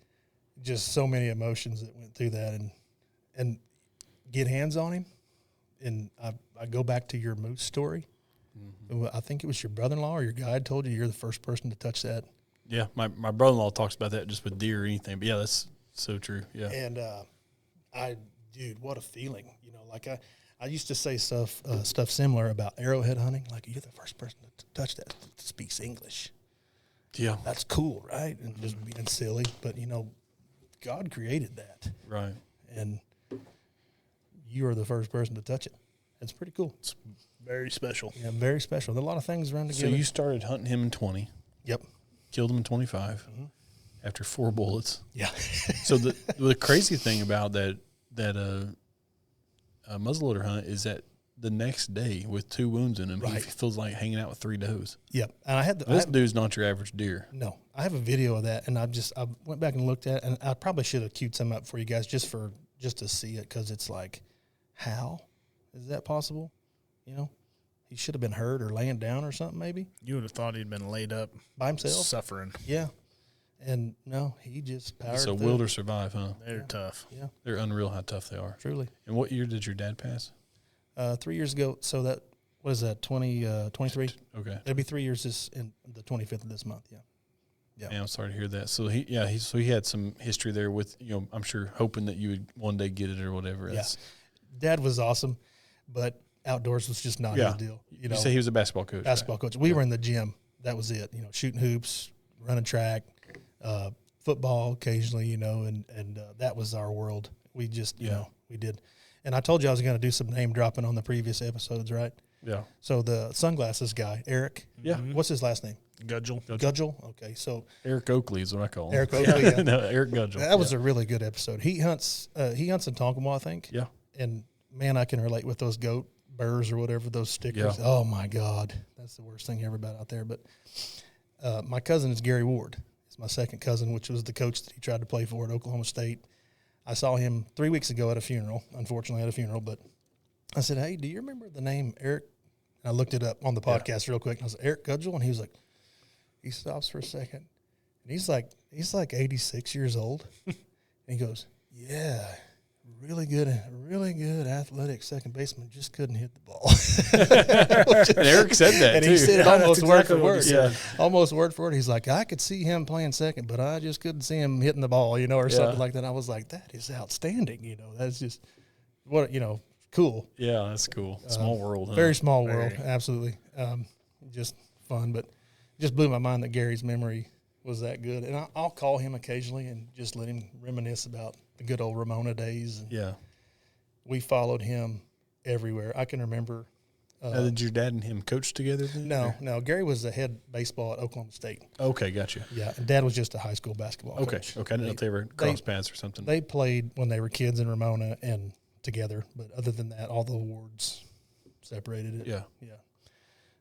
just so many emotions that went through that, and get hands on him. And I go back to your moose story. Mm-hmm. I think it was your brother-in-law or your guide told you you're the first person to touch that. Yeah, my brother-in-law talks about that just with deer or anything. But, yeah, that's so true. Yeah. And dude, what a feeling. Like I used to say stuff similar about arrowhead hunting. Like, you're the first person to touch that speaks English. Yeah. That's cool, right? And just being silly. But, God created that. Right. And you are the first person to touch it. It's pretty cool. It's very special. Yeah, very special. There are a lot of things run together. So you started hunting him in 20. Yep. Killed him in 25 after 4 bullets. Yeah. So the crazy thing about that muzzleloader hunt is that the next day with 2 wounds in him, he feels like hanging out with 3 does. Yep. And this dude's not your average deer. No. I have a video of that, and I went back and looked at it, and I probably should have queued some up for you guys just to see it, because it's like, how is that possible? He should have been hurt or laying down or something maybe. You would have thought he'd been laid up by himself, suffering. Yeah. And no, he just powered So through. will or survive, huh? They're tough. Yeah. They're unreal how tough they are. Truly. And what year did your dad pass? 3 years ago. So that, what is that, 23? Okay. It'll be 3 years in the 25th of this month, yeah. Yeah, I'm sorry to hear that. So he had some history there with, I'm sure hoping that you would one day get it or whatever. Yeah. Dad was awesome, but outdoors was just not his deal. You say he was a basketball coach. Basketball coach. We were in the gym. That was it. Shooting hoops, running track, football occasionally, and that was our world. We just, we did. And I told you I was going to do some name dropping on the previous episodes, right? Yeah. So the sunglasses guy, Eric. Yeah. What's his last name? Gudgel. Okay. So Eric Oakley is what I call him. Eric Oakley. Yeah. No, Eric Gudgel. That was a really good episode. He hunts in Tonkamwa, I think. Yeah. And man, I can relate with those goat burrs or whatever, those stickers. Yeah. Oh my God. That's the worst thing ever about out there. But My cousin is Gary Ward. He's my second cousin, which was the coach that he tried to play for at Oklahoma State. I saw him 3 weeks ago at a funeral, unfortunately at a funeral, but I said, hey, do you remember the name Eric? And I looked it up on the podcast real quick, and I was like, Eric Gudgel? And he was like, he stops for a second, and he's like 86 years old. And he goes, yeah, really good athletic second baseman, just couldn't hit the ball. And Eric said that, and too. he said it almost word for word. Yeah. Almost word for word. He's like, I could see him playing second, but I just couldn't see him hitting the ball, or something like that. I was like, that is outstanding. That's just cool. Yeah, that's cool. Small world, huh? Very small world, absolutely. Just fun, but just blew my mind that Gary's memory was that good. And I'll call him occasionally and just let him reminisce about the good old Ramona days. And yeah. we followed him everywhere. I can remember. Did your dad and him coach together then? No. Gary was the head baseball at Oklahoma State. Okay, gotcha. Yeah, and Dad was just a high school basketball coach. Okay, I didn't know if they were cross paths or something. They played when they were kids in Ramona and together, but other than that, all the awards separated it. Yeah.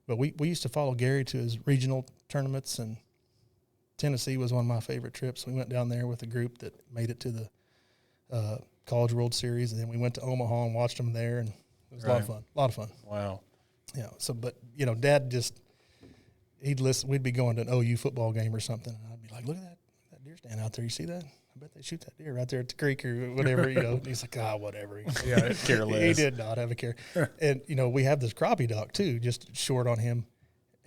But we used to follow Gary to his regional tournaments, and Tennessee was one of my favorite trips. We went down there with a group that made it to the College World Series, and then we went to Omaha and watched them there, and it was a lot of fun. Wow. Yeah. So, but Dad he'd listen. We'd be going to an OU football game or something, and I'd be like, "Look at that deer stand out there. You see that? I bet they shoot that deer right there at the creek or whatever." He's like, whatever. Yeah, careless. He did not have a care. And we have this crappie dock too, just short on him.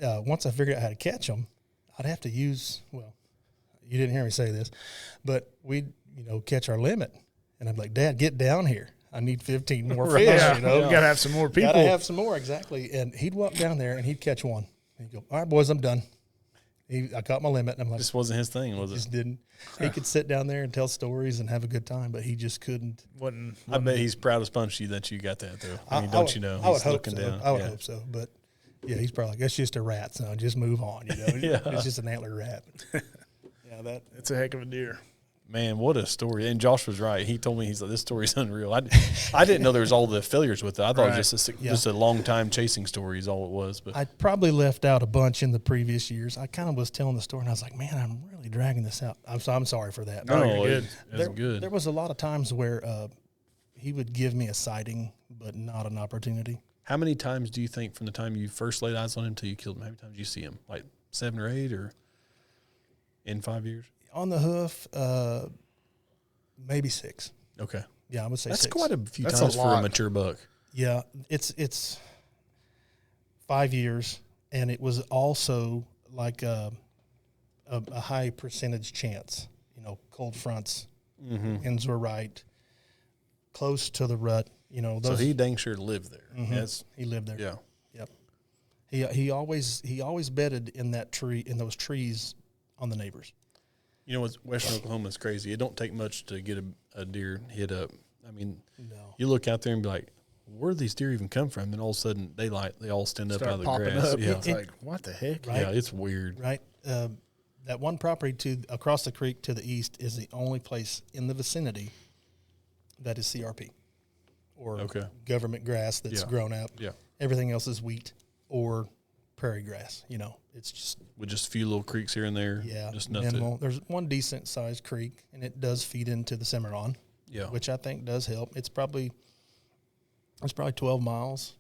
Once I figured out how to catch them, I'd have to use. Well, you didn't hear me say this, but we'd catch our limit, and I'm like, Dad, get down here. I need 15 more fish, You got to have some more people. Got to have some more, exactly. And he'd walk down there, and he'd catch one. And he'd go, all right, boys, I'm done. I caught my limit. And I'm like, this wasn't his thing, was it? Just didn't. He could sit down there and tell stories and have a good time, but he just couldn't. I bet he's proud as punch that you got that, though. I mean, don't you know? I would He's hope looking so. down. I would hope so. But, yeah, he's probably like, that's just a rat, son. Just move on, Yeah. It's just an antler rat. Yeah, it's a heck of a deer. Man, what a story. And Josh was right. He told me, he's like, this story's unreal. I didn't know there was all the failures with it. I thought it was just a long time chasing story is all it was. But I probably left out a bunch in the previous years. I kind of was telling the story, and I was like, man, I'm really dragging this out. I'm sorry for that. No, you're good. That's good. There was a lot of times where he would give me a sighting, but not an opportunity. How many times do you think from the time you first laid eyes on him till you killed him, how many times did you see him? Like 7 or 8 or in 5 years? On the hoof, maybe 6. Okay. Yeah, I would say that's 6. Quite a few That's times a for a lot. mature buck. Yeah, it's 5 years, and it was also like a high percentage chance. Cold fronts, winds were right, close to the rut. So he dang sure lived there. Yes, he lived there. Yeah. Yep. He always bedded in those trees on the neighbors. Western Oklahoma is crazy. It don't take much to get a deer hit up. I mean, No. you look out there and be like, where do these deer even come from? And all of a sudden, they all stand up out of the grass. Up. Yeah, It's like, what the heck? Right. Yeah, it's weird. Right. That one property across the creek to the east is the only place in the vicinity that is CRP or government grass that's grown up. Yeah. Everything else is wheat or prairie grass. It's just With just a few little creeks here and there. Just nothing. minimal. There's one decent sized creek, and it does feed into the Cimarron, which I think does help. It's probably 12 miles,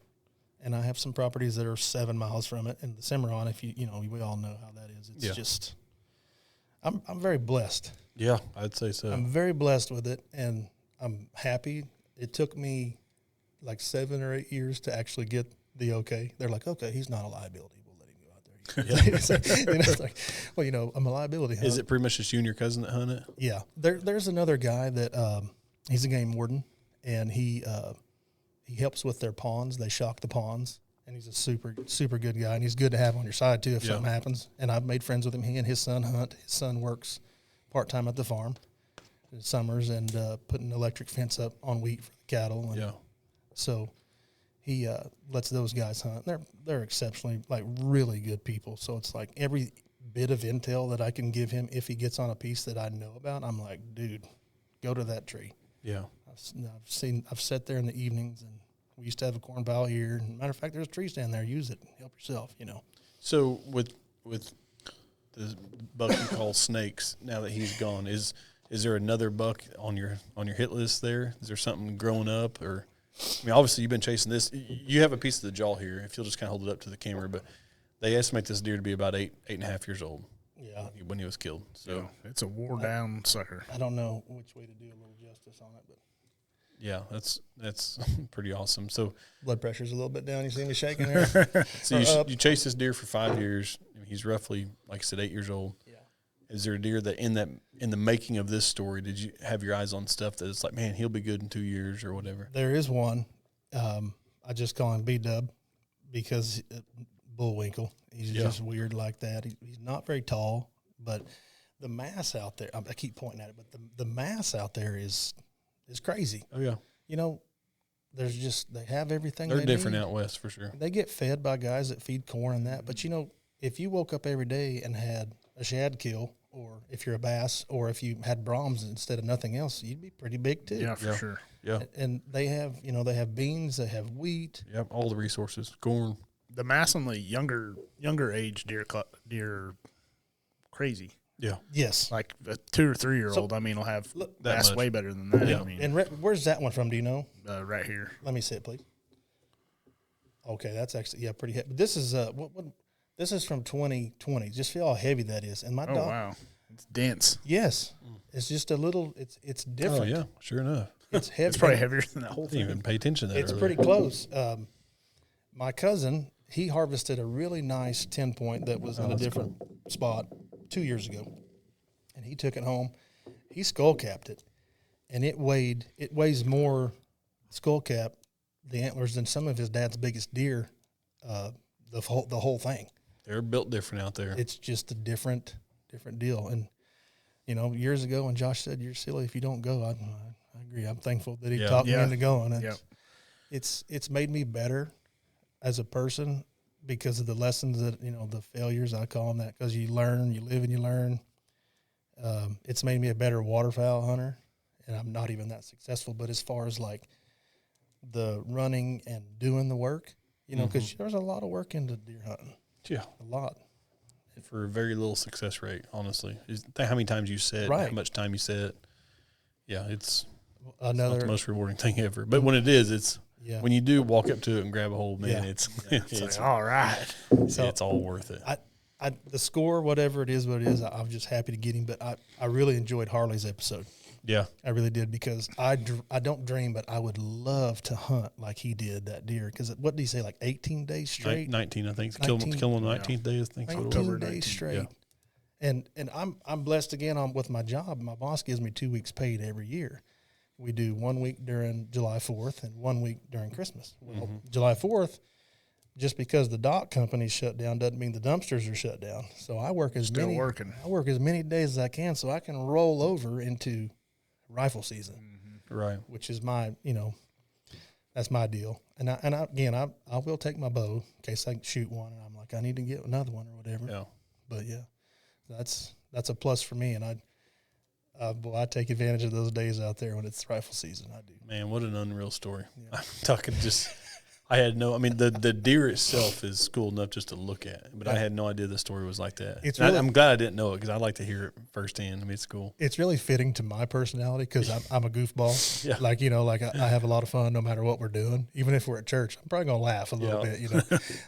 and I have some properties that are 7 miles from it. And the Cimarron, if we all know how that is. It's just, I'm very blessed. Yeah, I'd say so. I'm very blessed with it, and I'm happy. It took me like 7 or 8 years to actually get the okay. They're like, okay, he's not a liability. We'll let him go out there. It's like, well, I'm a liability. Huh? Is it pretty much just you and your cousin that hunt it? Yeah. There's another guy that he's a game warden, and he helps with their ponds. They shock the ponds, and he's a super, super good guy, and he's good to have on your side, too, if something happens. And I've made friends with him. He and his son hunt. His son works part-time at the farm in summers and putting an electric fence up on wheat for the cattle. And so he lets those guys hunt. They're exceptionally, really good people. So it's like every bit of intel that I can give him if he gets on a piece that I know about, I'm like, dude, go to that tree. Yeah. I've sat there in the evenings, and we used to have a corn bow here. And matter of fact, there's a tree stand there. Use it. Help yourself, So with the buck you call Snakes, now that he's gone, is there another buck on your hit list there? Is there something growing up? Or, I mean, obviously you've been chasing this. You have a piece of the jaw here, if you'll just kind of hold it up to the camera, but they estimate this deer to be about 8.5 years old. Yeah. When he was killed. So it's a wore down sucker. I don't know which way to do a little justice on it, but yeah, that's pretty awesome. So blood pressure's a little bit down. You see me shaking there? so you chased this deer for 5 years. He's roughly, like I said, 8 years old. Yeah. Is there a deer that in the making of this story, did you have your eyes on stuff that it's like, man, he'll be good in 2 years or whatever? There is one. I just call him B-Dub because Bullwinkle. He's just weird like that. He's not very tall, but the mass out there, I keep pointing at it, but the mass out there is crazy. Oh, yeah. You know, there's just, they have everything. They're they different need. out west for sure. They get fed by guys that feed corn and that. But, you know, if you woke up every day and had a shad kill, or if you're a bass, or if you had Brahms instead of nothing else, you'd be pretty big too. Yeah, for sure. Yeah. And they have, you know, they have beans, they have wheat. Yep, all the resources, corn. The mass on the younger age deer crazy. Yeah. Yes. Like a 2 or 3 year old, I mean, will have mass way better than that. Yeah. I mean, And where's that one from? Do you know? right here. Let me see it, please. Okay, that's actually pretty heavy. This is this is from 2020. Just feel how heavy that is. And my dog. Wow, it's dense. Yes, it's just a little. It's different. Oh yeah, sure enough. It's heavy. It's probably heavier than that whole I didn't thing. even pay attention to that. It's earlier. pretty close. My cousin, he harvested a really nice 10-point that was in a different spot 2 years ago, and he took it home. He skull capped it, and it weighs more skull cap, the antlers, than some of his dad's biggest deer. The whole thing. They're built different out there. It's just a different deal. And you know, years ago, when Josh said, "You're silly if you don't go," I agree. I'm thankful that he talked me into going. And it's made me better as a person because of the lessons that, you know, the failures, I call them that, because you learn, you live and you learn. It's made me a better waterfowl hunter, and I'm not even that successful. But as far as like the running and doing the work, you know, because there's a lot of work into deer hunting. Yeah, a lot. For a very little success rate, honestly. Think how many times you said, how much time you said. Yeah, it's not the most rewarding thing ever. But when it is, it's when you do walk up to it and grab a hold, man, it's like, all right. So it's all worth it. The score, whatever it is, I'm just happy to get him. But I really enjoyed Harley's episode. Yeah, I really did, because I don't dream, but I would love to hunt like he did that deer. Because what did he say, like 18 days straight? 19, I think. Kill on the 19th day, I think. 19 days straight. Yeah. And I'm blessed again with my job. My boss gives me 2 weeks paid every year. We do 1 week during July 4th and 1 week during Christmas. Well, July 4th, just because the dock company's shut down doesn't mean the dumpsters are shut down. So I work as many days as I can so I can roll over into rifle season, right? Which is my, you know, that's my deal. And I will take my bow in case I can shoot one, and I'm like, I need to get another one or whatever. Yeah. But yeah, that's a plus for me, and I take advantage of those days out there when it's rifle season. I do. Man, what an unreal story! Yeah. I'm talking just. I had no. I mean, the deer itself is cool enough just to look at, but I had no idea the story was like that. I'm glad I didn't know it, because I like to hear it firsthand. I mean, it's cool. It's really fitting to my personality, because I'm a goofball. Yeah. Like, you know, like I have a lot of fun no matter what we're doing. Even if we're at church, I'm probably gonna laugh a little bit, you know.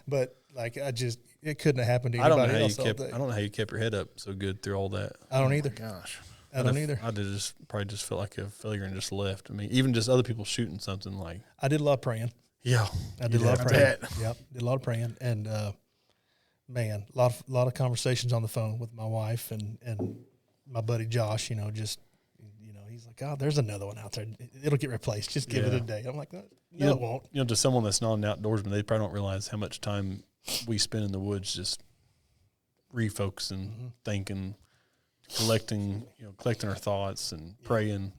But like, it couldn't have happened to anybody else. I don't know how you kept your head up so good through all that. I don't either. Gosh. I don't either. I probably just felt like a failure and just left. I mean, even just other people shooting something like. I did a lot of praying. Yeah, I did a lot of praying. Yep, did a lot of praying, and man, a lot of conversations on the phone with my wife and my buddy Josh. You know, he's like, "Oh, there's another one out there. It'll get replaced. Just give it a day." I'm like, "No, it won't." You know, to someone that's not an outdoorsman, they probably don't realize how much time we spend in the woods just refocusing, thinking, collecting our thoughts and praying,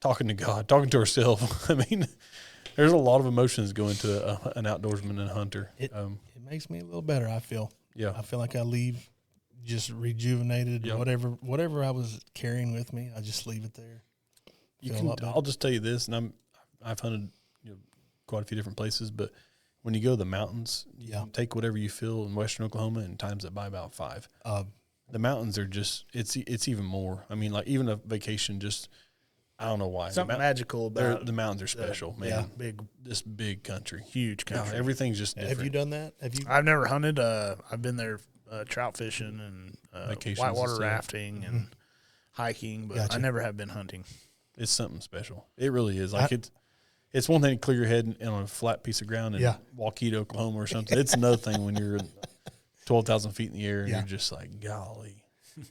talking to God, talking to ourselves. I mean. There's a lot of emotions go into an outdoorsman and a hunter. It makes me a little better, I feel. Yeah. I feel like I leave just rejuvenated. Yep. Whatever I was carrying with me, I just leave it there. I'll just tell you this, and I've hunted quite a few different places, but when you go to the mountains, you take whatever you feel in western Oklahoma and times it by about 5. the mountains are just it's even more. I mean, like even a vacation, just I don't know why Something magical about the mountains are special, man. Yeah, big, this big country, huge country. Everything's just different. Have you done that? Have you? I've never hunted. I've been there trout fishing and Vacations whitewater and stuff. rafting and hiking, but Gotcha. I never have been hunting. It's something special. It really is. Like it's one thing to clear your head on a flat piece of ground in Waukeeta, Oklahoma or something. It's another thing when you're 12,000 feet in the air and you're just like, golly.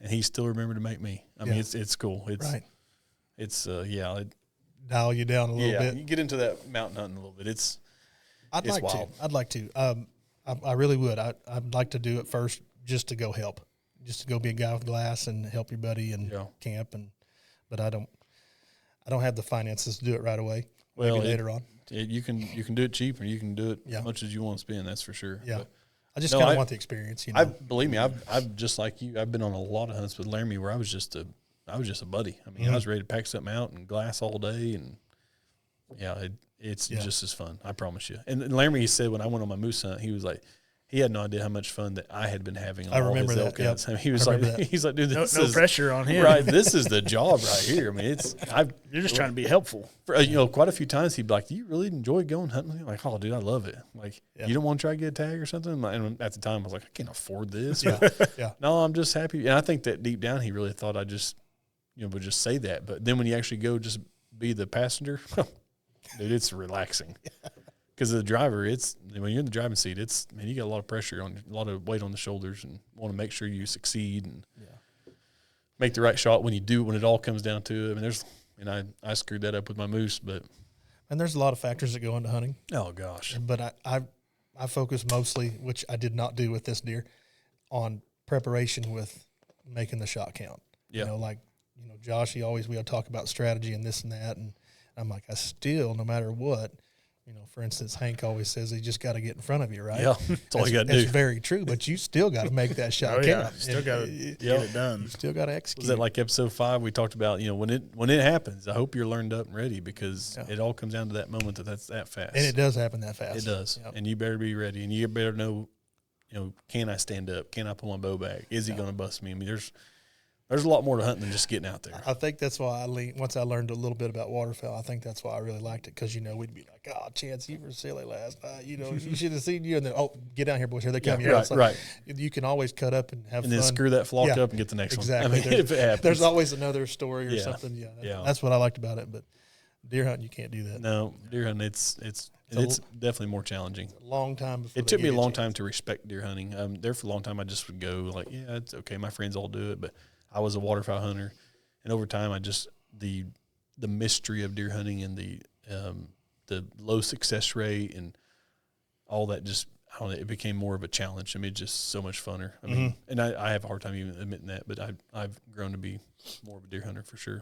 And he still remembered to make me. I mean, it's cool. It's Right. It's Dial you down a little bit. You get into that mountain hunting a little bit. I'd like wild. to. I'd like to. I really would. I'd like to do it first just to go help, just to go be a guy with glass and help your buddy and camp. But I don't have the finances to do it right away. Well, maybe later on. You can do it cheap, or you can do it as much as you want to spend. That's for sure. Yeah. But I just kind of want the experience. You know, believe me, I've just like you. I've been on a lot of hunts with Laramie where I was just a buddy. I mean, I was ready to pack something out and glass all day, and it's just as fun. I promise you. And Laramie said when I went on my moose hunt, he was like, he had no idea how much fun that I had been having on all his elk hunts. I mean, he was like, dude, no pressure on him. Right, this is the job right here. I mean, you're just trying to be helpful. Quite a few times he'd be like, "Do you really enjoy going hunting?" I'm like, "Oh, dude, I love it. Like, you don't want to try to get a tag or something?" And at the time, I was like, "I can't afford this." No, I'm just happy, and I think that deep down, he really thought I just, would just say that. But then when you actually go, just be the passenger, dude, it's relaxing. Because the driver, when you're in the driving seat, you got a lot of pressure on, a lot of weight on the shoulders, and want to make sure you succeed and make the right shot when it all comes down to it. I mean, I screwed that up with my moose, and there's a lot of factors that go into hunting. Oh gosh! But I focus mostly, which I did not do with this deer, on preparation with making the shot count. Yeah. Josh, we'll talk about strategy and this and that, and I'm like, I still, no matter what. For instance, Hank always says you just got to get in front of you, right? Yeah, that's all you got to do. It's very true, but you still got to make that shot count. Still got to get it done. You still got to execute. Was that like episode 5? We talked about when it happens. I hope you're learned up and ready because it all comes down to that moment that's that fast. And it does happen that fast. It does, and you better be ready, and you better know, can I stand up? Can I pull my bow back? Is he going to bust me? I mean, there's a lot more to hunting than just getting out there. I think that's why once I learned a little bit about waterfowl, I think that's why I really liked it because, we'd be like, oh, Chance, you were silly last night. You should have seen you. And then, get down here, boys. Here they come. Right. You can always cut up and have fun. And then screw that flock up and get the next exactly. one. I mean, if it happens. There's always another story or something. That's what I liked about it. But deer hunting, you can't do that. No, deer hunting, it's definitely more challenging. A long time before it took me a long time to respect deer hunting. There for a long time, I just would go like, yeah, it's okay. My friends all do it, but I was a waterfowl hunter, and over time, the mystery of deer hunting and the low success rate and all that it became more of a challenge. I mean, it's just so much funner. I mean, and I have a hard time even admitting that, but I've grown to be more of a deer hunter for sure.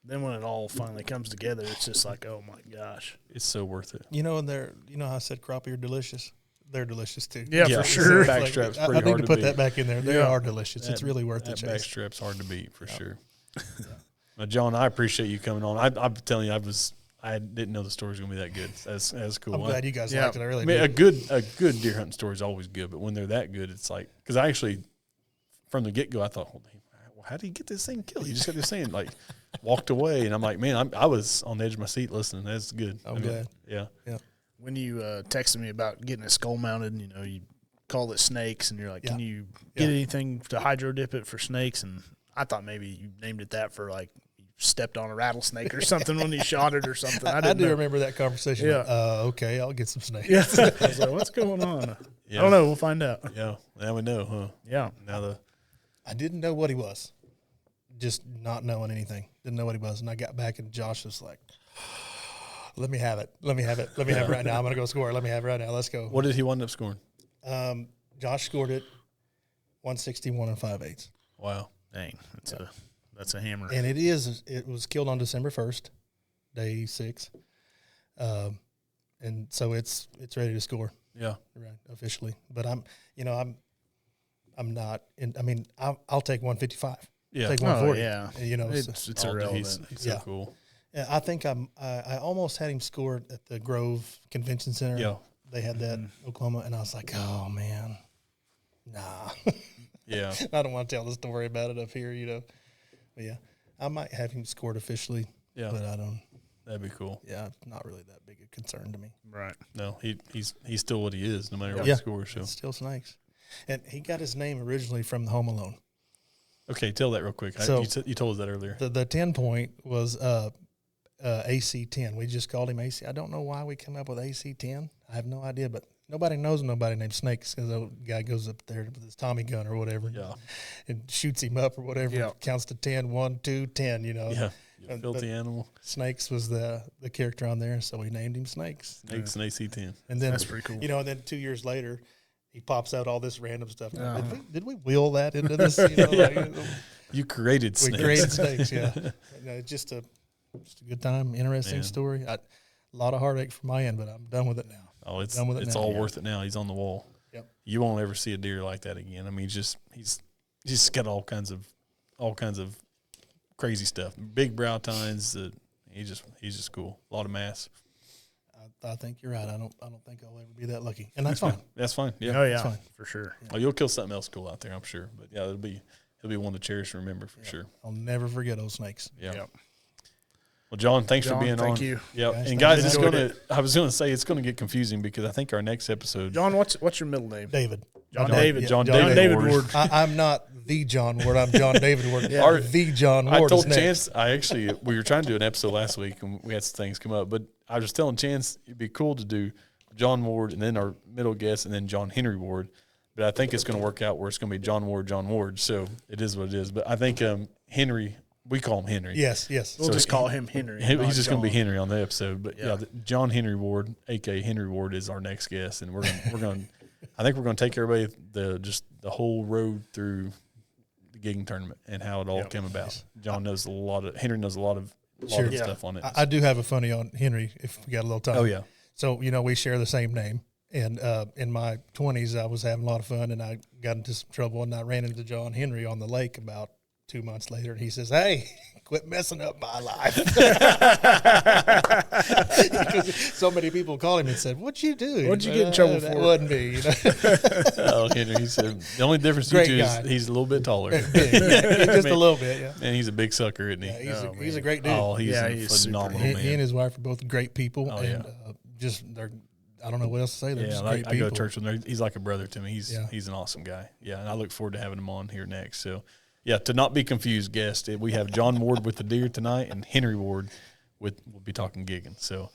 Then when it all finally comes together, it's just like, oh my gosh, it's so worth it. How I said crappie are delicious. They're delicious too. Yeah, for sure. Backstrap's pretty I need hard to put that back in there. They are delicious. It's really worth it. That backstrap's hard to beat for sure. Now, John, I appreciate you coming on. I'm telling you, I didn't know the story was gonna be that good. That's cool. I'm glad you guys liked it. I really mean, did. a good deer hunting story is always good, but when they're that good, it's like because I actually from the get go I thought, well, how did he get this thing killed? You just got this thing walked away, and I'm like, man, I was on the edge of my seat listening. That's good. I'm glad. Yeah. When you texted me about getting a skull mounted, you called it snakes, and you're like, can you get anything to hydro dip it for snakes? And I thought maybe you named it that for like you stepped on a rattlesnake or something when you shot it or something. I do remember that conversation. Yeah. Okay, I'll get some snakes. Yeah. I was like, what's going on? I don't know. We'll find out. Yeah. Now we know, huh? Yeah. I didn't know what he was. Just not knowing anything. Didn't know what he was. And I got back and Josh was like, let me have it. Let me have it. Let me have it right now. I'm going to go score. Let me have it right now. Let's go. What did he wind up scoring? Josh scored it 161 5/8. Wow. Dang. That's a hammer. And it was killed on December 1st, day 6. And so it's ready to score. Yeah. Right. Officially. But I'm not I'll take 155. Yeah. Take 140. Yeah. It's irrelevant. He's so cool. Yeah, I think I almost had him scored at the Grove Convention Center. Yeah. They had that in Oklahoma, and I was like, oh, man, nah. Yeah. I don't want to tell the story about it up here, you know. But yeah, I might have him scored officially. Yeah. But I don't. That'd be cool. Yeah, it's not really that big a concern to me. Right. No, he's still what he is, no matter what Yeah. he scores. So It's still snakes. And he got his name originally from the Home Alone. okay, tell that real quick. So- You told us that earlier. The 10 point was AC-10. We just called him AC. I don't know why we came up with AC-10. I have no idea, but nobody knows nobody named Snakes because the guy goes up there with his Tommy gun or whatever Yeah. and shoots him up or whatever. Yeah. Counts to 10, 1, 2, 10, you know. Yeah. You but- filthy animal. Snakes was the character on there, so we named him Snakes. Snakes and AC-10. And then, That's pretty cool. you know, and then 2 years later, he pops out all this random stuff. Uh-huh. Did we wheel that into this? You know, like, You created we snakes. created Snakes, yeah. No, it's just a good time, interesting Man. story. A lot of heartache from my end, but I'm done with it now. Oh, it's Done with it now. all Yeah. worth it now. He's on the wall. Yep. You won't ever see a deer like that again. I mean, he's just got all kinds of crazy stuff. Big brow tines. He's just cool. A lot of mass. I think you're right. I don't think I'll ever be that lucky, and that's fine. That's fine. Yeah. Oh yeah, fine. for sure. Oh, you'll kill something else cool out there, I'm sure. But yeah, he'll be one to cherish and remember for sure. I'll never forget those snakes. Yeah. Yep. Well, John, thanks John, for being thank on. you. Yeah, Guys, and thank guys, you. I was gonna say it's gonna get confusing because I think our next episode, John, what's your middle name? David. John My name- David. yeah, John John David David Ward. Ward. I'm not the John Ward. I'm John David Ward. Yeah. Our- The John I Ward told is next. Chance, we were trying to do an episode last week and we had some things come up, but I was telling Chance it'd be cool to do John Ward and then our middle guest and then John Henry Ward. But I think it's going to work out where it's going to be John Ward. So it is what it is. But I think Henry, we call him Henry. Yes. We'll So just call him Henry. He's not just going to be John. Henry on the episode. But yeah, Yeah. John Henry Ward, aka Henry Ward, is our next guest, and we're going. I think we're going to take everybody the whole road through the gigging tournament and how it all Yep. came about. John knows Henry knows a lot of Sure. Yeah. stuff on it. I do have a funny on Henry if we got a little time. Oh yeah. So, you know, we share the same name. And in my 20s, I was having a lot of fun, and I got into some trouble, and I ran into John Henry on the lake about 2 months later, and he says, "Hey, quit messing up my life." Because so many people called him and said, "What'd you do? What'd you get in trouble That for?" wasn't me. You know? Oh, Henry, he said the only difference Great between you guy. is he's a little bit taller. Big, yeah, just a little bit, yeah. Man, he's a big sucker, isn't he? Yeah, he's man. a great dude. Oh, he's Yeah, a he's super. phenomenal he, man. he and his wife are both great people, Oh, and yeah. just they're. I don't know what else to say. They're Yeah, just like, great I people. go to church with him. He's like a brother to me. He's Yeah. an awesome guy. Yeah, and I look forward to having him on here next. So, yeah, to not be confused, guest, we have John Ward with the deer tonight and Henry Ward we'll be talking gigging. So,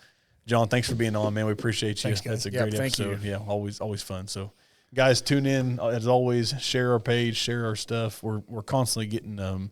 John, thanks for being on, man. We appreciate you. Thanks, guys. That's a Yeah, great thank episode. you. Yeah, always fun. So, guys, tune in as always. Share our page, share our stuff. We're constantly getting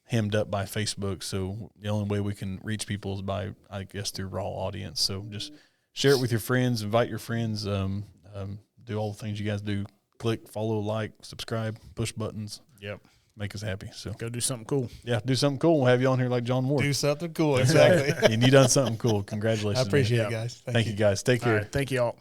hemmed up by Facebook. So the only way we can reach people is by, I guess, through raw audience. So just share it with your friends, invite your friends, do all the things you guys do. Click, follow, like, subscribe, push buttons. Yep. Make us happy. So Go do something cool. yeah, do something cool. We'll have you on here like John Ward. Do something cool, exactly. And you done something cool. Congratulations. I appreciate man. it, guys. Thank you guys. Take All care. right. Thank you all.